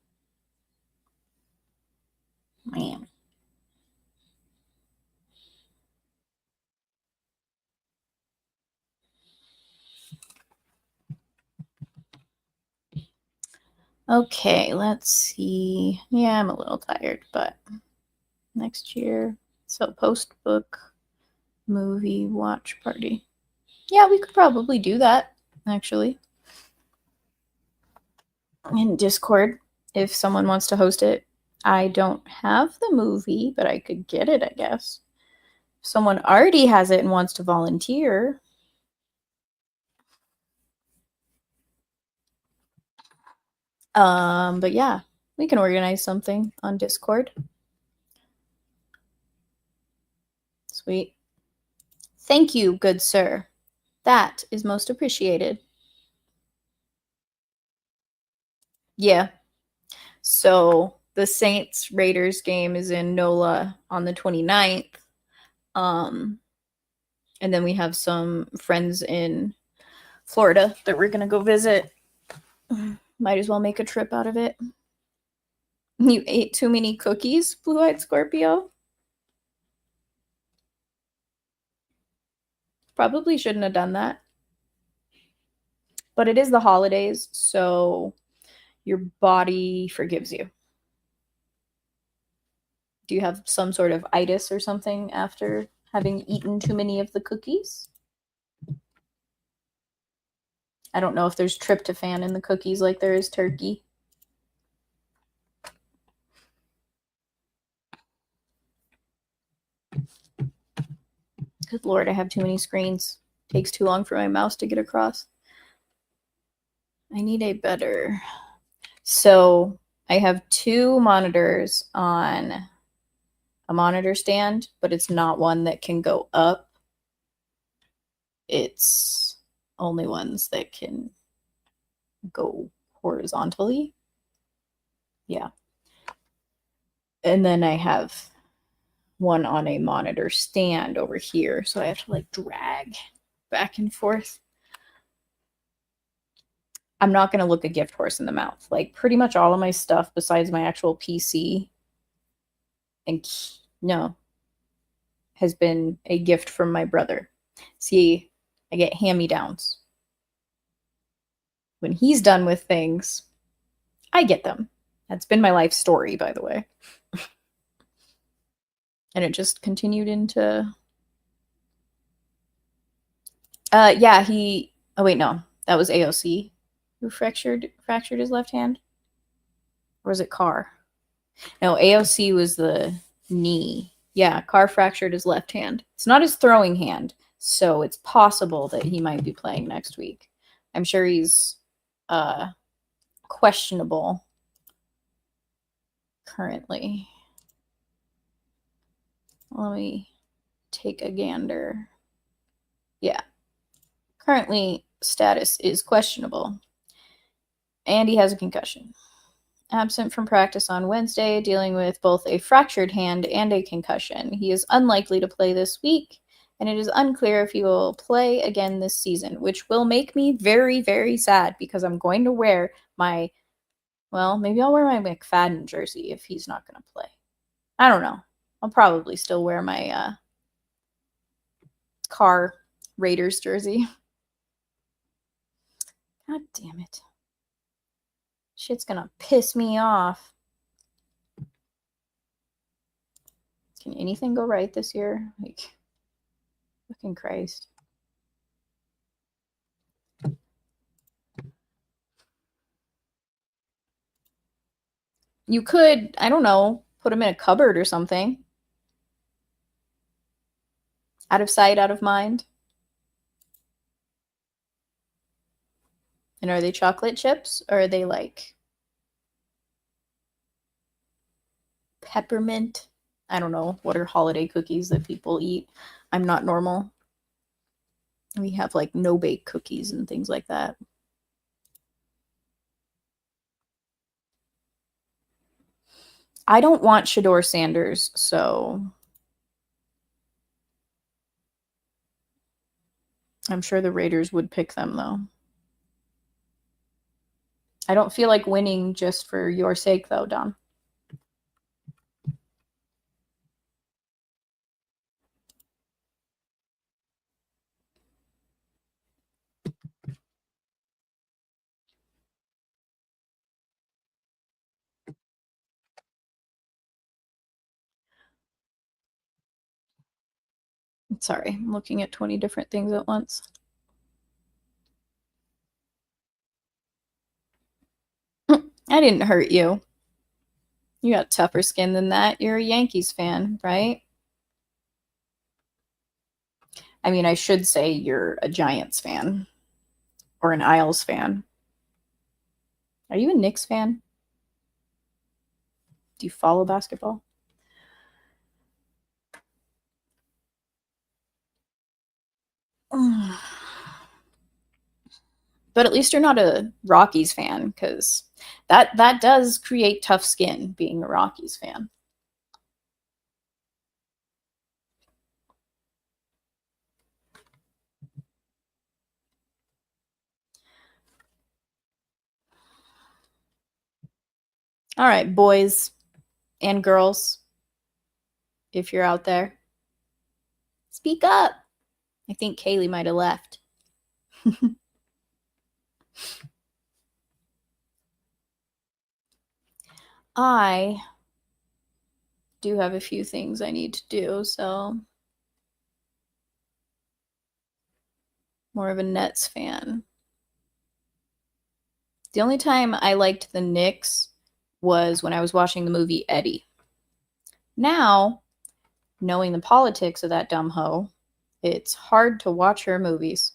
Speaker 2: Okay, let's see. Yeah, I'm a little tired, but next year. So post-book movie watch party. Yeah, we could probably do that, actually. In Discord, if someone wants to host it. I don't have the movie, but I could get it, I guess. If someone already has it and wants to volunteer. But yeah, we can organize something on Discord. Sweet. Thank you, good sir. That is most appreciated. Yeah. So the Saints Raiders game is in NOLA on the 29th. And then we have some friends in Florida that we're going to go visit. Might as well make a trip out of it. You ate too many cookies, Blue-Eyed Scorpio? Probably shouldn't have done that. But it is the holidays, so your body forgives you. Do you have some sort of itis or something after having eaten too many of the cookies? I don't know if there's tryptophan in the cookies like there is turkey. Good Lord, I have too many screens. Takes too long for my mouse to get across. I need a better... So I have 2 monitors on a monitor stand, but it's not one that can go up. It's only ones that can go horizontally. Yeah. And then I have one on a monitor stand over here, so I have to like drag back and forth. I'm not going to look a gift horse in the mouth. Like pretty much all of my stuff besides my actual PC and has been a gift from my brother. See, I get hand-me-downs. When he's done with things, I get them. That's been my life story, by the way. And it just continued into yeah, oh wait, no. That was AOC who fractured his left hand. Or was it Carr? No, AOC was the knee. Yeah, Carr fractured his left hand. It's not his throwing hand, so it's possible that he might be playing next week. I'm sure he's questionable currently. Let me take a gander. Yeah. Currently, status is questionable. And he has a concussion. Absent from practice on Wednesday, dealing with both a fractured hand and a concussion. He is unlikely to play this week, and it is unclear if he will play again this season, which will make me very, very sad because I'm going to wear my, well, maybe I'll wear my McFadden jersey if he's not going to play. I don't know. I'll probably still wear my Carr Raiders jersey. God damn it. Shit's gonna piss me off. Can anything go right this year? Like, fucking Christ. You could, I don't know, put him in a cupboard or something. Out of sight, out of mind. And are they chocolate chips or are they like peppermint? I don't know. What are holiday cookies that people eat? I'm not normal. We have like no bake cookies and things like that. I don't want Shador Sanders, so I'm sure the Raiders would pick them though. I don't feel like winning just for your sake though, Don. Sorry, I'm looking at 20 different things at once. I didn't hurt you. You got tougher skin than that. You're a Yankees fan, right? I mean, I should say you're a Giants fan or an Isles fan. Are you a Knicks fan? Do you follow basketball? But at least you're not a Rockies fan, because that does create tough skin being a Rockies fan. All right, boys and girls, if you're out there, speak up. I think Kaylee might have left. I do have a few things I need to do, so more of a Nets fan. The only time I liked the Knicks was when I was watching the movie Eddie. Now, knowing the politics of that dumb hoe, it's hard to watch her movies.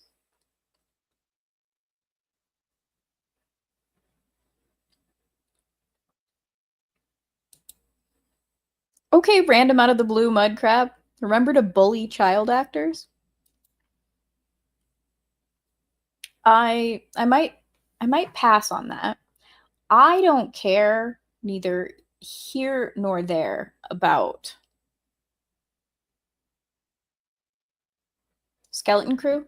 Speaker 2: Okay, random out of the blue mud crab. Remember to bully child actors? I might pass on that. I don't care neither here nor there about Skeleton Crew,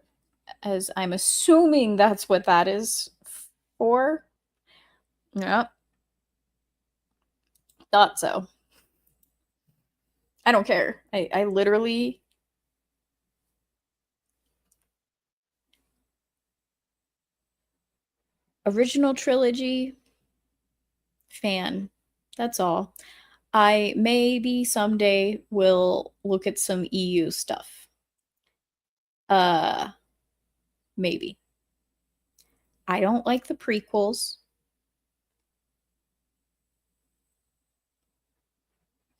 Speaker 2: as I'm assuming that's what that is for. Yeah. Thought so. I don't care. I literally original trilogy fan That's all. I maybe someday will look at some EU stuff. Uh, maybe. I don't like the prequels,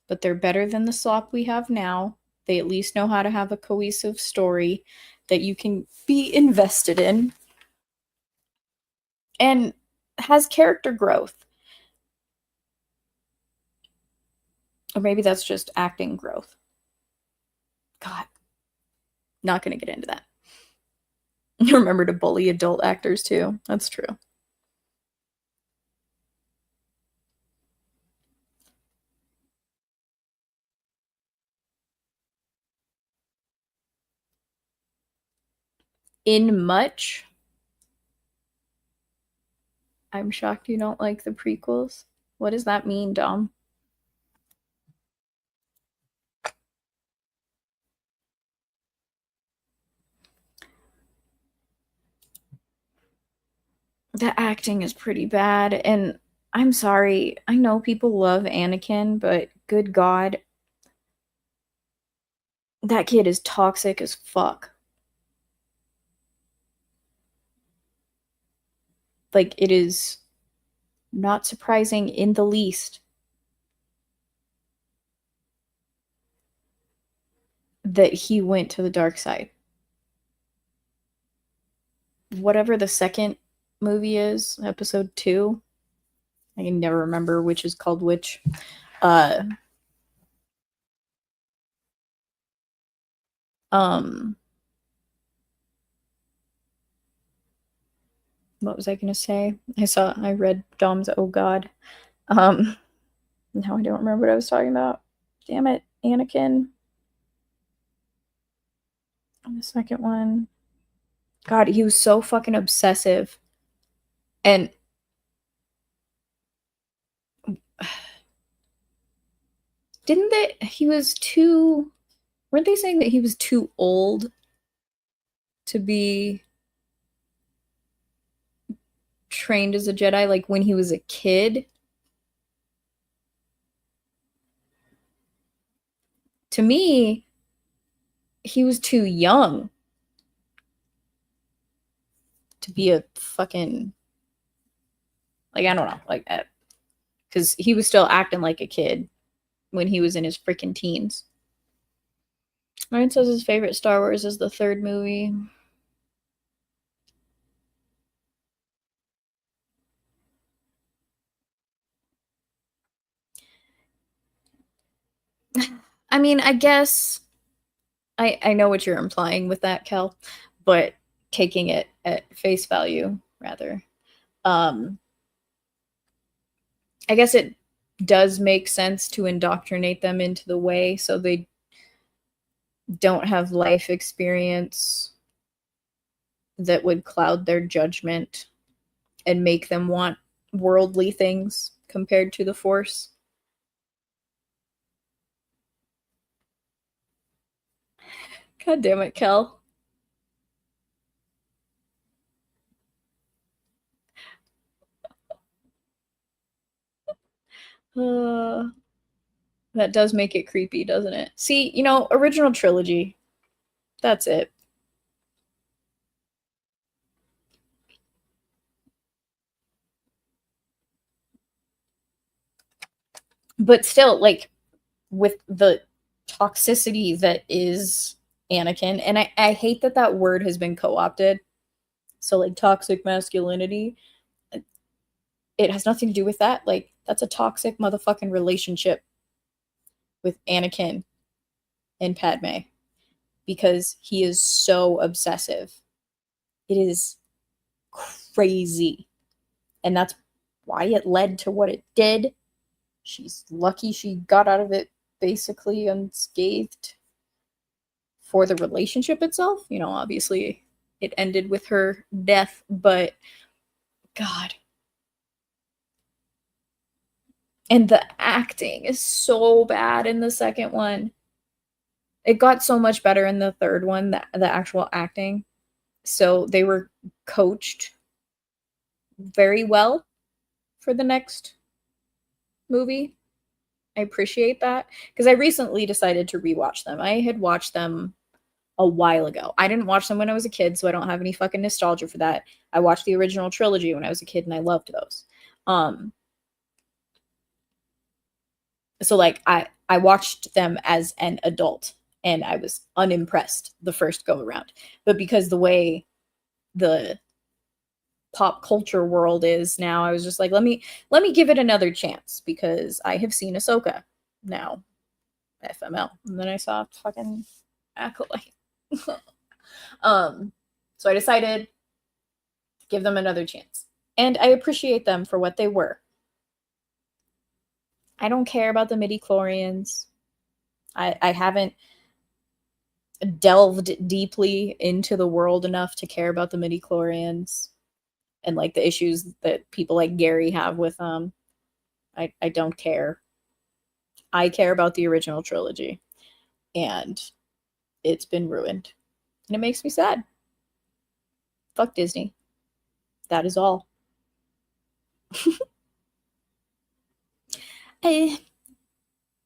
Speaker 2: but they're better than the slop we have now. They at least know how to have a cohesive story that you can be invested in and has character growth. Or maybe that's just acting growth. God, not going to get into that. Remember to bully adult actors too. That's true. In much, I'm shocked you don't like the prequels. What does that mean, Dom? The acting is pretty bad, and I'm sorry. I know people love Anakin, but good God, that kid is toxic as fuck. Like, it is not surprising in the least that he went to the dark side. Whatever the second movie is, episode 2, I can never remember which is called which. What was I gonna say? I read Dom's Oh God. Now I don't remember what I was talking about. Damn it, Anakin. On the second one. God, he was so fucking obsessive. And didn't they he was too weren't they saying that he was too old to be trained as a Jedi, like when he was a kid? To me, he was too young to be a fucking, like, I don't know, like, because he was still acting like a kid when he was in his freaking teens. Ryan says his favorite Star Wars is the third movie. I mean, I guess I know what you're implying with that, Kel, but taking it at face value, rather. I guess it does make sense to indoctrinate them into the way so they don't have life experience that would cloud their judgment and make them want worldly things compared to the Force. God damn it, Kel. That does make it creepy, doesn't it? See, original trilogy. That's it. But still, like, with the toxicity that is Anakin, and I hate that word has been co-opted. So, like, toxic masculinity, it has nothing to do with that. Like, that's a toxic motherfucking relationship with Anakin and Padme because he is so obsessive. It is crazy. And that's why it led to what it did. She's lucky she got out of it basically unscathed. For the relationship itself, obviously it ended with her death, but God. And the acting is so bad in the second one. It got so much better in the third one, the actual acting. So they were coached very well for the next
Speaker 3: movie. I appreciate that because I recently decided to rewatch them. I had watched them a while ago. I didn't watch them when I was a kid, so I don't have any fucking nostalgia for that. I watched the original trilogy when I was a kid and I loved those. So like I watched them as an adult and I was unimpressed the first go around. But because the way the pop culture world is now, I was just like, let me give it another chance because I have seen Ahsoka now, FML, and then I saw fucking Acolyte. So I decided to give them another chance, and I appreciate them for what they were. I don't care about the midi-chlorians. I haven't delved deeply into the world enough to care about the midi-chlorians and like the issues that people like Gary have with them. I don't care. I care about the original trilogy, and it's been ruined. And it makes me sad. Fuck Disney. That is all.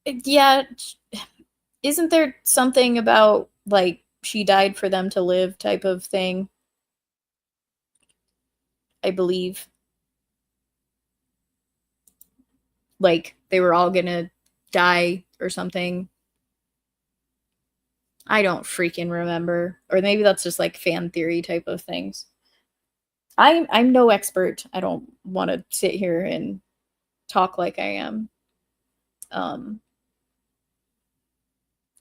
Speaker 3: Yeah, isn't there something about like she died for them to live type of thing? I believe. Like they were all gonna die or something. I don't freaking remember. Or maybe that's just like fan theory type of things. I'm no expert. I don't want to sit here and talk like I am.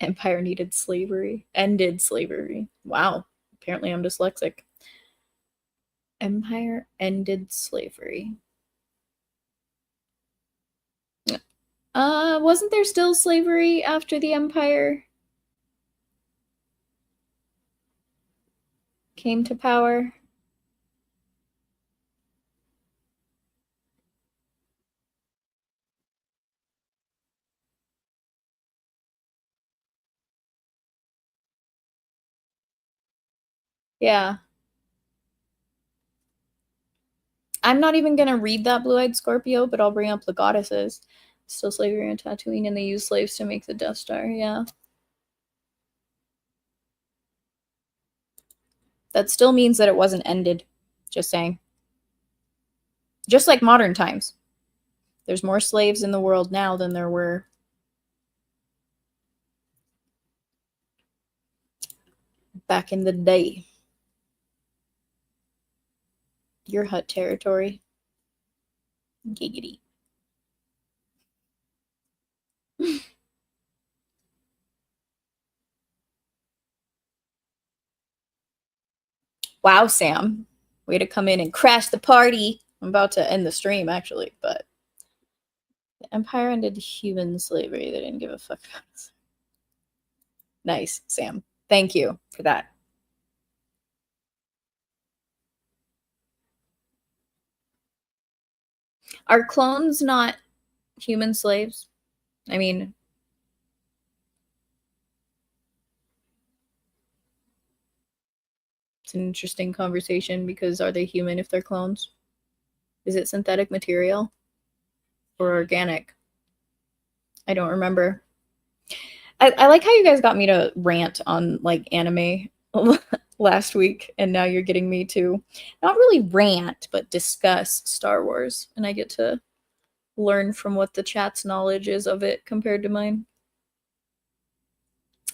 Speaker 3: Empire needed slavery. Ended slavery. Wow. Apparently I'm dyslexic. Empire ended slavery. Wasn't there still slavery after the Empire came to power? Yeah. I'm not even gonna read that Blue-Eyed Scorpio, but I'll bring up the goddesses. Still slavery on Tatooine, and they use slaves to make the Death Star. Yeah. That still means that it wasn't ended. Just saying. Just like modern times. There's more slaves in the world now than there were back in the day. Your hut territory. Giggity. Wow, Sam. Way to come in and crash the party. I'm about to end the stream, actually, but the Empire ended human slavery. They didn't give a fuck about us. Nice, Sam. Thank you for that. Are clones not human slaves? I mean, it's an interesting conversation because are they human if they're clones? Is it synthetic material or organic? I don't remember. I like how you guys got me to rant on like anime last week, and now you're getting me to not really rant, but discuss Star Wars, and I get to learn from what the chat's knowledge is of it compared to mine.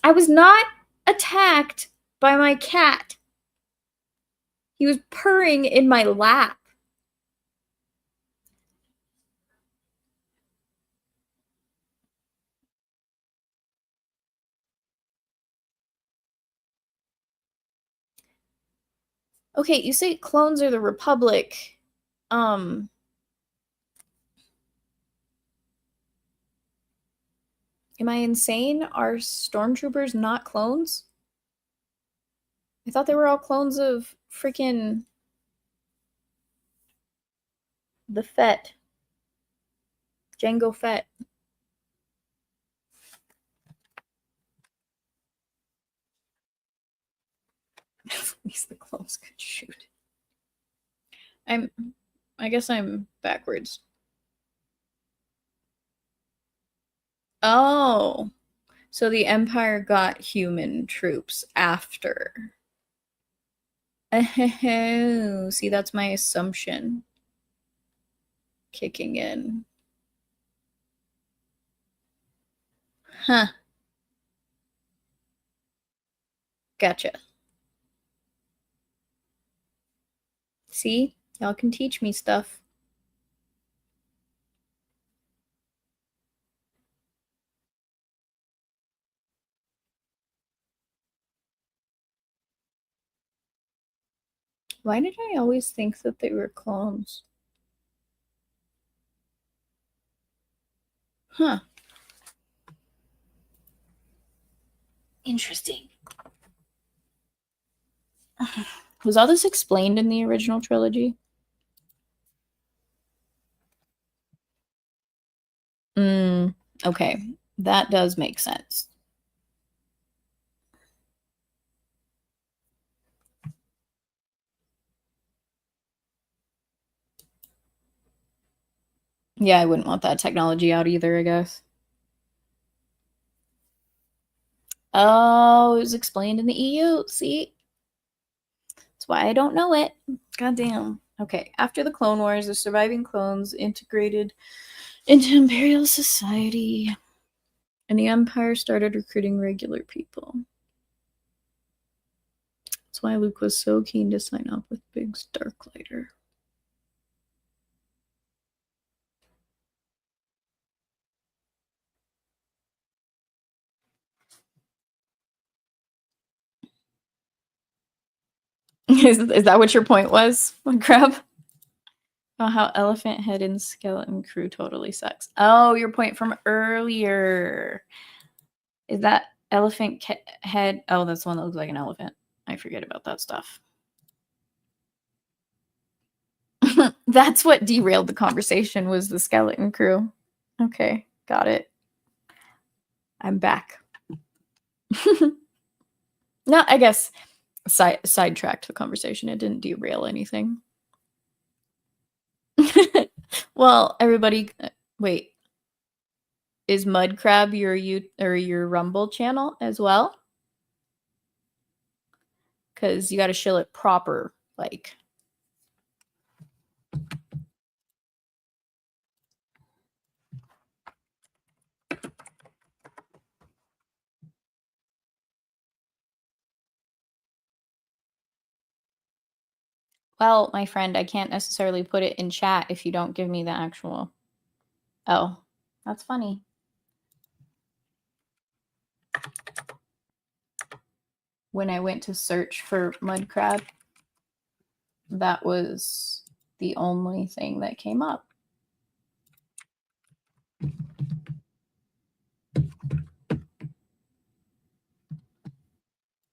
Speaker 3: I was not attacked by my cat. He was purring in my lap. Okay, you say clones are the Republic. Am I insane? Are stormtroopers not clones? I thought they were all clones of freaking the Fett. Jango Fett. At least the clones could shoot. I guess I'm backwards. Oh, so the Empire got human troops after. Oh, see, that's my assumption kicking in. Huh. Gotcha. See, y'all can teach me stuff. Why did I always think that they were clones? Huh. Interesting. Was all this explained in the original trilogy? Okay. That does make sense. Yeah, I wouldn't want that technology out either, I guess. Oh, it was explained in the EU. See? That's why I don't know it. Goddamn. Okay, after the Clone Wars, the surviving clones integrated into Imperial society, and the Empire started recruiting regular people. That's why Luke was so keen to sign up with Biggs Darklighter. Is that what your point was, Crab? Oh, how Elephant Head and Skeleton Crew totally sucks. Oh, your point from earlier. Is that Elephant Head? Oh, that's the one that looks like an elephant. I forget about that stuff. That's what derailed the conversation, was the Skeleton Crew. Okay, got it. I'm back. No, I guess sidetracked the conversation. It didn't derail anything. Well, everybody, wait. Is Mud Crab your Rumble channel as well? Because you got to shill it proper, like. Well, my friend, I can't necessarily put it in chat if you don't give me the actual. Oh, that's funny. When I went to search for Mud Crab, that was the only thing that came up.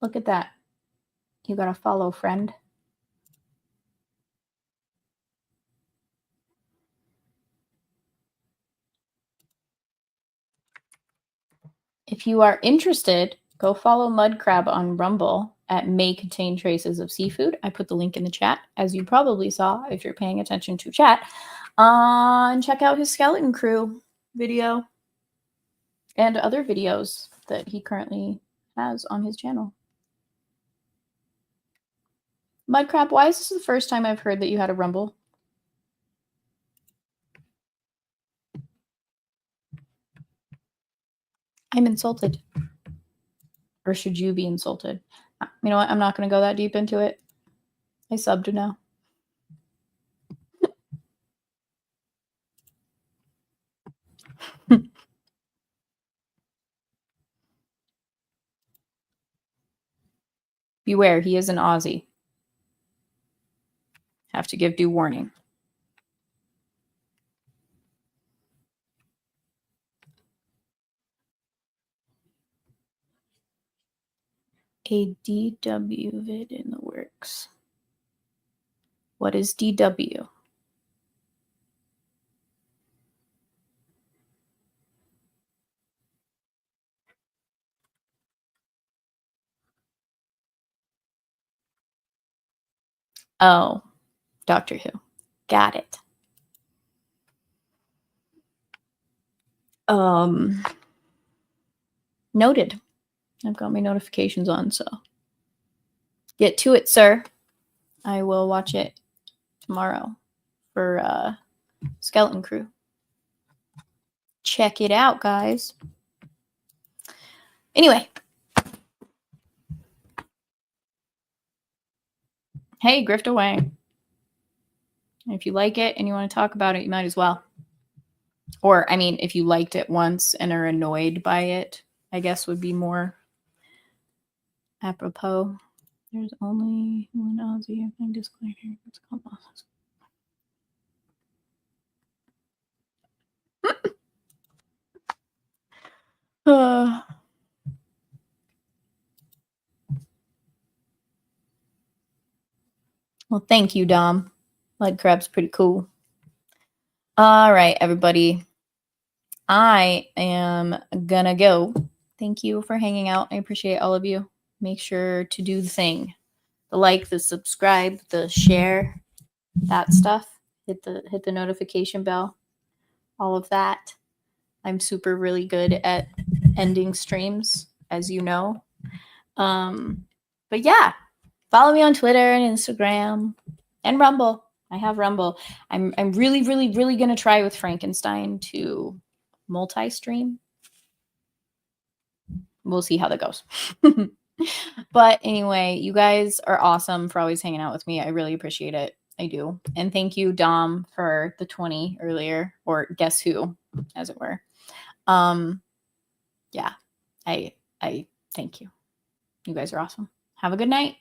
Speaker 3: Look at that. You got to follow, friend. If you are interested, go follow Mud Crab on Rumble at May Contain Traces of Seafood. I put the link in the chat, as you probably saw if you're paying attention to chat. And check out his Skeleton Crew video and other videos that he currently has on his channel. Mud Crab, why is this the first time I've heard that you had a Rumble? I'm insulted. Or should you be insulted? You know what? I'm not going to go that deep into it. I subbed now. Beware, he is an Aussie. Have to give due warning. A DW vid in the works. What is DW? Oh, Doctor Who. Got it.
Speaker 2: Noted. I've got my notifications on, so get to it, sir. I will watch it tomorrow for Skeleton Crew. Check it out, guys. Anyway. Hey, grift away. If you like it and you want to talk about it, you might as well. Or, I mean, if you liked it once and are annoyed by it, I guess would be more apropos. There's only one Aussie I can disclaimer. It's called Well, thank you, Dom. Blood crab's pretty cool. All right, everybody. I am gonna go. Thank you for hanging out. I appreciate all of you. Make sure to do the thing. The like, the subscribe, the share, that stuff. Hit the notification bell. All of that. I'm super really good at ending streams, as you know. But yeah, follow me on Twitter and Instagram and Rumble. I have Rumble. I'm really, really, really gonna try with Frankenstein to multi-stream. We'll see how that goes. But anyway, you guys are awesome for always hanging out with me. I really appreciate it. I do. And thank you, Dom, for the 20 earlier, or guess who, as it were. Yeah, I thank you. You guys are awesome. Have a good night.